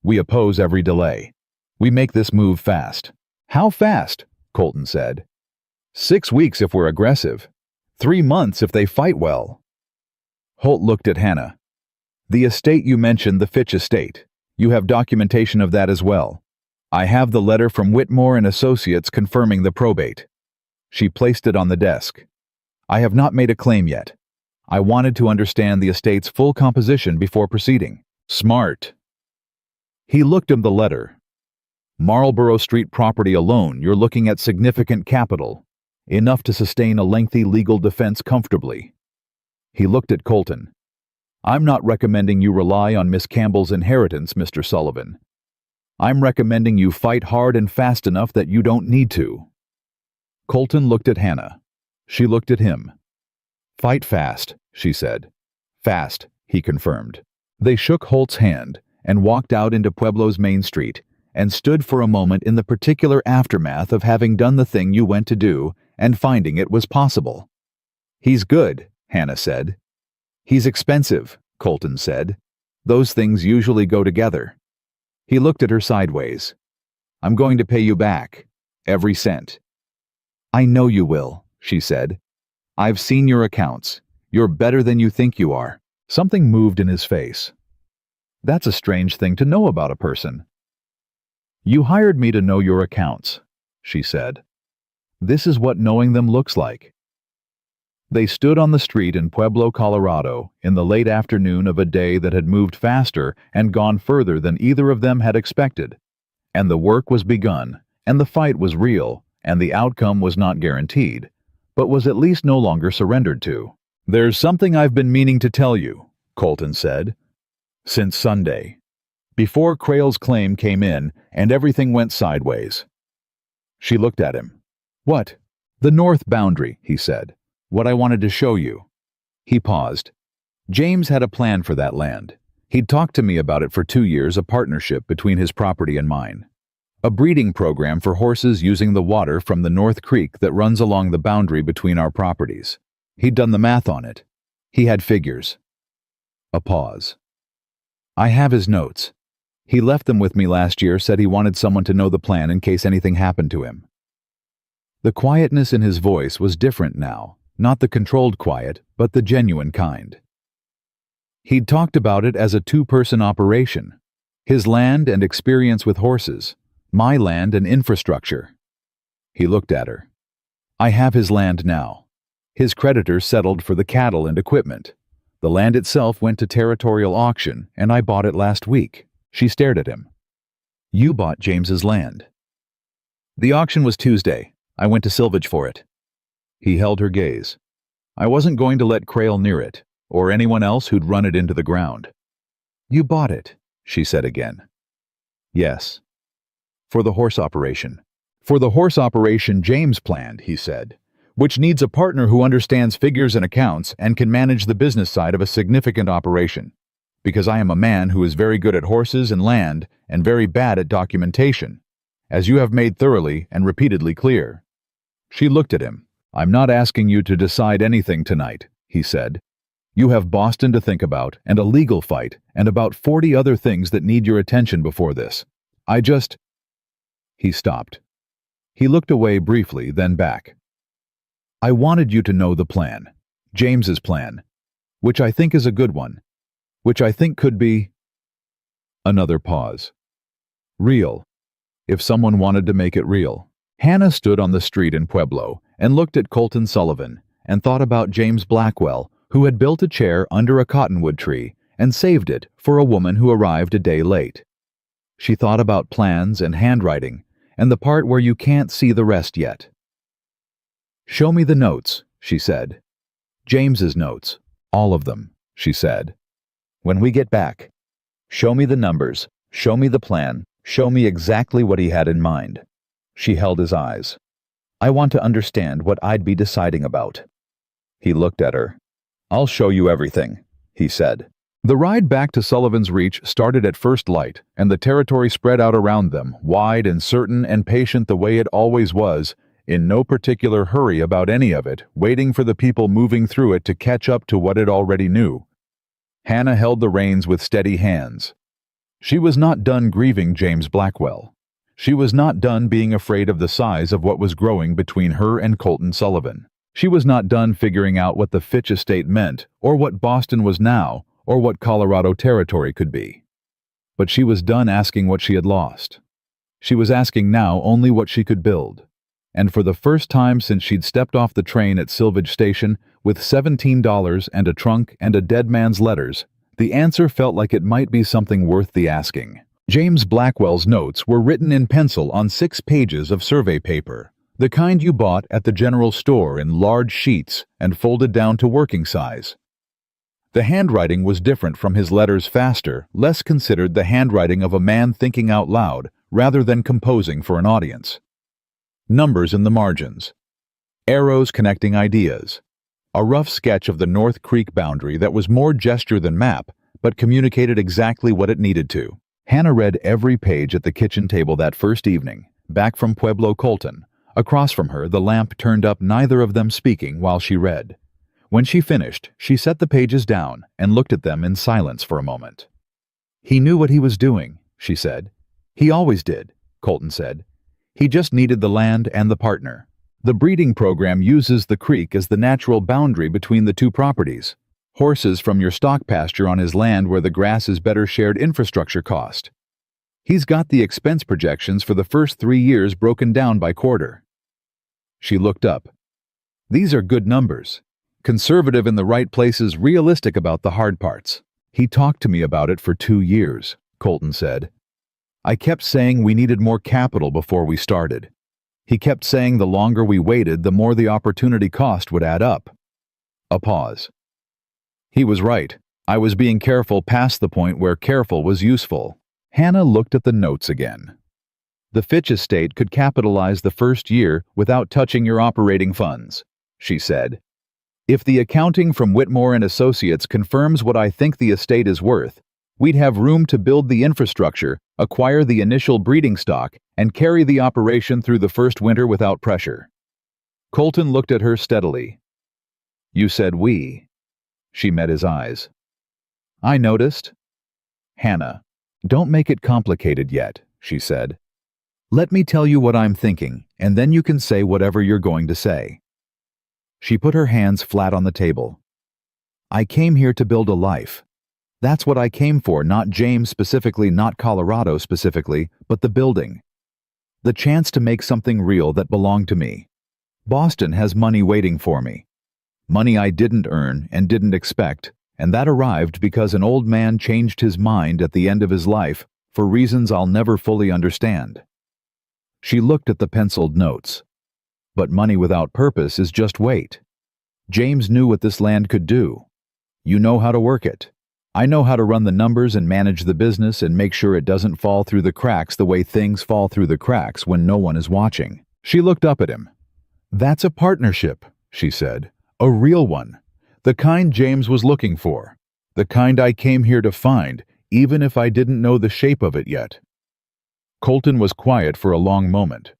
We oppose every delay. We make this move fast." "How fast?" Colton said. 6 weeks if we're aggressive. 3 months if they fight well." Holt looked at Hannah. "The estate you mentioned, the Fitch estate. You have documentation of that as well. I have the letter from Whitmore and Associates confirming the probate." She placed it on the desk. "I have not made a claim yet. I wanted to understand the estate's full composition before proceeding." "Smart." He looked at the letter. "Marlborough Street property alone, you're looking at significant capital, enough to sustain a lengthy legal defense comfortably." He looked at Colton. "I'm not recommending you rely on Miss Campbell's inheritance, Mr. Sullivan. I'm recommending you fight hard and fast enough that you don't need to." Colton looked at Hannah. She looked at him. "Fight fast," she said. "Fast," he confirmed. They shook Holt's hand and walked out into Pueblo's main street and stood for a moment in the particular aftermath of having done the thing you went to do and finding it was possible. "He's good," Hannah said. "He's expensive," Colton said. "Those things usually go together." He looked at her sideways. "I'm going to pay you back. Every cent." "I know you will," she said. "I've seen your accounts. You're better than you think you are. Something moved in his face. That's a strange thing to know about a person. You hired me to know your accounts, she said. This is what knowing them looks like. They stood on the street in Pueblo, Colorado, in the late afternoon of a day that had moved faster and gone further than either of them had expected. And the work was begun, and the fight was real, and the outcome was not guaranteed, but was at least no longer surrendered to. There's something I've been meaning to tell you, Colton said. Since Sunday. Before Crail's claim came in, and everything went sideways. She looked at him. What? The north boundary, he said. What I wanted to show you. He paused. James had a plan for that land. He'd talked to me about it for 2 years, a partnership between his property and mine. A breeding program for horses using the water from the North Creek that runs along the boundary between our properties. He'd done the math on it. He had figures. A pause. I have his notes. He left them with me last year, said he wanted someone to know the plan in case anything happened to him. The quietness in his voice was different now, not the controlled quiet, but the genuine kind. He'd talked about it as a 2-person operation. His land and experience with horses, my land and infrastructure. He looked at her. I have his land now. His creditors settled for the cattle and equipment. The land itself went to territorial auction, and I bought it last week. She stared at him. You bought James's land. The auction was Tuesday. I went to Silvage for it. He held her gaze. I wasn't going to let Crail near it, or anyone else who'd run it into the ground. You bought it, she said again. Yes. For the horse operation. For the horse operation James planned, he said, which needs a partner who understands figures and accounts and can manage the business side of a significant operation. Because I am a man who is very good at horses and land and very bad at documentation, as you have made thoroughly and repeatedly clear. She looked at him. I'm not asking you to decide anything tonight, he said. You have Boston to think about, and a legal fight, and about 40 other things that need your attention before this. He stopped. He looked away briefly, then back. I wanted you to know the plan, James's plan, which I think is a good one, which I think could be... Another pause. Real, if someone wanted to make it real. Hannah stood on the street in Pueblo and looked at Colton Sullivan and thought about James Blackwell, who had built a chair under a cottonwood tree and saved it for a woman who arrived a day late. She thought about plans and handwriting and the part where you can't see the rest yet. Show me the notes, she said. James's notes. All of them, she said. When we get back. Show me the numbers, show me the plan, show me exactly what he had in mind. She held his eyes. I want to understand what I'd be deciding about. He looked at her. I'll show you everything, he said. The ride back to Sullivan's Reach started at first light, and the territory spread out around them, wide and certain and patient the way it always was, in no particular hurry about any of it, waiting for the people moving through it to catch up to what it already knew. Hannah held the reins with steady hands. She was not done grieving James Blackwell. She was not done being afraid of the size of what was growing between her and Colton Sullivan. She was not done figuring out what the Fitch estate meant, or what Boston was now, or what Colorado territory could be. But she was done asking what she had lost. She was asking now only what she could build. And for the first time since she'd stepped off the train at Silvage Station, with $17 and a trunk and a dead man's letters, the answer felt like it might be something worth the asking. James Blackwell's notes were written in pencil on 6 pages of survey paper, the kind you bought at the general store in large sheets and folded down to working size. The handwriting was different from his letters, faster, less considered the handwriting of a man thinking out loud rather than composing for an audience. Numbers in the margins. Arrows connecting ideas. A rough sketch of the North Creek boundary that was more gesture than map, but communicated exactly what it needed to. Hannah read every page at the kitchen table that first evening, back from Pueblo Colton. Across from her, the lamp turned up, neither of them speaking while she read. When she finished, she set the pages down and looked at them in silence for a moment. He knew what he was doing, she said. He always did, Colton said. He just needed the land and the partner. The breeding program uses the creek as the natural boundary between the 2 properties. Horses from your stock pasture on his land where the grass is better shared infrastructure cost. He's got the expense projections for the first 3 years broken down by quarter. She looked up. These are good numbers. Conservative in the right places, realistic about the hard parts. He talked to me about it for 2 years, Colton said. I kept saying we needed more capital before we started. He kept saying the longer we waited, the more the opportunity cost would add up. A pause. He was right. I was being careful past the point where careful was useful. Hannah looked at the notes again. The Fitch estate could capitalize the first year without touching your operating funds, she said. If the accounting from Whitmore and Associates confirms what I think the estate is worth, we'd have room to build the infrastructure, acquire the initial breeding stock, and carry the operation through the first winter without pressure. Colton looked at her steadily. You said we. She met his eyes. I noticed. Hannah, don't make it complicated yet, she said. Let me tell you what I'm thinking, and then you can say whatever you're going to say. She put her hands flat on the table. I came here to build a life. That's what I came for, not James specifically, not Colorado specifically, but the building. The chance to make something real that belonged to me. Boston has money waiting for me. Money I didn't earn and didn't expect, and that arrived because an old man changed his mind at the end of his life for reasons I'll never fully understand. She looked at the penciled notes. But money without purpose is just weight. James knew what this land could do. You know how to work it. I know how to run the numbers and manage the business and make sure it doesn't fall through the cracks the way things fall through the cracks when no one is watching. She looked up at him. That's a partnership, she said. A real one. The kind James was looking for. The kind I came here to find, even if I didn't know the shape of it yet. Colton was quiet for a long moment.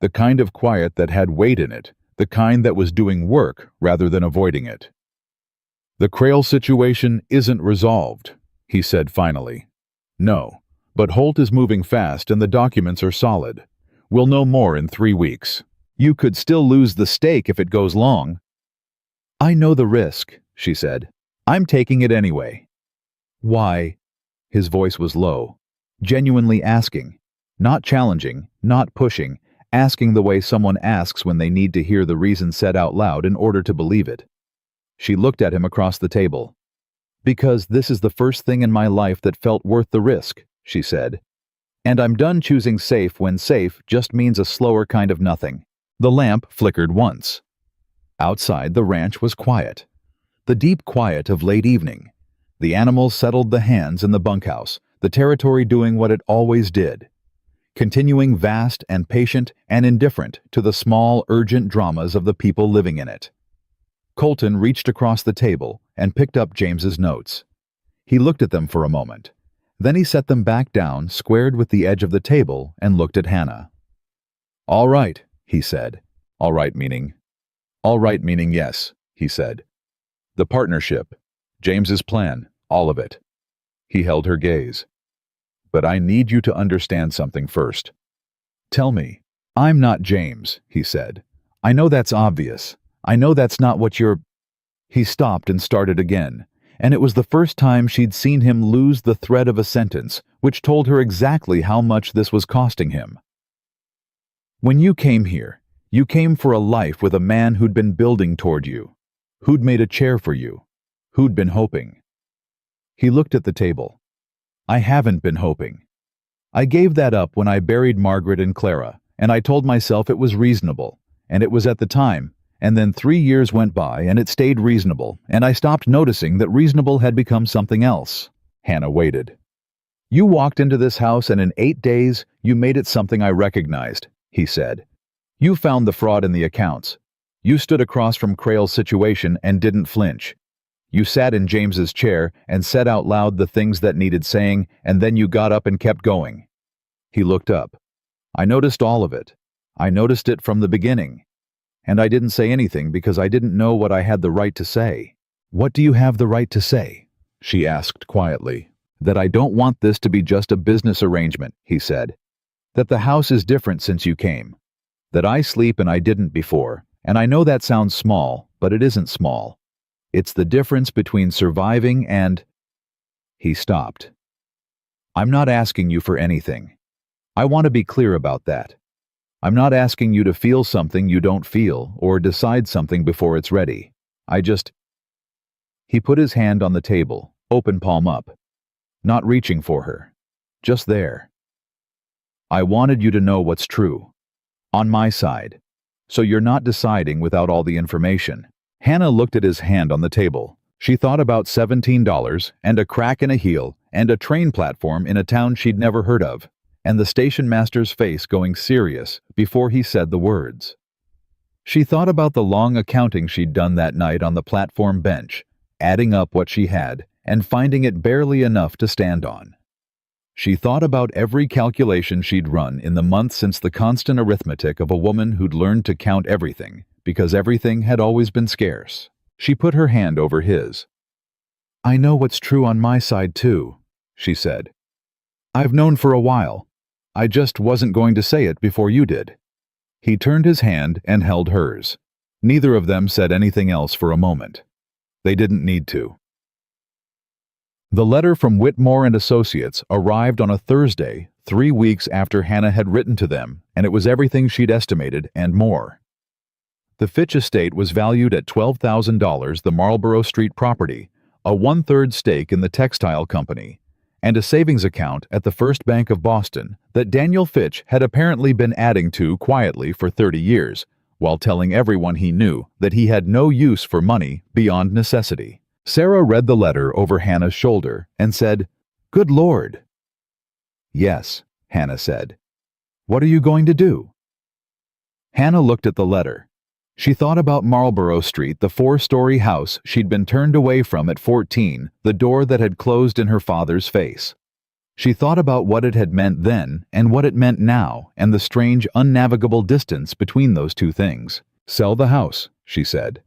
The kind of quiet that had weight in it, the kind that was doing work rather than avoiding it. The Crail situation isn't resolved, he said finally. No, but Holt is moving fast and the documents are solid. We'll know more in 3 weeks. You could still lose the stake if it goes long. I know the risk, she said. I'm taking it anyway. Why? His voice was low, genuinely asking, not challenging, not pushing, asking the way someone asks when they need to hear the reason said out loud in order to believe it. She looked at him across the table. Because this is the first thing in my life that felt worth the risk, she said. And I'm done choosing safe when safe just means a slower kind of nothing. The lamp flickered once. Outside, the ranch was quiet. The deep quiet of late evening. The animals settled the hands in the bunkhouse, the territory doing what it always did. Continuing vast and patient and indifferent to the small, urgent dramas of the people living in it. Colton reached across the table and picked up James's notes. He looked at them for a moment. Then he set them back down, squared with the edge of the table, and looked at Hannah. All right, he said. All right meaning yes, he said. The partnership, James's plan, all of it. He held her gaze. But I need you to understand something first. Tell me. I'm not James, he said. I know that's obvious. I know that's not what you're... He stopped and started again, and it was the first time she'd seen him lose the thread of a sentence, which told her exactly how much this was costing him. When you came here, you came for a life with a man who'd been building toward you, who'd made a chair for you, who'd been hoping. He looked at the table. I haven't been hoping. I gave that up when I buried Margaret and Clara, and I told myself it was reasonable, and it was at the time, and then 3 years went by and it stayed reasonable, and I stopped noticing that reasonable had become something else. Hannah waited. You walked into this house and in 8 days you made it something I recognized, he said. You found the fraud in the accounts. You stood across from Crail's situation and didn't flinch. You sat in James's chair and said out loud the things that needed saying, and then you got up and kept going. He looked up. I noticed all of it. I noticed it from the beginning. And I didn't say anything because I didn't know what I had the right to say. What do you have the right to say? She asked quietly. That I don't want this to be just a business arrangement, he said. That the house is different since you came. That I sleep and I didn't before, and I know that sounds small, but it isn't small. It's the difference between surviving and... He stopped. I'm not asking you for anything. I want to be clear about that. I'm not asking you to feel something you don't feel or decide something before it's ready. He put his hand on the table, open palm up, not reaching for her, just there. I wanted you to know what's true, on my side, so you're not deciding without all the information. Hannah looked at his hand on the table. She thought about $17 and a crack in a heel and a train platform in a town she'd never heard of, and the station master's face going serious before he said the words. She thought about the long accounting she'd done that night on the platform bench, adding up what she had and finding it barely enough to stand on. She thought about every calculation she'd run in the months since the constant arithmetic of a woman who'd learned to count everything, because everything had always been scarce. She put her hand over his. I know what's true on my side too, she said. I've known for a while. I just wasn't going to say it before you did. He turned his hand and held hers. Neither of them said anything else for a moment. They didn't need to. The letter from Whitmore and Associates arrived on a Thursday, 3 weeks after Hannah had written to them, and it was everything she'd estimated and more. The Fitch estate was valued at $12,000, the Marlborough Street property, a 1/3 stake in the textile company, and a savings account at the First Bank of Boston that Daniel Fitch had apparently been adding to quietly for 30 years, while telling everyone he knew that he had no use for money beyond necessity. Sarah read the letter over Hannah's shoulder and said, "Good Lord." "Yes," Hannah said. "What are you going to do?" Hannah looked at the letter. She thought about Marlborough Street, the 4-story house she'd been turned away from at 14, the door that had closed in her father's face. She thought about what it had meant then and what it meant now and the strange, unnavigable distance between those two things. "Sell the house," she said.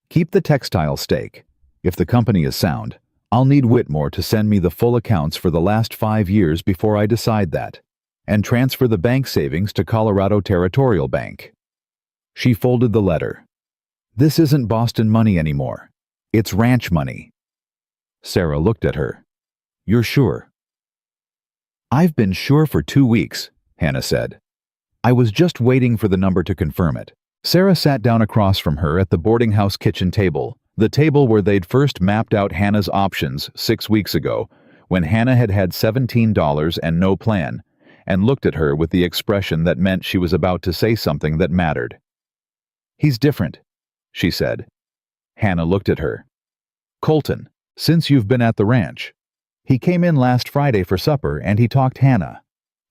"Keep the textile stake. If the company is sound, I'll need Whitmore to send me the full accounts for the last 5 years before I decide that, and transfer the bank savings to Colorado Territorial Bank." She folded the letter. "This isn't Boston money anymore. It's ranch money." Sarah looked at her. "You're sure?" "I've been sure for 2 weeks," Hannah said. "I was just waiting for the number to confirm it." Sarah sat down across from her at the boarding house kitchen table, the table where they'd first mapped out Hannah's options 6 weeks ago, when Hannah had had $17 and no plan, and looked at her with the expression that meant she was about to say something that mattered. "He's different," she said. Hannah looked at her. "Colton, since you've been at the ranch. He came in last Friday for supper and he talked Hannah.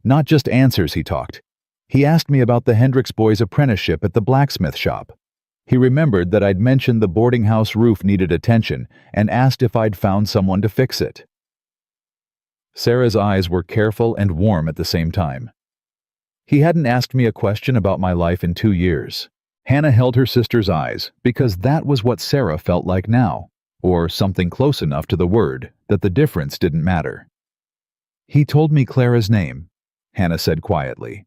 Not just answers he talked. He asked me about the Hendricks boys' apprenticeship at the blacksmith shop. He remembered that I'd mentioned the boarding house roof needed attention and asked if I'd found someone to fix it." Sarah's eyes were careful and warm at the same time. "He hadn't asked me a question about my life in 2 years. Hannah held her sister's eyes because that was what Sarah felt like now, or something close enough to the word that the difference didn't matter. "He told me Clara's name," Hannah said quietly.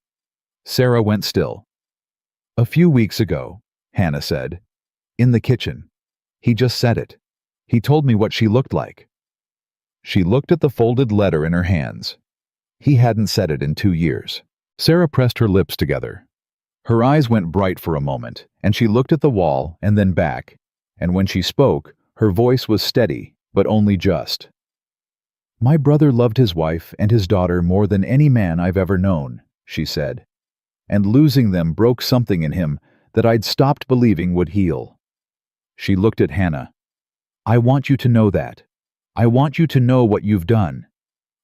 Sarah went still. "A few weeks ago," Hannah said, "in the kitchen. He just said it. He told me what she looked like." She looked at the folded letter in her hands. He hadn't said it in 2 years. Sarah pressed her lips together. Her eyes went bright for a moment, and she looked at the wall and then back, and when she spoke, her voice was steady, but only just. "My brother loved his wife and his daughter more than any man I've ever known," she said, "and losing them broke something in him that I'd stopped believing would heal." She looked at Hannah. "I want you to know that. I want you to know what you've done.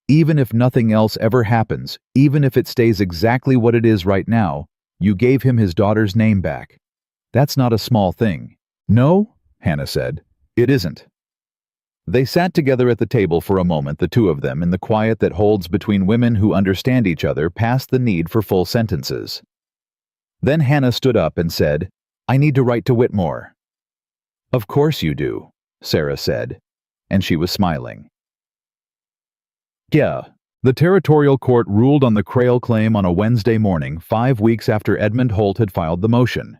Even if nothing else ever happens, even if it stays exactly what it is right now, you gave him his daughter's name back. That's not a small thing." "No," Hannah said, "it isn't." They sat together at the table for a moment, the two of them, in the quiet that holds between women who understand each other past the need for full sentences. Then Hannah stood up and said, "I need to write to Whitmore." "Of course you do," Sarah said, and she was smiling. Yeah. The Territorial Court ruled on the Crail claim on a Wednesday morning, 5 weeks after Edmund Holt had filed the motion.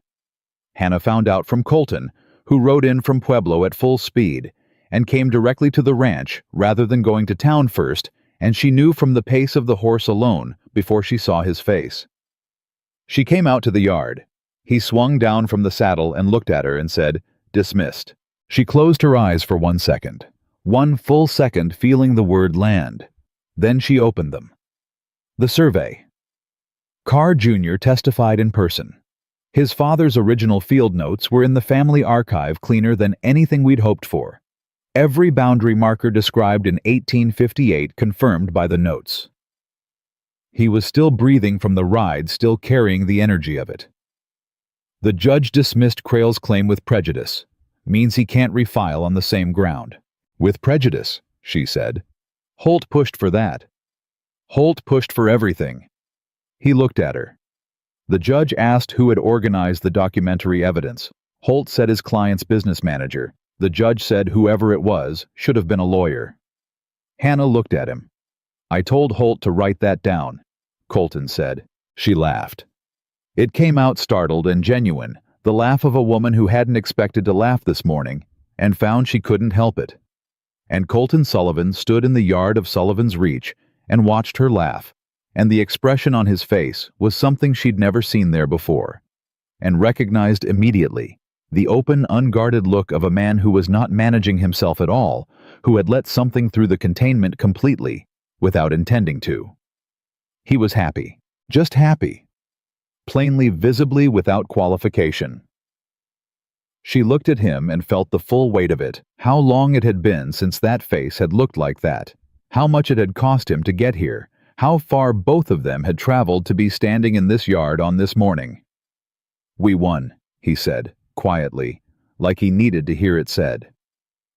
Hannah found out from Colton, who rode in from Pueblo at full speed and came directly to the ranch rather than going to town first, and she knew from the pace of the horse alone before she saw his face. She came out to the yard. He swung down from the saddle and looked at her and said, "Dismissed." She closed her eyes for 1 second. 1 full second feeling the word land. Then she opened them. The survey. Carr Jr. testified in person. His father's original field notes were in the family archive cleaner than anything we'd hoped for. Every boundary marker described in 1858 confirmed by the notes. He was still breathing from the ride, still carrying the energy of it. The judge dismissed Crail's claim with prejudice. Means he can't refile on the same ground. With prejudice, she said. Holt pushed for that. Holt pushed for everything. He looked at her. The judge asked who had organized the documentary evidence. Holt said his client's business manager. The judge said whoever it was should have been a lawyer. Hannah looked at him. "I told Holt to write that down," Colton said. She laughed. It came out startled and genuine, the laugh of a woman who hadn't expected to laugh this morning and found she couldn't help it. And Colton Sullivan stood in the yard of Sullivan's Reach and watched her laugh, and the expression on his face was something she'd never seen there before, and recognized immediately the open, unguarded look of a man who was not managing himself at all, who had let something through the containment completely, without intending to. He was happy, just happy, plainly, visibly, without qualification. She looked at him and felt the full weight of it, how long it had been since that face had looked like that, how much it had cost him to get here, how far both of them had traveled to be standing in this yard on this morning. "We won," he said, quietly, like he needed to hear it said.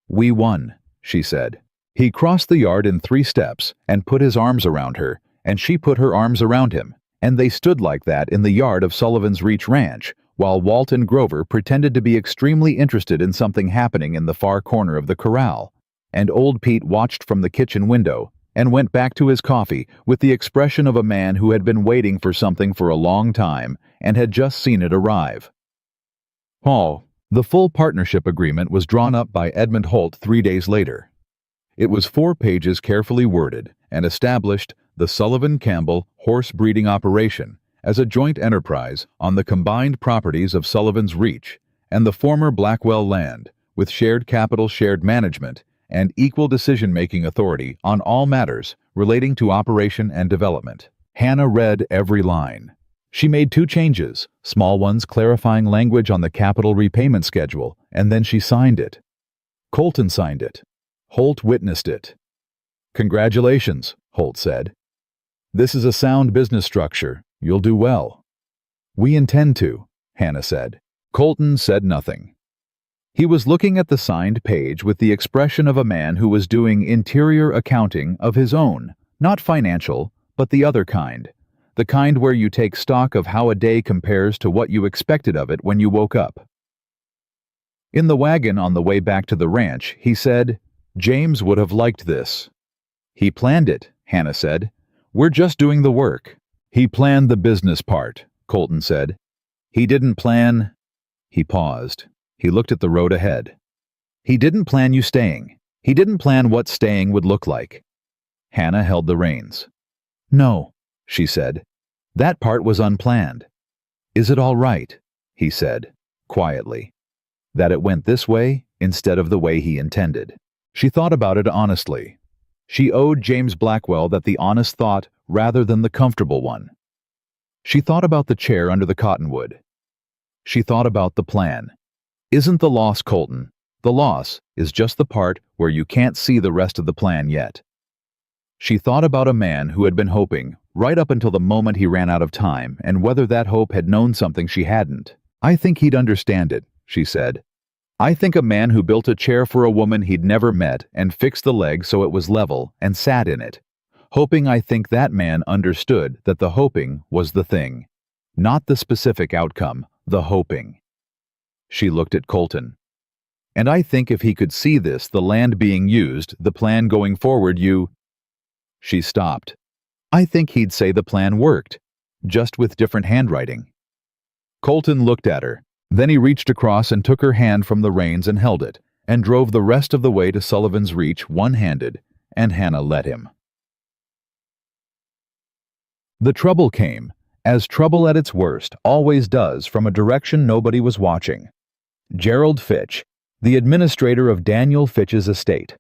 "We won," she said. He crossed the yard in 3 steps and put his arms around her, and she put her arms around him, and they stood like that in the yard of Sullivan's Reach Ranch, while Walt and Grover pretended to be extremely interested in something happening in the far corner of the corral, and old Pete watched from the kitchen window and went back to his coffee with the expression of a man who had been waiting for something for a long time and had just seen it arrive. The full partnership agreement was drawn up by Edmund Holt 3 days later. It was 4 pages carefully worded and established the Sullivan-Campbell horse breeding operation as a joint enterprise on the combined properties of Sullivan's Reach and the former Blackwell land, with shared capital, shared management, and equal decision-making authority on all matters relating to operation and development. Hannah read every line. She made 2 changes, small ones clarifying language on the capital repayment schedule, and then she signed it. Colton signed it. Holt witnessed it. "Congratulations," Holt said. "This is a sound business structure. You'll do well." "We intend to," Hannah said. Colton said nothing. He was looking at the signed page with the expression of a man who was doing interior accounting of his own, not financial, but the other kind. The kind where you take stock of how a day compares to what you expected of it when you woke up. In the wagon on the way back to the ranch, he said, "James would have liked this." "He planned it," Hannah said. "We're just doing the work." "He planned the business part," Colton said. "He didn't plan—" He paused. He looked at the road ahead. "He didn't plan you staying. He didn't plan what staying would look like." Hannah held the reins. "No," she said. "That part was unplanned." "Is it all right?" he said, quietly. "That it went this way instead of the way he intended?" She thought about it honestly. She owed James Blackwell that the honest thought rather than the comfortable one. She thought about the chair under the cottonwood. She thought about the plan. Isn't the loss, Colton? The loss is just the part where you can't see the rest of the plan yet. She thought about a man who had been hoping, right up until the moment he ran out of time, and whether that hope had known something she hadn't. "I think he'd understand it," she said. "I think a man who built a chair for a woman he'd never met and fixed the leg so it was level and sat in it. I think that man understood that the hoping was the thing. Not the specific outcome, the hoping." She looked at Colton. "And I think if he could see this, the land being used, the plan going forward, She stopped. "I think he'd say the plan worked, just with different handwriting." Colton looked at her. Then he reached across and took her hand from the reins and held it, and drove the rest of the way to Sullivan's Reach one-handed, and Hannah let him. The trouble came, as trouble at its worst always does, from a direction nobody was watching. Gerald Fitch, the administrator of Daniel Fitch's estate.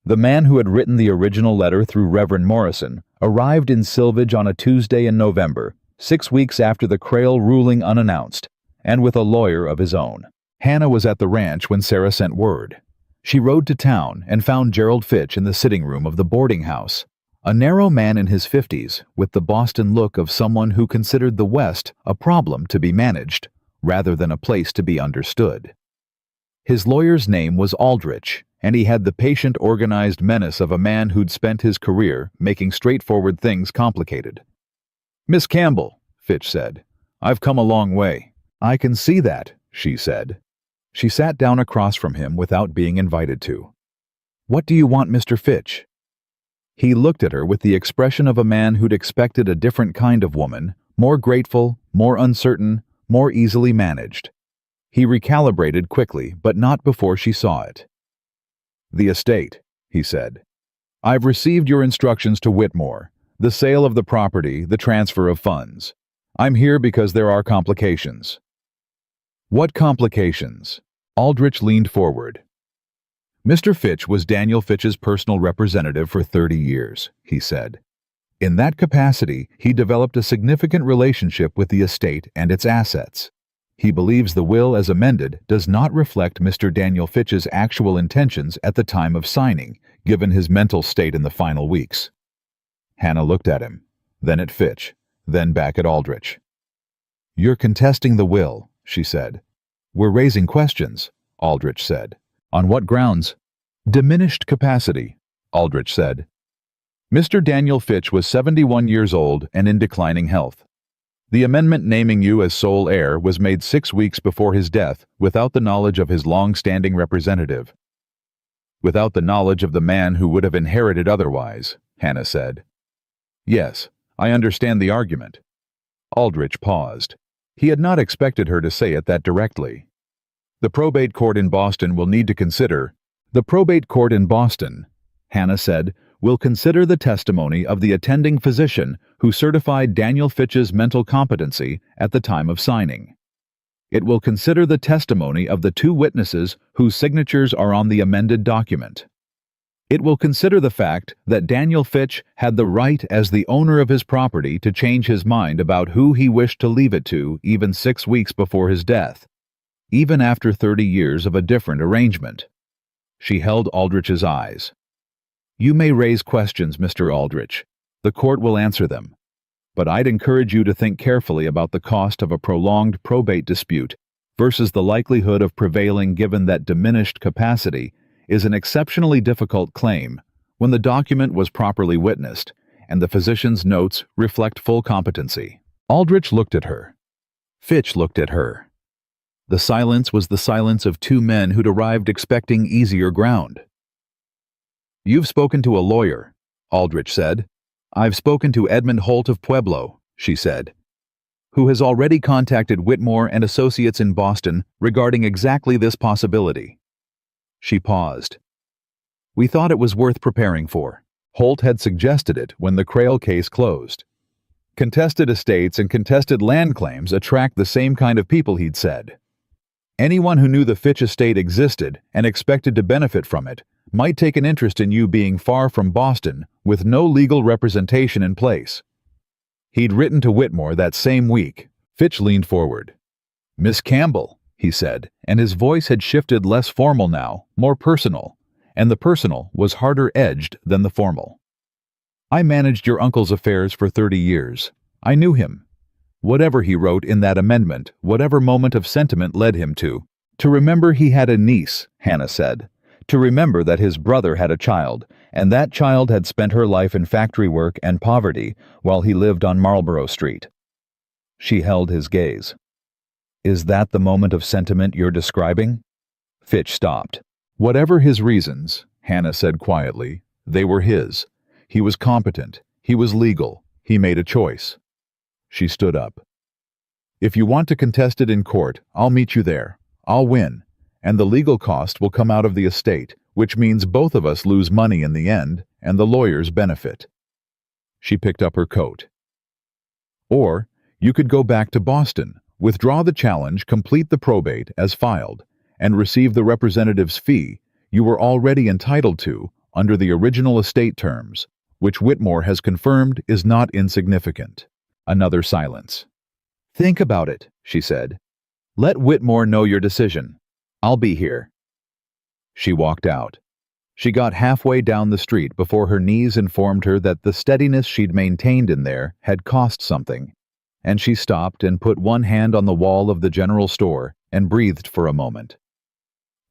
The man who had written the original letter through Reverend Morrison arrived in Silvage on a Tuesday in November, 6 weeks after the Crail ruling unannounced, and with a lawyer of his own. Hannah was at the ranch when Sarah sent word. She rode to town and found Gerald Fitch in the sitting room of the boarding house, a narrow man in his 50s with the Boston look of someone who considered the West a problem to be managed, rather than a place to be understood. His lawyer's name was Aldrich, and he had the patient, organized menace of a man who'd spent his career making straightforward things complicated. "Miss Campbell," Fitch said, "I've come a long way." "I can see that," she said. She sat down across from him without being invited to. "What do you want, Mr. Fitch?" He looked at her with the expression of a man who'd expected a different kind of woman, more grateful, more uncertain, more easily managed. He recalibrated quickly, but not before she saw it. "The estate," he said. "I've received your instructions to Whitmore, the sale of the property, the transfer of funds. I'm here because there are complications." "What complications?" Aldrich leaned forward. Mr. Fitch was Daniel Fitch's personal representative for 30 years, he said. In that capacity, he developed a significant relationship with the estate and its assets. He believes the will as amended does not reflect Mr. Daniel Fitch's actual intentions at the time of signing, given his mental state in the final weeks. Hannah looked at him, then at Fitch, then back at Aldrich. "You're contesting the will," she said. "We're raising questions," Aldrich said. "On what grounds?" "Diminished capacity," Aldrich said. Mr. Daniel Fitch was 71 years old and in declining health. The amendment naming you as sole heir was made 6 weeks before his death without the knowledge of his long-standing representative. "Without the knowledge of the man who would have inherited otherwise," Hannah said. "Yes, I understand the argument." Aldrich paused. He had not expected her to say it that directly. "The probate court in Boston will need to consider—" "The probate court in Boston," Hannah said, "will consider the testimony of the attending physician who certified Daniel Fitch's mental competency at the time of signing. It will consider the testimony of the 2 witnesses whose signatures are on the amended document. It will consider the fact that Daniel Fitch had the right as the owner of his property to change his mind about who he wished to leave it to even 6 weeks before his death, even after 30 years of a different arrangement." She held Aldrich's eyes. "You may raise questions, Mr. Aldrich. The court will answer them. But I'd encourage you to think carefully about the cost of a prolonged probate dispute versus the likelihood of prevailing, given that diminished capacity is an exceptionally difficult claim when the document was properly witnessed and the physician's notes reflect full competency." Aldrich looked at her. Fitch looked at her. The silence was the silence of 2 men who'd arrived expecting easier ground. "You've spoken to a lawyer," Aldrich said. "I've spoken to Edmund Holt of Pueblo," she said, "who has already contacted Whitmore and Associates in Boston regarding exactly this possibility." She paused. "We thought it was worth preparing for. Holt had suggested it when the Crail case closed. Contested estates and contested land claims attract the same kind of people, he'd said. Anyone who knew the Fitch estate existed and expected to benefit from it might take an interest in you being far from Boston with no legal representation in place." He'd written to Whitmore that same week. Fitch leaned forward. "Miss Campbell," he said, and his voice had shifted, less formal now, more personal, and the personal was harder edged than the formal. "I managed your uncle's affairs for 30 years. I knew him. Whatever he wrote in that amendment, whatever moment of sentiment led him to remember he had a niece," Hannah said, "to remember that his brother had a child, and that child had spent her life in factory work and poverty while he lived on Marlborough Street." She held his gaze. "Is that the moment of sentiment you're describing?" Fitch stopped. "Whatever his reasons," Hannah said quietly, "they were his. He was competent. He was legal. He made a choice." She stood up. If you want to contest it in court, I'll meet you there. I'll win. And the legal cost will come out of the estate, which means both of us lose money in the end, and the lawyers benefit." She picked up her coat. "Or, you could go back to Boston, withdraw the challenge, complete the probate as filed, and receive the representative's fee you were already entitled to under the original estate terms, which Whitmore has confirmed is not insignificant." Another silence. "Think about it," she said. "Let Whitmore know your decision. I'll be here." She walked out. She got halfway down the street before her knees informed her that the steadiness she'd maintained in there had cost something, and she stopped and put one hand on the wall of the general store and breathed for a moment.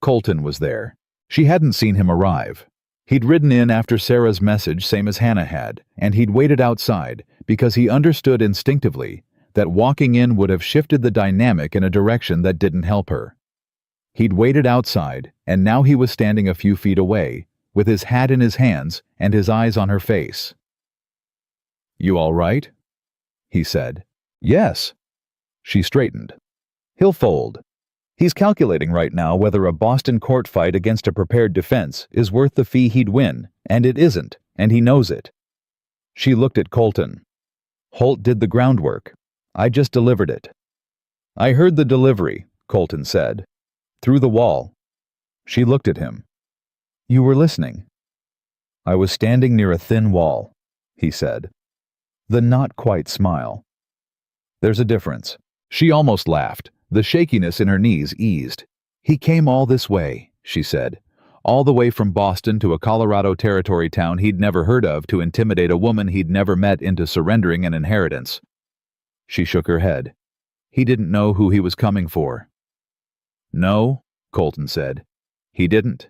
Colton was there. She hadn't seen him arrive. He'd ridden in after Sarah's message, same as Hannah had, and he'd waited outside because he understood instinctively that walking in would have shifted the dynamic in a direction that didn't help her. He'd waited outside, and now he was standing a few feet away, with his hat in his hands and his eyes on her face. "You all right?" he said. "Yes." She straightened. "He'll fold. He's calculating right now whether a Boston court fight against a prepared defense is worth the fee he'd win, and it isn't, and he knows it." She looked at Colton. "Holt did the groundwork. I just delivered it." "I heard the delivery," Colton said. "Through the wall." She looked at him. "You were listening." "I was standing near a thin wall," he said. The not-quite smile. "There's a difference." She almost laughed. The shakiness in her knees eased. "He came all this way," she said. "All the way from Boston to a Colorado Territory town he'd never heard of to intimidate a woman he'd never met into surrendering an inheritance." She shook her head. "He didn't know who he was coming for." "No," Colton said. "He didn't."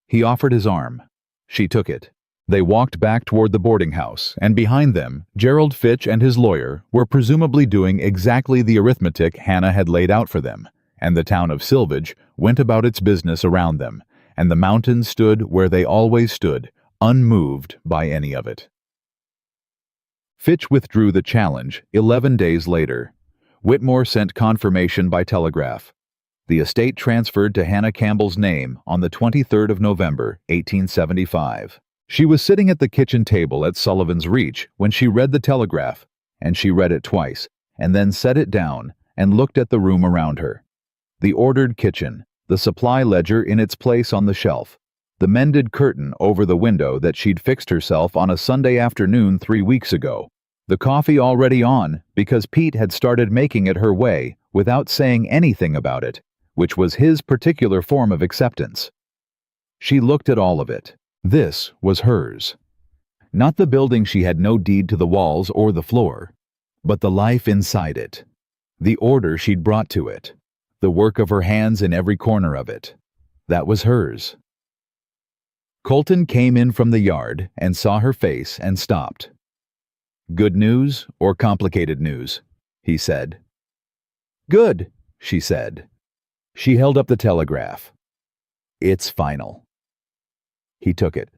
He offered his arm. She took it. They walked back toward the boarding house, and behind them, Gerald Fitch and his lawyer were presumably doing exactly the arithmetic Hannah had laid out for them, and the town of Silvage went about its business around them, and the mountains stood where they always stood, unmoved by any of it. Fitch withdrew the challenge 11 days later. Whitmore sent confirmation by telegraph. The estate transferred to Hannah Campbell's name on the 23rd of November, 1875. She was sitting at the kitchen table at Sullivan's Reach when she read the telegraph, and she read it twice, and then set it down and looked at the room around her. The ordered kitchen, the supply ledger in its place on the shelf, the mended curtain over the window that she'd fixed herself on a Sunday afternoon 3 weeks ago, the coffee already on because Pete had started making it her way without saying anything about it, which was his particular form of acceptance. She looked at all of it. This was hers. Not the building she had no deed to the walls or the floor, but the life inside it, the order she'd brought to it, the work of her hands in every corner of it. That was hers. Colton came in from the yard and saw her face and stopped. "Good news or complicated news?" he said. "Good," she said. She held up the telegraph. "It's final." He took it,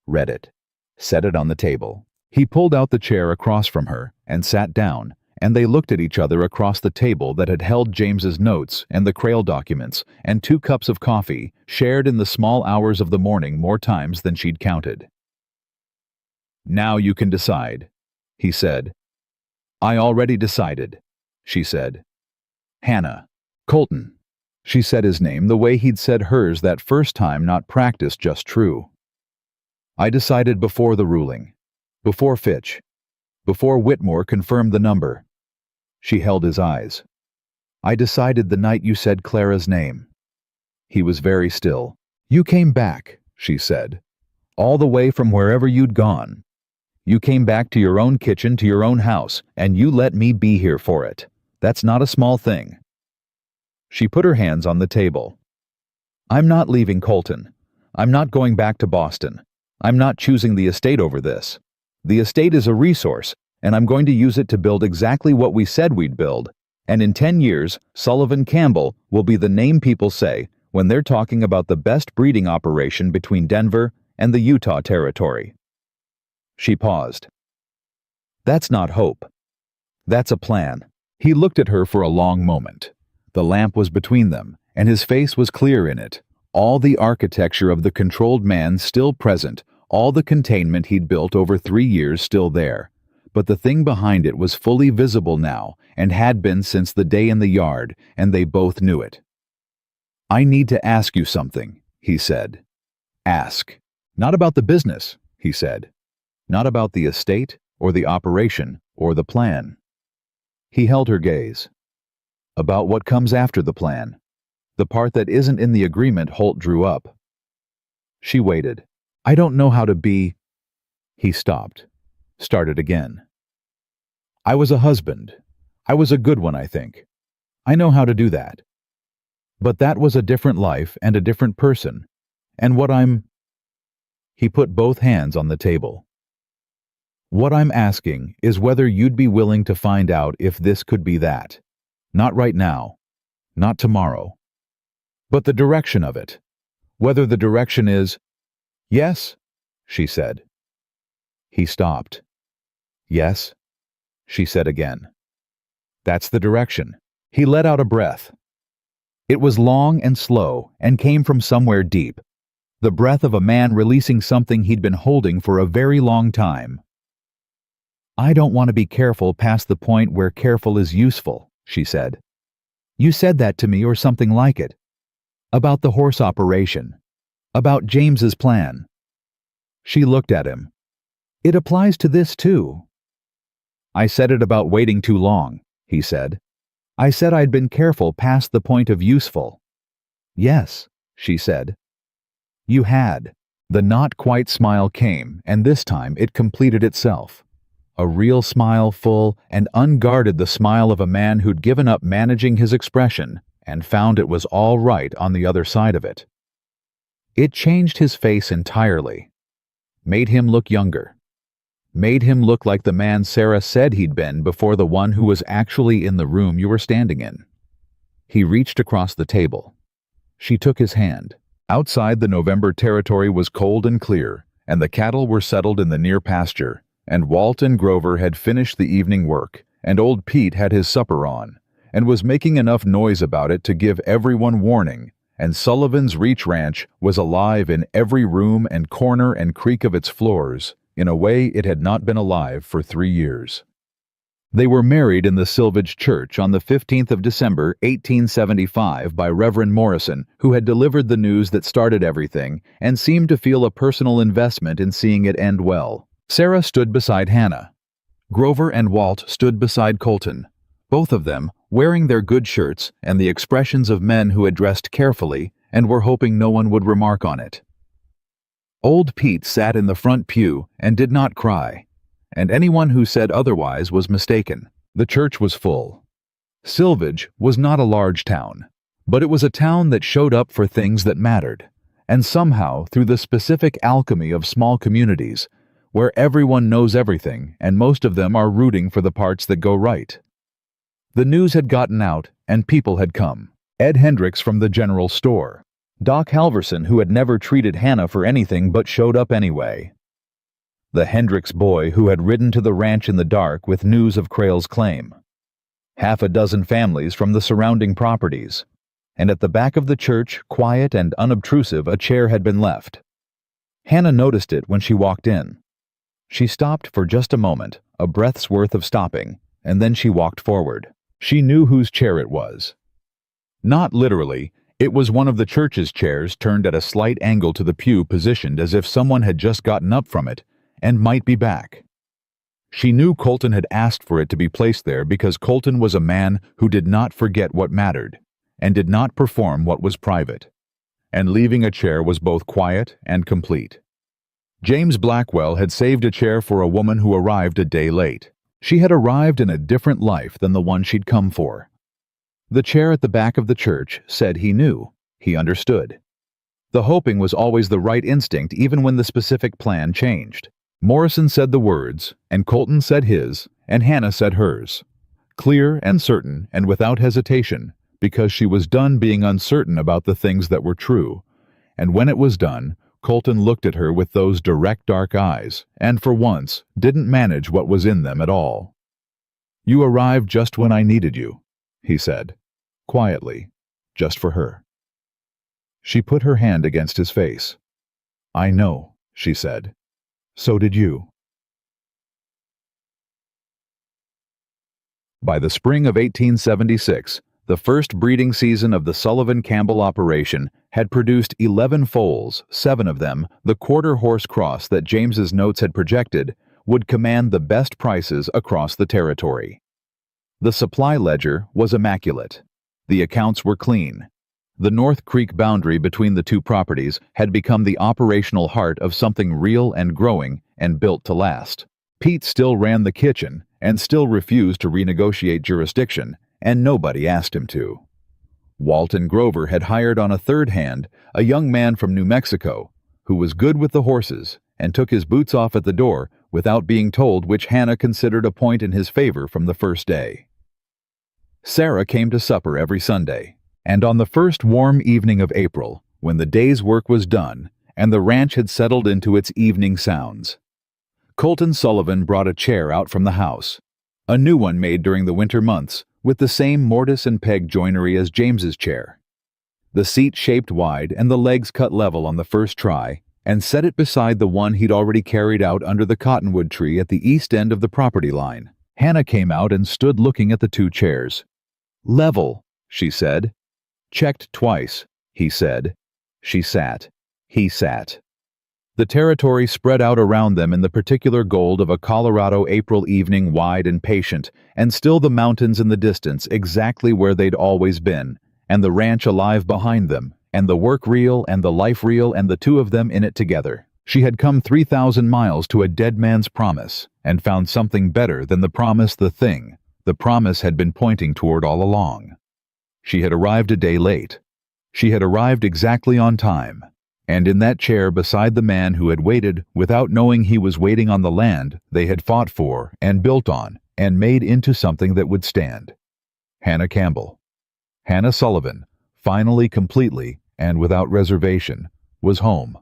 read it, set it on the table. He pulled out the chair across from her and sat down, and they looked at each other across the table that had held James's notes and the Crail documents and 2 cups of coffee, shared in the small hours of the morning more times than she'd counted. "Now you can decide," he said. "I already decided," she said. "Hannah." "Colton." She said his name the way he'd said hers that first time, not practiced, just true. "I decided before the ruling. Before Fitch. Before Whitmore confirmed the number." She held his eyes. "I decided the night you said Clara's name." He was very still. "You came back," she said. "All the way from wherever you'd gone. You came back to your own kitchen, to your own house, and you let me be here for it. That's not a small thing." She put her hands on the table. "I'm not leaving Colton. I'm not going back to Boston. I'm not choosing the estate over this. The estate is a resource, and I'm going to use it to build exactly what we said we'd build, and in 10 years, Sullivan Campbell will be the name people say when they're talking about the best breeding operation between Denver and the Utah Territory." She paused. "That's not hope. That's a plan. He looked at her for a long moment. The lamp was between them, and his face was clear in it. All the architecture of the controlled man still present, all the containment he'd built over 3 years still there. But the thing behind it was fully visible now, and had been since the day in the yard, and they both knew it. "I need to ask you something," he said. "Ask. Not about the business," he said. "Not about the estate, or the operation, or the plan." He held her gaze. "About what comes after the plan. The part that isn't in the agreement Holt drew up." She waited. "I don't know how to be—" He stopped. Started again. "I was a husband. I was a good one, I think. I know how to do that. But that was a different life and a different person. And what I'm—" He put both hands on the table. "What I'm asking is whether you'd be willing to find out if this could be that. Not right now. Not tomorrow. But the direction of it. Whether the direction is—" "Yes," she said. He stopped. "Yes," she said again. "That's the direction." He let out a breath. It was long and slow and came from somewhere deep. The breath of a man releasing something he'd been holding for a very long time. "I don't want to be careful past the point where careful is useful," she said. "You said that to me or something like it. About the horse operation. About James's plan." She looked at him. "It applies to this too." "I said it about waiting too long," he said. "I said I'd been careful past the point of useful." "Yes," she said. "You had." The not quite smile came, and this time it completed itself. A real smile, full and unguarded, the smile of a man who'd given up managing his expression and found it was all right on the other side of it. It changed his face entirely. Made him look younger. Made him look like the man Sarah said he'd been before, the one who was actually in the room you were standing in. He reached across the table. She took his hand. Outside, the November territory was cold and clear, and the cattle were settled in the near pasture, and Walt and Grover had finished the evening work, and old Pete had his supper on, and was making enough noise about it to give everyone warning, and Sullivan's Reach Ranch was alive in every room and corner and creak of its floors, in a way it had not been alive for 3 years. They were married in the Silvage Church on the 15th of December, 1875, by Reverend Morrison, who had delivered the news that started everything, and seemed to feel a personal investment in seeing it end well. Sarah stood beside Hannah. Grover and Walt stood beside Colton, both of them wearing their good shirts and the expressions of men who had dressed carefully and were hoping no one would remark on it. Old Pete sat in the front pew and did not cry, and anyone who said otherwise was mistaken. The church was full. Silvage was not a large town, but it was a town that showed up for things that mattered, and somehow, through the specific alchemy of small communities, where everyone knows everything and most of them are rooting for the parts that go right. The news had gotten out and people had come. Ed Hendricks from the general store. Doc Halverson, who had never treated Hannah for anything but showed up anyway. The Hendricks boy who had ridden to the ranch in the dark with news of Crail's claim. 6 families from the surrounding properties. And at the back of the church, quiet and unobtrusive, a chair had been left. Hannah noticed it when she walked in. She stopped for just a moment, a breath's worth of stopping, and then she walked forward. She knew whose chair it was. Not literally. It was one of the church's chairs turned at a slight angle to the pew, positioned as if someone had just gotten up from it and might be back. She knew Colton had asked for it to be placed there because Colton was a man who did not forget what mattered and did not perform what was private. And leaving a chair was both quiet and complete. James Blackwell had saved a chair for a woman who arrived a day late. She had arrived in a different life than the one she'd come for. The chair at the back of the church said he knew, he understood. The hoping was always the right instinct, even when the specific plan changed. Morrison said the words, and Colton said his, and Hannah said hers. Clear and certain and without hesitation, because she was done being uncertain about the things that were true. And when it was done, Colton looked at her with those direct dark eyes, and for once didn't manage what was in them at all. "You arrived just when I needed you," he said, quietly, just for her. She put her hand against his face. "I know," she said. "So did you." By the spring of 1876, the first breeding season of the Sullivan-Campbell operation had produced 11 foals. 7 of them, the quarter-horse cross that James's notes had projected, would command the best prices across the territory. The supply ledger was immaculate. The accounts were clean. The North Creek boundary between the two properties had become the operational heart of something real and growing and built to last. Pete still ran the kitchen and still refused to renegotiate jurisdiction, and nobody asked him to. Walton Grover had hired on a third hand a young man from New Mexico who was good with the horses and took his boots off at the door without being told, which Hannah considered a point in his favor from the first day. Sarah came to supper every Sunday, and on the first warm evening of April, when the day's work was done and the ranch had settled into its evening sounds, Colton Sullivan brought a chair out from the house, a new one made during the winter months with the same mortise and peg joinery as James's chair. The seat shaped wide and the legs cut level on the first try, and set it beside the one he'd already carried out under the cottonwood tree at the east end of the property line. Hannah came out and stood looking at the two chairs. "Level," she said. "Checked twice," he said. She sat. He sat. The territory spread out around them in the particular gold of a Colorado April evening, wide and patient, and still the mountains in the distance exactly where they'd always been, and the ranch alive behind them, and the work real and the life real, and the two of them in it together. She had come 3,000 miles to a dead man's promise, and found something better than the promise, the thing the promise had been pointing toward all along. She had arrived a day late. She had arrived exactly on time, and in that chair beside the man who had waited without knowing he was waiting on the land they had fought for and built on and made into something that would stand. Hannah Campbell. Hannah Sullivan, finally, completely, and without reservation, was home.